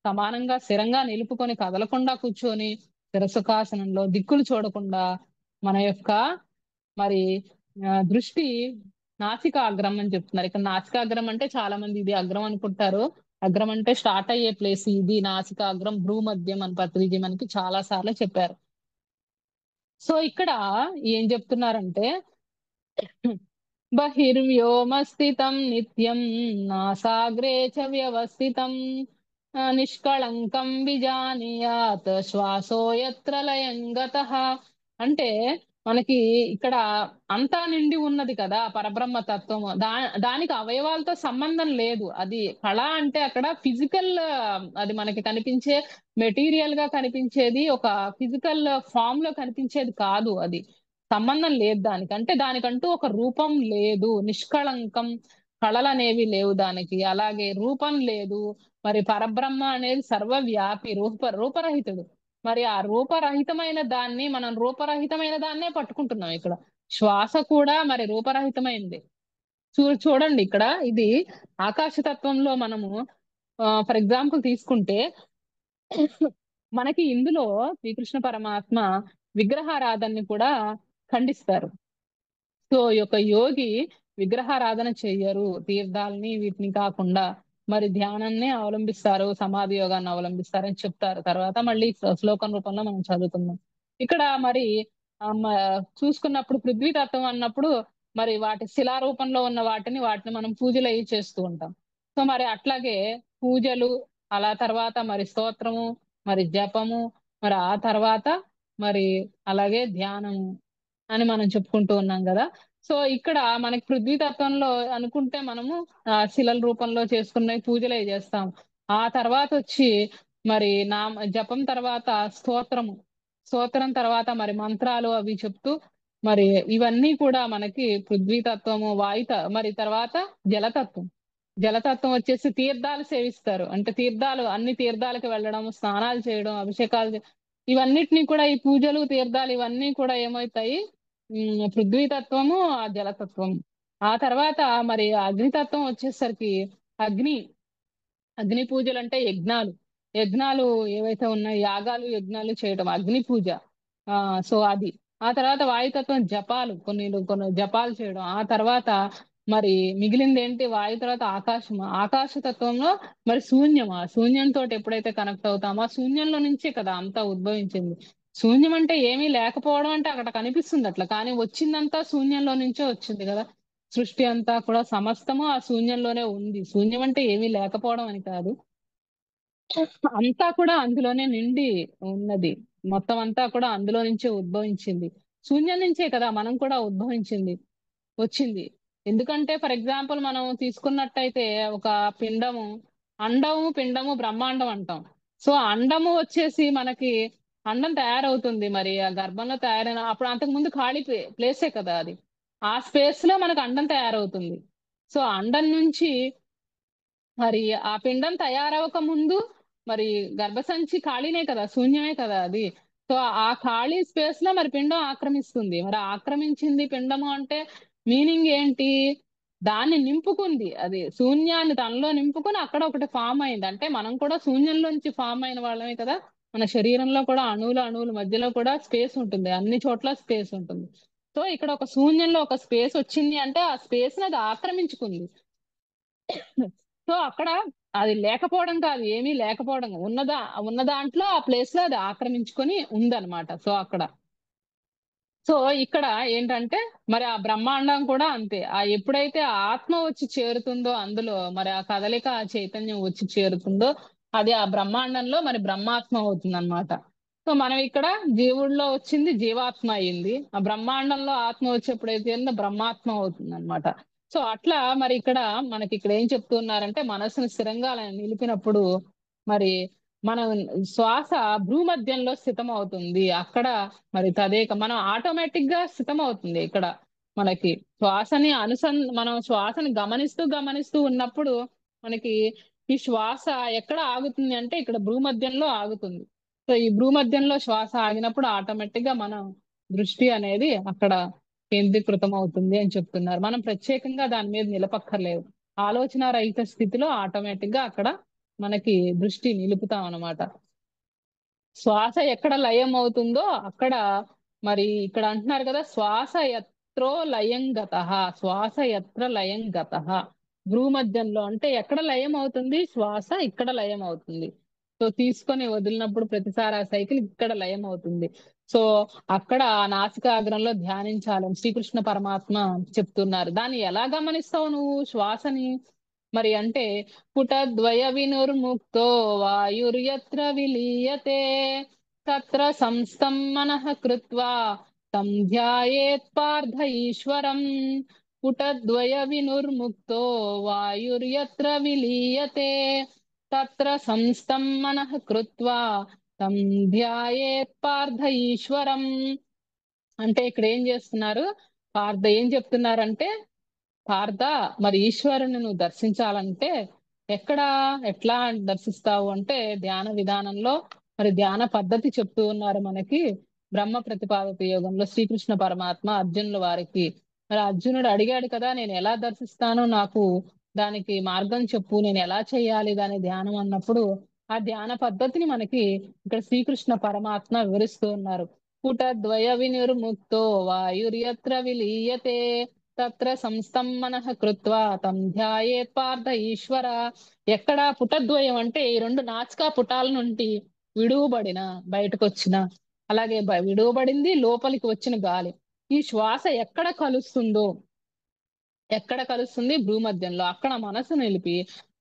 సమానంగా స్థిరంగా నిలుపుకొని కదలకుండా కూర్చొని శిరసుఖాసనంలో దిక్కులు చూడకుండా మన యొక్క మరి దృష్టి నాసికాగ్రం అని చెప్తున్నారు. ఇక్కడ నాసికాగ్రం అంటే చాలా మంది ఇది అగ్రం అనుకుంటారు. అగ్రం అంటే స్టార్ట్ అయ్యే ప్లేస్ ఇది నాసికాగ్రం భ్రూమధ్యం అని పత్రిజీ మనకి చాలా సార్లు చెప్పారు. సో ఇక్కడ ఏం చెప్తున్నారంటే బహిర్వ్యోమస్థితం నిత్యం నాసాగ్రే చ వ్యవస్థితం నిష్కళంకం విజానీయాత్ శ్వాసో యత్ర లయం గతః. అంటే మనకి ఇక్కడ అంతా నిండి ఉన్నది కదా పరబ్రహ్మ తత్వము. దానికి అవయవాలతో సంబంధం లేదు. అది కళ అంటే అక్కడ ఫిజికల్, అది మనకి కనిపించే మెటీరియల్ గా కనిపించేది, ఒక ఫిజికల్ ఫామ్ లో కనిపించేది కాదు. అది సంబంధం లేదు దానికి. అంటే దానికంటూ ఒక రూపం లేదు, నిష్కళంకం, కళలనేవి లేవు దానికి. అలాగే రూపం లేదు. మరి పరబ్రహ్మ అనేది సర్వవ్యాపి, రూపరహితుడు. మరి ఆ రూపరహితమైన దాన్ని మనం రూపరహితమైన దాన్నే పట్టుకుంటున్నాం. ఇక్కడ శ్వాస కూడా మరి రూపరహితమైంది. చూడండి ఇక్కడ ఇది ఆకాశతత్వంలో మనము ఫర్ ఎగ్జాంపుల్ తీసుకుంటే మనకి ఇందులో శ్రీకృష్ణ పరమాత్మ విగ్రహారాధనని కూడా ఖండిస్తారు. సో ఈ యొక్క యోగి విగ్రహారాధన చెయ్యరు, తీర్థాలని వీటిని కాకుండా మరి ధ్యానాన్ని అవలంబిస్తారు, సమాధి యోగాన్ని అవలంబిస్తారని చెప్తారు. తర్వాత మళ్ళీ శ్లోకం రూపంలో మనం చదువుకుందాం. ఇక్కడ మరి చూసుకున్నప్పుడు పృథ్వీ తత్వం అన్నప్పుడు మరి వాటి శిలా రూపంలో ఉన్న వాటిని మనం పూజలు అయ్యి చేస్తూ ఉంటాం. సో మరి అట్లాగే పూజలు, అలా తర్వాత మరి స్తోత్రము, మరి జపము, మరి ఆ తర్వాత మరి అలాగే ధ్యానము అని మనం చెప్పుకుంటూ ఉన్నాం కదా. సో ఇక్కడ మనకి పృథ్వీ తత్వంలో అనుకుంటే మనము శిలల రూపంలో చేసుకున్న పూజలే చేస్తాం. ఆ తర్వాత వచ్చి మరి జపం తర్వాత స్తోత్రం తర్వాత మరి మంత్రాలు అవి చెప్తూ మరి ఇవన్నీ కూడా మనకి పృథ్వీ తత్వము, మరి తర్వాత జలతత్వం వచ్చేసి తీర్థాలు సేవిస్తారు. అంటే అన్ని తీర్థాలకు వెళ్ళడం, స్నానాలు చేయడం, అభిషేకాలు ఇవన్నిటిని కూడా ఈ పూజలు, తీర్థాలు ఇవన్నీ కూడా ఏమవుతాయి? పృథ్వీతత్వము, ఆ జలతత్వం. ఆ తర్వాత మరి అగ్నితత్వం వచ్చేసరికి అగ్ని పూజలు అంటే యజ్ఞాలు ఏవైతే ఉన్నాయో, యాగాలు యజ్ఞాలు చేయడం అగ్ని పూజ. సో అది. ఆ తర్వాత వాయుతత్వం జపాలు, కొన్ని జపాలు చేయడం. ఆ తర్వాత మరి మిగిలింది ఏంటి? వాయు తర్వాత ఆకాశతత్వంలో మరి శూన్యంతో ఎప్పుడైతే కనెక్ట్ అవుతామో ఆ శూన్యంలో నుంచే కదా అంతా ఉద్భవించింది. శూన్యం అంటే ఏమీ లేకపోవడం అంటే అక్కడ కనిపిస్తుంది అట్లా, కానీ వచ్చిందంతా శూన్యంలో నుంచే వచ్చింది కదా. సృష్టి అంతా కూడా సమస్తము ఆ శూన్యంలోనే ఉంది. శూన్యం అంటే ఏమీ లేకపోవడం అని కాదు. అంతా కూడా అందులోనే నిండి ఉన్నది. మొత్తం అంతా కూడా అందులో నుంచే ఉద్భవించింది. శూన్యం నుంచే కదా మనం కూడా ఉద్భవించింది వచ్చింది. ఎందుకంటే ఫర్ ఎగ్జాంపుల్ మనం తీసుకున్నట్టయితే ఒక పిండము, అండము పిండము బ్రహ్మాండం అంటాం. సో అండము వచ్చేసి మనకి అండం తయారవుతుంది మరి ఆ గర్భంలో తయారైన అప్పుడు అంతకు ముందు ఖాళీ ప్లేసే కదా అది. ఆ స్పేస్ లో మనకు అండం తయారవుతుంది. సో అండం నుంచి మరి ఆ పిండం తయారవక ముందు మరి గర్భసంచి ఖాళీనే కదా, శూన్యమే కదా అది. సో ఆ ఖాళీ స్పేస్ లో మరి పిండం ఆక్రమిస్తుంది. మరి ఆక్రమించింది పిండము అంటే మీనింగ్ ఏంటి? దాన్ని నింపుకుంది, అది శూన్యాన్ని తనలో నింపుకుని అక్కడ ఒకటి ఫామ్ అయింది. అంటే మనం కూడా శూన్యంలోంచి ఫామ్ అయిన వాళ్ళమే కదా. మన శరీరంలో కూడా అణువుల అణువుల మధ్యలో కూడా స్పేస్ ఉంటుంది, అన్ని చోట్ల స్పేస్ ఉంటుంది. సో ఇక్కడ ఒక శూన్యంలో ఒక స్పేస్ వచ్చింది అంటే ఆ స్పేస్ ని అది ఆక్రమించుకుంది. సో అక్కడ అది లేకపోవడం కాదు, ఏమీ లేకపోవడం, ఉన్న దాంట్లో ఆ ప్లేస్ లో అది ఆక్రమించుకొని ఉందన్నమాట. సో అక్కడ సో ఇక్కడ ఏంటంటే మరి ఆ బ్రహ్మాండం కూడా అంతే. ఆ ఎప్పుడైతే ఆ ఆత్మ వచ్చి చేరుతుందో అందులో మరి ఆ కదలిక ఆ చైతన్యం వచ్చి చేరుతుందో అది ఆ బ్రహ్మాండంలో మరి బ్రహ్మాత్మ అవుతుంది అనమాట. సో మనం ఇక్కడ జీవుల్లో వచ్చింది జీవాత్మ అయింది, ఆ బ్రహ్మాండంలో ఆత్మ వచ్చి ఎప్పుడైతే ఉందో బ్రహ్మాత్మ అవుతుంది అనమాట. సో అట్లా మరి ఇక్కడ మనకి ఇక్కడ ఏం చెప్తున్నారంటే మనసును స్థిరంగా అలా నిలిపినప్పుడు మరి మన శ్వాస భూమధ్యంలో స్థితం అవుతుంది. అక్కడ మరి తదేక మనం ఆటోమేటిక్ గా స్థితం అవుతుంది. ఇక్కడ మనకి శ్వాసని మనం శ్వాసని గమనిస్తూ గమనిస్తూ ఉన్నప్పుడు మనకి ఈ శ్వాస ఎక్కడ ఆగుతుంది అంటే ఇక్కడ భూమధ్యంలో ఆగుతుంది. సో ఈ భూమధ్యంలో శ్వాస ఆగినప్పుడు ఆటోమేటిక్ గా మన దృష్టి అనేది అక్కడ కేంద్రీకృతం అవుతుంది అని చెప్తున్నారు. మనం ప్రత్యేకంగా దాని మీద నిలపక్కర్లేదు. ఆలోచన రహిత స్థితిలో ఆటోమేటిక్ గా అక్కడ మనకి దృష్టి నిలుపుతాం అన్నమాట. శ్వాస ఎక్కడ లయం అవుతుందో అక్కడ మరి ఇక్కడ అంటున్నారు కదా, శ్వాస ఎత్రో లయం గతః, శ్వాస ఎత్ర లయం గతః. భూమధ్యంలో అంటే ఎక్కడ లయం అవుతుంది శ్వాస, ఇక్కడ లయం అవుతుంది. సో తీసుకొని వదిలినప్పుడు ప్రతిసారి ఆ సైకిల్ ఇక్కడ లయం అవుతుంది. సో అక్కడ ఆ నాసికాగ్రంలో ధ్యానించాలని శ్రీకృష్ణ పరమాత్మ చెప్తున్నారు. దాన్ని ఎలా గమనిస్తావు నువ్వు శ్వాసని? మరి అంటే పుటద్వయ వినుర్ముక్తో వాయుర్యత్ర విలీయతే తత్ర సంస్థం మనః కృత్వా తం ధ్యాయేత్ పార్థ ఈశ్వరం. పుటద్వయ వినుర్ముక్తో వాయుర్యత్ర విలీయతే తత్ర సంస్థం మనః కృత్వా తం ధ్యాయేత్ పార్థ ఈశ్వరం. అంటే ఇక్కడ ఏం చేస్తున్నారు, పార్థ ఏం చెప్తున్నారంటే పార్థ మరి ఈశ్వరుని నువ్వు దర్శించాలంటే ఎక్కడ ఎట్లా దర్శిస్తావు అంటే ధ్యాన విధానంలో మరి ధ్యాన పద్ధతి చెప్తూ ఉన్నారు మనకి. బ్రహ్మ ప్రతిపాదక యోగంలో శ్రీకృష్ణ పరమాత్మ అర్జునుల వారికి మరి అర్జునుడు అడిగాడు కదా, నేను ఎలా దర్శిస్తాను, నాకు దానికి మార్గం చెప్పు, నేను ఎలా చేయాలి దాని ధ్యానం అన్నప్పుడు ఆ ధ్యాన పద్ధతిని మనకి ఇక్కడ శ్రీకృష్ణ పరమాత్మ వివరిస్తూ ఉన్నారు. పుటద్వయ వినిర్ముక్తో వాయుర్యత్ర విలీయతే తత్ర సంస్థం మనః కృత్వా తం ధ్యాయేత్ పార్థ ఈశ్వర. ఎక్కడ పుటద్వయం అంటే ఈ రెండు నాసికా పుటాల నుండి విడువబడిన బయటకు వచ్చిన అలాగే విడువబడింది లోపలికి వచ్చిన గాలి ఈ శ్వాస ఎక్కడ కలుస్తుంది భూమధ్యంలో. అక్కడ మనసు నిలిపి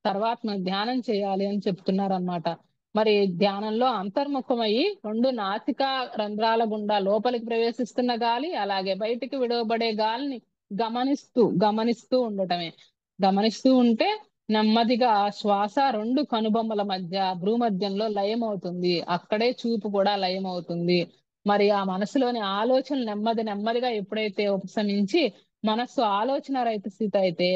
తర్వాత మనం ధ్యానం చేయాలి అని చెప్తున్నారు అన్నమాట. మరి ధ్యానంలో అంతర్ముఖమయ్యి రెండు నాసికా రంధ్రాల గుండా లోపలికి ప్రవేశిస్తున్న గాలి అలాగే బయటికి విడవబడే గాలిని గమనిస్తూ గమనిస్తూ ఉండటమే. గమనిస్తూ ఉంటే నెమ్మదిగా శ్వాస రెండు కనుబొమ్మల మధ్య భూమధ్యంలో లయం అవుతుంది. అక్కడే చూపు కూడా లయం అవుతుంది. మరి ఆ మనసులోని ఆలోచన నెమ్మది నెమ్మదిగా ఎప్పుడైతే ఉపశమించి మనస్సు ఆలోచన రహిత స్థితి అయితే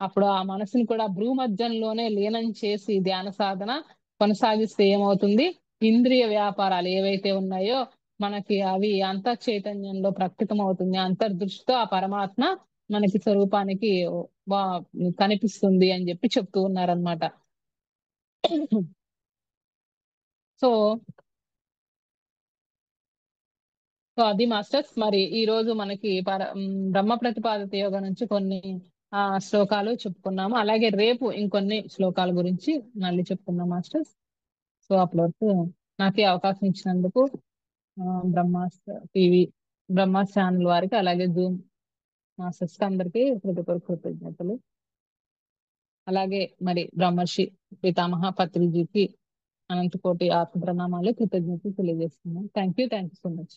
అప్పుడు ఆ మనసుని కూడా భూమధ్యంలోనే లీనం చేసి ధ్యాన సాధన కొనసాగిస్తే ఏమవుతుంది, ఇంద్రియ వ్యాపారాలు ఏవైతే ఉన్నాయో మనకి అవి అంతర్ చైతన్యంలో ప్రకటితం అవుతుంది. అంతర్దృష్టితో ఆ పరమాత్మ మనకి స్వరూపానికి వా- కనిపిస్తుంది అని చెప్పి చెప్తూ ఉన్నారనమాట. సో సో అది మాస్టర్స్ మరి ఈ రోజు మనకి బ్రహ్మ ప్రతిపాదిత యోగ నుంచి కొన్ని శ్లోకాలు చెప్పుకున్నాము. అలాగే రేపు ఇంకొన్ని శ్లోకాల గురించి మళ్ళీ చెప్పుకున్నాం మాస్టర్స్. సో అప్పటి వరకు నాకు ఈ అవకాశం ఇచ్చినందుకు బ్రహ్మాస్ టీవీ బ్రహ్మాస్ ఛానల్ వారికి అలాగే జూమ్ మాస్టర్స్ అందరికీ కృతజ్ఞతలు. అలాగే మరి బ్రహ్మర్షి పితామహ పత్రిజీకి అనంతకోటి ఆత్మ ప్రణామాలు కృతజ్ఞతలు తెలియజేస్తున్నాను. Thank you so much.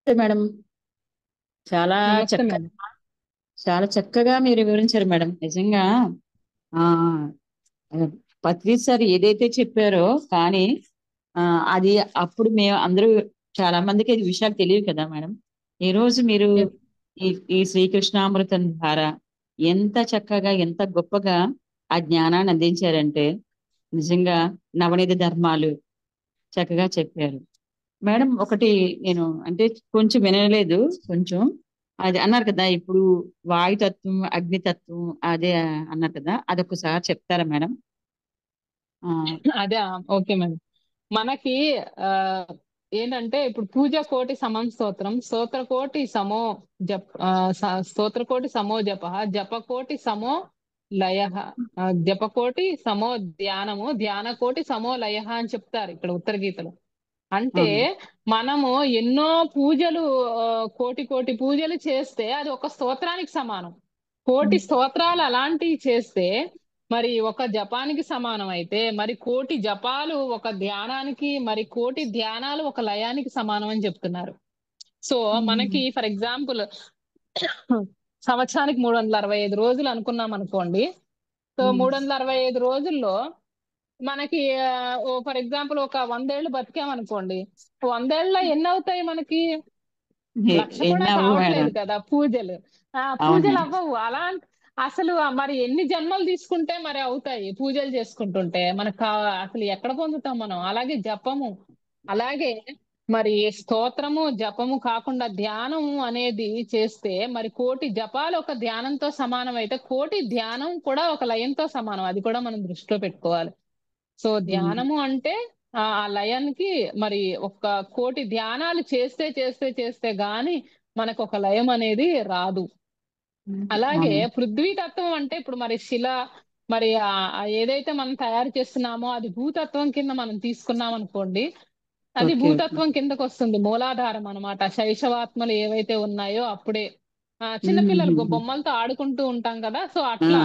Madam చాలా నమస్తే మేడం. చాలా చక్కగా మీరు వివరించారు మేడం. నిజంగా ఆ పత్రి సార్ ఏదైతే చెప్పారో కానీ అది అప్పుడు మేము అందరూ చాలా మందికి ఈ విషయాలు తెలియదు కదా మేడం. ఈ రోజు మీరు Yes. ఈ శ్రీకృష్ణామృతం ద్వారా ఎంత చక్కగా ఎంత గొప్పగా ఆ జ్ఞానాన్ని అందించారంటే నిజంగా నవనీత ధర్మాలు చక్కగా చెప్పారు మేడం. ఒకటి నేను అంటే కొంచెం వినలేదు, కొంచెం అది అన్నారు కదా, ఇప్పుడు వాయుతత్వం అగ్నితత్వం అదే అన్నారు కదా, అదొకసారి చెప్తారా మేడం? అదే ఓకే మేడం. మనకి ఆ ఏంటంటే ఇప్పుడు పూజ కోటి సమం స్తోత్రం, స్తోత్రకోటి సమో స్తోత్రకోటి సమో జపకోటి సమో లయ, జపకోటి సమో ధ్యానము, ధ్యానకోటి సమో లయ అని చెప్తారు ఇక్కడ ఉత్తర గీతలో. అంటే మనము ఎన్నో పూజలు కోటి కోటి పూజలు చేస్తే అది ఒక స్తోత్రానికి సమానం. కోటి స్తోత్రాలు అలాంటివి చేస్తే మరి ఒక జపానికి సమానం అయితే, మరి కోటి జపాలు ఒక ధ్యానానికి, మరి కోటి ధ్యానాలు ఒక లయానికి సమానం అని చెప్తున్నారు. సో మనకి ఫర్ ఎగ్జాంపుల్ సంవత్సరానికి 365 రోజులు అనుకున్నాం అనుకోండి. సో 365 రోజుల్లో మనకి ఫర్ ఎగ్జాంపుల్ ఒక 100 ఏళ్ళు బతికామనుకోండి, 100 ఏళ్ళలో ఎన్ని అవుతాయి మనకి? లక్ష కూడా కావట్లేదు కదా పూజలు. పూజలు అవ్వవు. అసలు మరి ఎన్ని జన్మలు తీసుకుంటే మరి అవుతాయి పూజలు చేసుకుంటుంటే? మనకు అసలు ఎక్కడ పొందుతాం మనం? అలాగే జపము, అలాగే మరి స్తోత్రము జపము కాకుండా ధ్యానం అనేది చేస్తే మరి కోటి జపాలు ఒక ధ్యానంతో సమానం అయితే, కోటి ధ్యానం కూడా ఒక లయంతో సమానం. అది కూడా మనం దృష్టిలో పెట్టుకోవాలి. సో ధ్యానము అంటే ఆ లయానికి మరి ఒక కోటి ధ్యానాలు చేస్తే చేస్తే చేస్తే గాని మనకు ఒక లయం అనేది రాదు. అలాగే పృథ్వీ తత్వం అంటే ఇప్పుడు మరి శిల, మరి ఏదైతే మనం తయారు చేస్తున్నామో అది భూతత్వం కింద మనం తీసుకున్నాం అనుకోండి, అది భూతత్వం కిందకు వస్తుంది. మూలాధారం అన్నమాట. శైశవాత్మలు ఏవైతే ఉన్నాయో అప్పుడే చిన్నపిల్లలు బొమ్మలతో ఆడుకుంటూ ఉంటాం కదా, సో అట్లా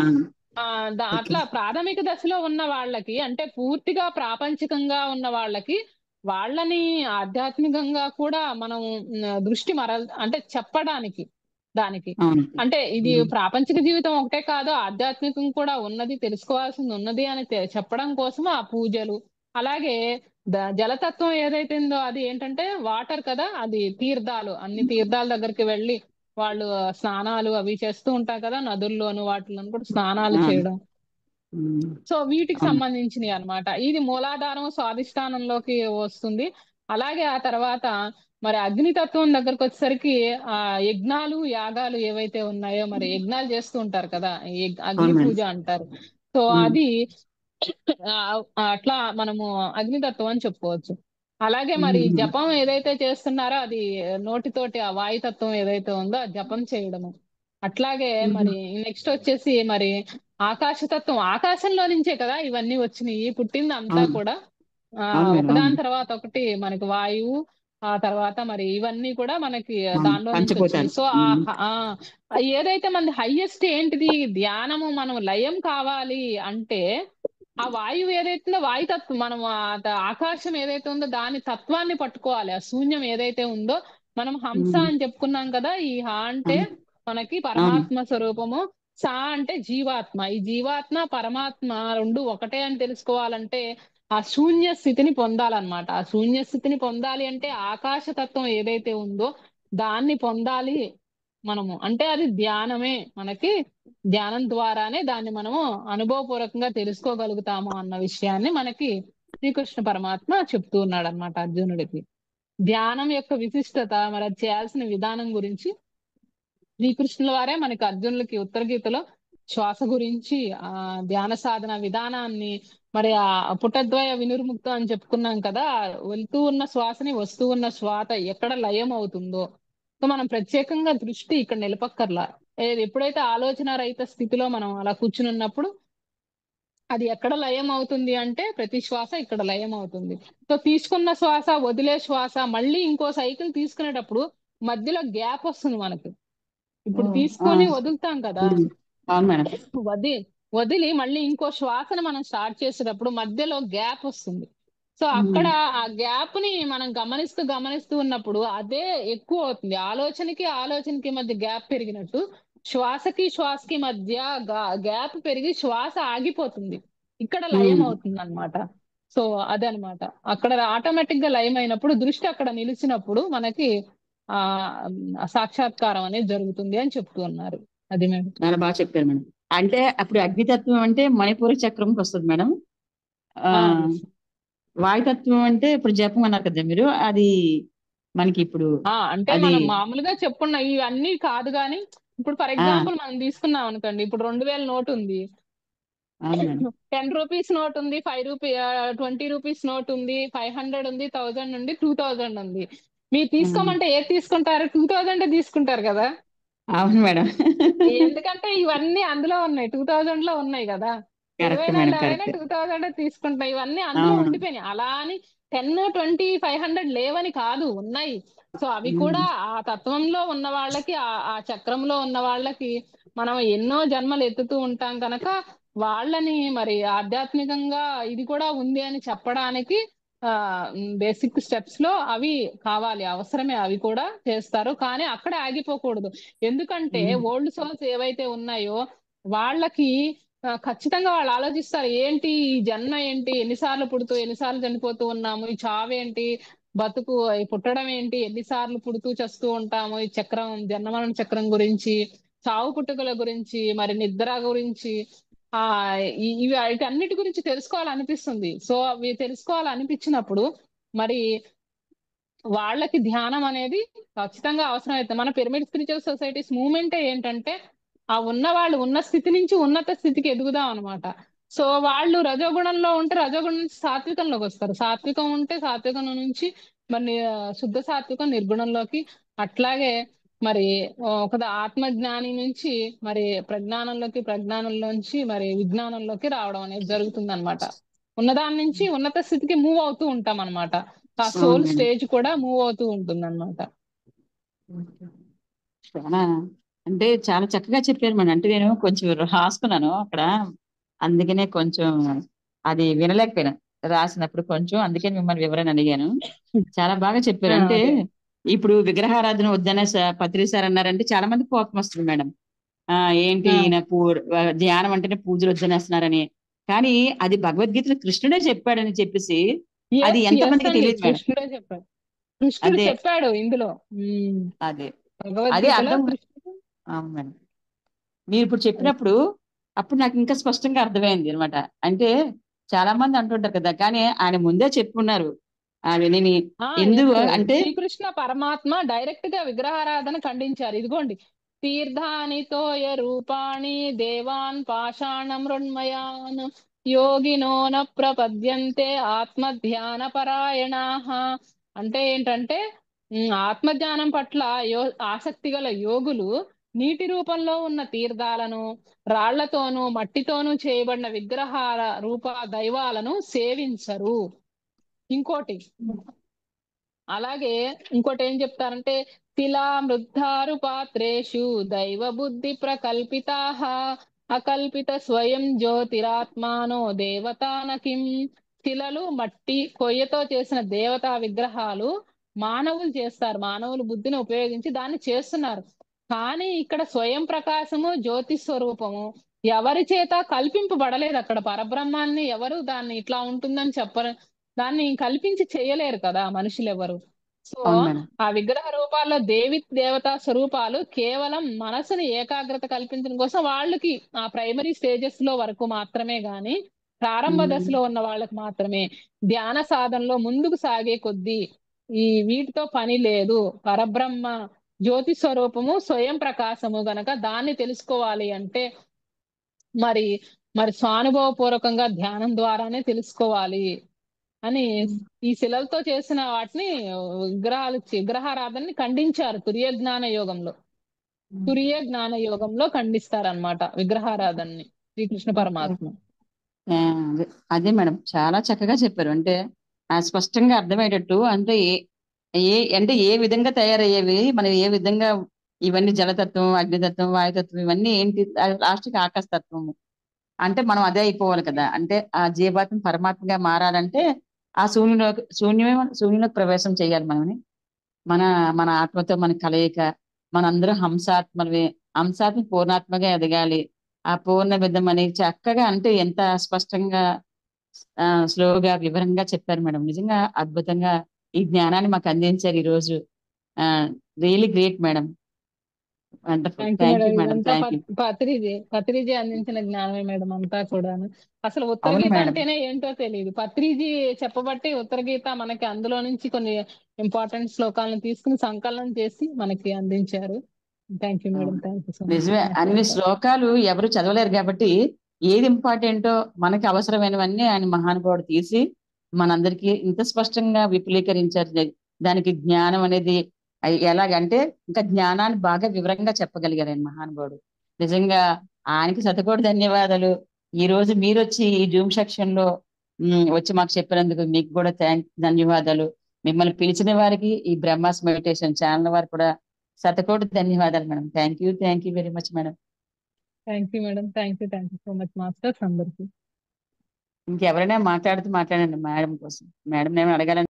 అట్లా ప్రాథమిక దశలో ఉన్న వాళ్ళకి, అంటే పూర్తిగా ప్రాపంచికంగా ఉన్న వాళ్ళకి, వాళ్ళని ఆధ్యాత్మికంగా కూడా మనం దృష్టి అంటే చెప్పడానికి దానికి, అంటే ఇది ప్రాపంచిక జీవితం ఒకటే కాదు, ఆధ్యాత్మికం కూడా ఉన్నది, తెలుసుకోవాల్సింది ఉన్నది అని చెప్పడం కోసం ఆ పూజలు. అలాగే జలతత్వం ఏదైతే ఉందో అది ఏంటంటే వాటర్ కదా, అది తీర్థాలు, అన్ని తీర్థాల దగ్గరికి వెళ్ళి వాళ్ళు స్నానాలు అవి చేస్తూ ఉంటారు కదా, నదుల్లోను వాటిలోను కూడా స్నానాలు చేయడం. సో వీటికి సంబంధించినవి అన్నమాట. ఇది మూలాధారం స్వాధిష్టానంలోకి వస్తుంది. అలాగే ఆ తర్వాత మరి అగ్నితత్వం దగ్గరకు వచ్చేసరికి యజ్ఞాలు యాగాలు ఏవైతే ఉన్నాయో, మరి యజ్ఞాలు చేస్తూ ఉంటారు కదా, అగ్ని పూజ అంటారు. సో అది అట్లా మనము అగ్నితత్వం అని చెప్పుకోవచ్చు. అలాగే మరి జపం ఏదైతే చేస్తున్నారో అది నోటితోటి ఆ వాయుతత్వం ఏదైతే ఉందో ఆ జపం చేయడము. అట్లాగే మరి నెక్స్ట్ వచ్చేసి మరి ఆకాశతత్వం, ఆకాశంలో నుంచే కదా ఇవన్నీ వచ్చినాయి, పుట్టింది అంతా కూడా ఒకదాని తర్వాత ఒకటి మనకి వాయువు, ఆ తర్వాత మరి ఇవన్నీ కూడా మనకి దానిలో నుంచి వచ్చినాయి. సో ఏదైతే మన హైయెస్ట్ ఏంటిది ధ్యానము, మనం లయం కావాలి అంటే ఆ వాయువు ఏదైతుందో వాయుతత్వం, మనం ఆకాశం ఏదైతే ఉందో దాని తత్వాన్ని పట్టుకోవాలి. ఆ శూన్యం ఏదైతే ఉందో, మనం హంస అని చెప్పుకున్నాం కదా, ఈ హ అంటే మనకి పరమాత్మ స్వరూపము, సా అంటే జీవాత్మ. ఈ జీవాత్మ పరమాత్మ రెండు ఒకటే అని తెలుసుకోవాలంటే ఆ శూన్య స్థితిని పొందాలన్నమాట. ఆ శూన్య స్థితిని పొందాలి అంటే ఆకాశతత్వం ఏదైతే ఉందో దాన్ని పొందాలి మనము. అంటే అది ధ్యానమే, మనకి ధ్యానం ద్వారానే దాన్ని మనము అనుభవపూర్వకంగా తెలుసుకోగలుగుతాము అన్న విషయాన్ని మనకి శ్రీకృష్ణ పరమాత్మ చెప్తూ ఉన్నాడు అనమాట అర్జునుడికి. ధ్యానం యొక్క విశిష్టత, మరి అది చేయాల్సిన విధానం గురించి శ్రీకృష్ణుల వారే మనకి అర్జునులకి ఉత్తర గీతలో శ్వాస గురించి, ఆ ధ్యాన సాధన విధానాన్ని, మరి ఆ పుటద్వయ వినిర్ముక్తం అని చెప్పుకున్నాం కదా, వెళ్తూ ఉన్న శ్వాసని వస్తూ ఉన్న శ్వాస ఎక్కడ లయం అవుతుందో, సో మనం ప్రత్యేకంగా దృష్టి ఇక్కడ నిలపక్కర్లా. ఎప్పుడైతే ఆలోచన రహిత స్థితిలో మనం అలా కూర్చుని ఉన్నప్పుడు అది ఎక్కడ లయం అవుతుంది అంటే ప్రతి శ్వాస ఇక్కడ లయం అవుతుంది. సో తీసుకున్న శ్వాస వదిలే శ్వాస మళ్ళీ ఇంకో సైకిల్ తీసుకునేటప్పుడు మధ్యలో గ్యాప్ వస్తుంది మనకి. ఇప్పుడు తీసుకొని వదులుతాం కదా, వదిలి మళ్ళీ ఇంకో శ్వాసను మనం స్టార్ట్ చేసేటప్పుడు మధ్యలో గ్యాప్ వస్తుంది. సో అక్కడ ఆ గ్యాప్ ని మనం గమనిస్తూ గమనిస్తూ ఉన్నప్పుడు అదే ఎక్కువ అవుతుంది. ఆలోచనకి మధ్య గ్యాప్ పెరిగినట్టు శ్వాసకి శ్వాసకి మధ్య గ్యాప్ పెరిగి శ్వాస ఆగిపోతుంది. ఇక్కడ లయం అవుతుంది అనమాట. సో అదనమాట. అక్కడ ఆటోమేటిక్ గా లయం అయినప్పుడు దృష్టి అక్కడ నిలిచినప్పుడు మనకి ఆ సాక్షాత్కారం అనేది జరుగుతుంది అని చెప్తూ ఉన్నారు. అది మేడం. చాలా బాగా చెప్పారు మేడం. అంటే అప్పుడు అగ్నితత్వం అంటే మణిపూర చక్రంకి వస్తుంది మేడం. ఆ వాయుతత్వం అంటే ఇప్పుడు జపం అన్నారు కదా మీరు, అది మనకి ఇప్పుడు అంటే అది మనం మామూలుగా చెప్పుకున్న ఇవన్నీ కాదు కానీ ఇప్పుడు ఫర్ ఎగ్జాంపుల్ మనం తీసుకున్నాం అనుకోండి, ఇప్పుడు 2000 నోట్ ఉంది, అవును మేడం. 10 రూపీస్ నోట్ ఉంది, 20 రూపీస్ నోట్ ఉంది, 500 ఉంది, 1000 ఉంది, 2000 ఉంది. మీరు తీసుకోమంటే ఏది తీసుకుంటారు? 2000 తీసుకుంటారు కదా. అవును మేడం. ఎందుకంటే ఇవన్నీ అందులో ఉన్నాయి, 2000 లో ఉన్నాయి కదా. కరెక్ట్ 20,000 మేడం, ఎవరైనా కరెక్ట్. 2000 తీసుకుంటాం. ఇవన్నీ అందులో అవును. ఉండిపోయినాయి. అలా అని 10, 20, 500 లేవని కాదు, ఉన్నాయి. సో అవి కూడా ఆ తత్వంలో ఉన్న వాళ్ళకి, ఆ చక్రంలో ఉన్న వాళ్ళకి మనం ఎన్నో జన్మలు ఎత్తుతూ ఉంటాం కనుక వాళ్ళని మరి ఆధ్యాత్మికంగా ఇది కూడా ఉంది అని చెప్పడానికి బేసిక్ స్టెప్స్ లో అవి కావాలి, అవసరమే. అవి కూడా చేస్తారు కానీ అక్కడే ఆగిపోకూడదు. ఎందుకంటే ఓల్డ్ సోల్స్ ఏవైతే ఉన్నాయో వాళ్ళకి ఖచ్చితంగా వాళ్ళు ఆలోచిస్తారు, ఏంటి ఈ జన్మ, ఏంటి ఎన్నిసార్లు పుడుతూ ఎన్నిసార్లు చనిపోతూ ఉన్నాము, ఈ చావేంటి, బతుకు, ఈ పుట్టడం ఏంటి, ఎన్నిసార్లు పుడుతూ చస్తూ ఉంటాము, ఈ చక్రం, జన్మమరణ చక్రం గురించి, చావు పుట్టుకల గురించి, మరి నిద్ర గురించి, ఆ ఇవి వీటన్నిటి గురించి తెలుసుకోవాలనిపిస్తుంది. సో అవి తెలుసుకోవాలనిపించినప్పుడు మరి వాళ్ళకి ధ్యానం అనేది ఖచ్చితంగా అవసరం అవుతుంది. మన పిరమిడ్ స్పిరిచువల్ సొసైటీస్ మూవ్మెంటే ఏంటంటే ఆ ఉన్న వాళ్ళు ఉన్న స్థితి నుంచి ఉన్నత స్థితికి ఎదుగుదాం అనమాట. సో వాళ్ళు రజోగుణంలో ఉంటే రజోగుణం నుంచి సాత్వికంలోకి వస్తారు, సాత్వికం ఉంటే సాత్వికం నుంచి మరి శుద్ధ సాత్వికం నిర్గుణంలోకి, అట్లాగే మరి ఒక ఆత్మజ్ఞాని నుంచి మరి ప్రజ్ఞానంలోకి, ప్రజ్ఞానంలోంచి మరి విజ్ఞానంలోకి రావడం అనేది జరుగుతుంది అనమాట. ఉన్నదాని నుంచి ఉన్నత స్థితికి మూవ్ అవుతూ ఉంటాం అనమాట. ఆ అవును సోల్ మేడం. స్టేజ్ కూడా మూవ్ అవుతూ ఉంటుంది అనమాట. చాలా అంటే చాలా చక్కగా చెప్పారు మేడం. అంటే నేను కొంచెం రాసుకున్నాను అక్కడ, అందుకనే కొంచెం అది వినలేకపోయినా రాసినప్పుడు కొంచెం, అందుకే మిమ్మల్ని వివరణ అడిగాను. చాలా బాగా చెప్పారు. అంటే అదే. ఇప్పుడు విగ్రహారాధన వద్దనే పత్రి సార్ అన్నారంటే చాలా మంది కోపం వస్తుంది మేడం. ఏంటి ఆ, ఈయన ధ్యానం అంటేనే పూజలు వద్దనేస్తున్నారని. కానీ అది భగవద్గీతలో కృష్ణుడే చెప్పాడని చెప్పేసి అది ఎస్ ఎస్ ఎంతమందికి అండి, తెలియదు మేడం. కృష్ణుడే చెప్పాడు. కృష్ణుడు అదే చెప్పాడు ఇందులో. అదే అదే భగవద్గీతలో అర్థం. కృష్ణుడు. అవును మేడం. మీరు ఇప్పుడు చెప్పినప్పుడు అప్పుడు నాకు ఇంకా స్పష్టంగా అర్థమైంది అనమాట. అంటే చాలా మంది అంటుంటారు కదా, కానీ ఆయన ముందే చెప్పున్నారు. ఆయన నేను ఎందుకు ఎస్, అంటే శ్రీకృష్ణ పరమాత్మ డైరెక్ట్ గా విగ్రహారాధన ఖండించారు. ఇదిగోండి, తీర్థాని తోయ రూపాణి దేవాన్ పాషాణం మృణ్మయాన్ యోగినో న ప్రపద్యంతే ఆత్మ ధ్యాన పరాయణాః. అంటే ఏంటంటే ఆత్మజ్ఞానం పట్ల ఆసక్తి గల యోగులు నీటి రూపంలో ఉన్న తీర్థాలను, రాళ్లతోనూ మట్టితోనూ చేయబడిన విగ్రహాల రూప దైవాలను సేవించరు. ఇంకోటి, అలాగే ఇంకోటి ఏం చెప్తారంటే శిలా మృద్ధారు పాత్రేషు దైవ బుద్ధి ప్రకల్పితాః అకల్పిత స్వయం జ్యోతిరాత్మానో దేవతానకిం. శిలలు, మట్టి, కొయ్యతో చేసిన దేవతా విగ్రహాలు మానవులు చేస్తారు, మానవులు బుద్ధిని ఉపయోగించి దాన్ని చేస్తున్నారు. కానీ ఇక్కడ స్వయం ప్రకాశము, జ్యోతి స్వరూపము ఎవరి చేత కల్పింపబడలేదు. అక్కడ పరబ్రహ్మాన్ని ఎవరు దాన్ని ఇట్లా ఉంటుందని చెప్పరు, దాన్ని కల్పించి చేయలేరు కదా మనుషులు ఎవరు. సో అవును మేడం. ఆ విగ్రహ రూపాల్లో దేవతా స్వరూపాలు కేవలం మనసుని ఏకాగ్రత కల్పించడం కోసం వాళ్ళకి ఆ ప్రైమరీ స్టేజెస్ లో వరకు మాత్రమే గాని, ప్రారంభ దశలో ఉన్న వాళ్ళకి మాత్రమే. ధ్యాన సాధనలో ముందుకు సాగే కొద్దీ ఈ వీటితో పని లేదు. పరబ్రహ్మ జ్యోతి స్వరూపము స్వయం ప్రకాశము గనక దాన్ని తెలుసుకోవాలి అంటే మరి మరి స్వానుభవపూర్వకంగా ధ్యానం ద్వారానే తెలుసుకోవాలి అని ఈ శిలలతో చేసిన వాటిని విగ్రహారాధనని ఖండించారు తురియ జ్ఞాన యోగంలో. తురియ జ్ఞాన యోగంలో ఖండిస్తారనమాట విగ్రహారాధనని శ్రీకృష్ణ పరమాత్మ. ఆ, అదే మేడం, చాలా చక్కగా చెప్పారు. అంటే స్పష్టంగా అర్థమయ్యేటట్టు, అంటే అంటే ఏ విధంగా తయారయ్యేవి, మనం ఏ విధంగా ఇవన్నీ జలతత్వం, అగ్నితత్వం, వాయుతత్వం, ఇవన్నీ ఏంటి, లాస్ట్కి ఆకాశతత్వము. అంటే మనం అదే అయిపోవాలి కదా. అంటే ఆ జీవాత్మ పరమాత్మగా మారాలంటే ఆ శూన్యంలోకి ప్రవేశం చేయాలి మనని. మన మన ఆత్మతో మన కలయిక, మనందరం హంసాత్మలే. హంసాత్మ పూర్ణాత్మగా ఎదగాలి. ఆ పూర్ణ విధం అనేది చక్కగా అంటే ఎంత స్పష్టంగా స్లోగా వివరంగా చెప్పారు మేడం. నిజంగా అద్భుతంగా ఈ జ్ఞానాన్ని మాకు అందించారు ఈ రోజు. Really great madam. Wonderful. Thank you thank madam. You madam. ఇదంతా థ్యాంక్ యూ. పత్రిజీ అందించిన జ్ఞానమే మేడం అంతా కూడాను. అసలు ఉత్తర అవును గీత మేడం. అంటేనే ఏంటో తెలియదు. పత్రిజీ చెప్పబట్టి ఉత్తర గీత మనకి అందులో నుంచి కొన్ని ఇంపార్టెంట్ శ్లోకాలను తీసుకుని సంకలనం చేసి మనకి అందించారు. Thank you madam. అవును. థ్యాంక్ యూ సో నిజమే. అన్ని మచ్. శ్లోకాలు ఎవరు చదవలేరు కాబట్టి ఏది ఇంపార్టెంటో మనకి అవసరమైనవన్నీ ఆయన మహానుభావుడు తీసి మనందరికీ ఇంత స్పష్టంగా విపులీకరించారు. దానికి జ్ఞానం అనేది ఎలాగంటే ఇంకా జ్ఞానాన్ని బాగా వివరంగా చెప్పగలిగారు ఆయన మహానుభావుడు. నిజంగా ఆయనకి శతకోటి ధన్యవాదాలు. ఈ రోజు మీరు వచ్చి ఈ జూమ్ సెక్షన్ లో వచ్చి మాకు చెప్పినందుకు మీకు కూడా ధన్యవాదాలు. మిమ్మల్ని పిలిచిన వారికి ఈ బ్రహ్మాస్ మెడిటేషన్ ఛానల్ వారికి కూడా శతకోటి ధన్యవాదాలు madam. Thank you very much madam. Thank you madam. Thank you so much masters అందరికీ. ఇంకెవరైనా మాట్లాడండి మేడం కోసం. మేడం ఏమైనా అడగాలని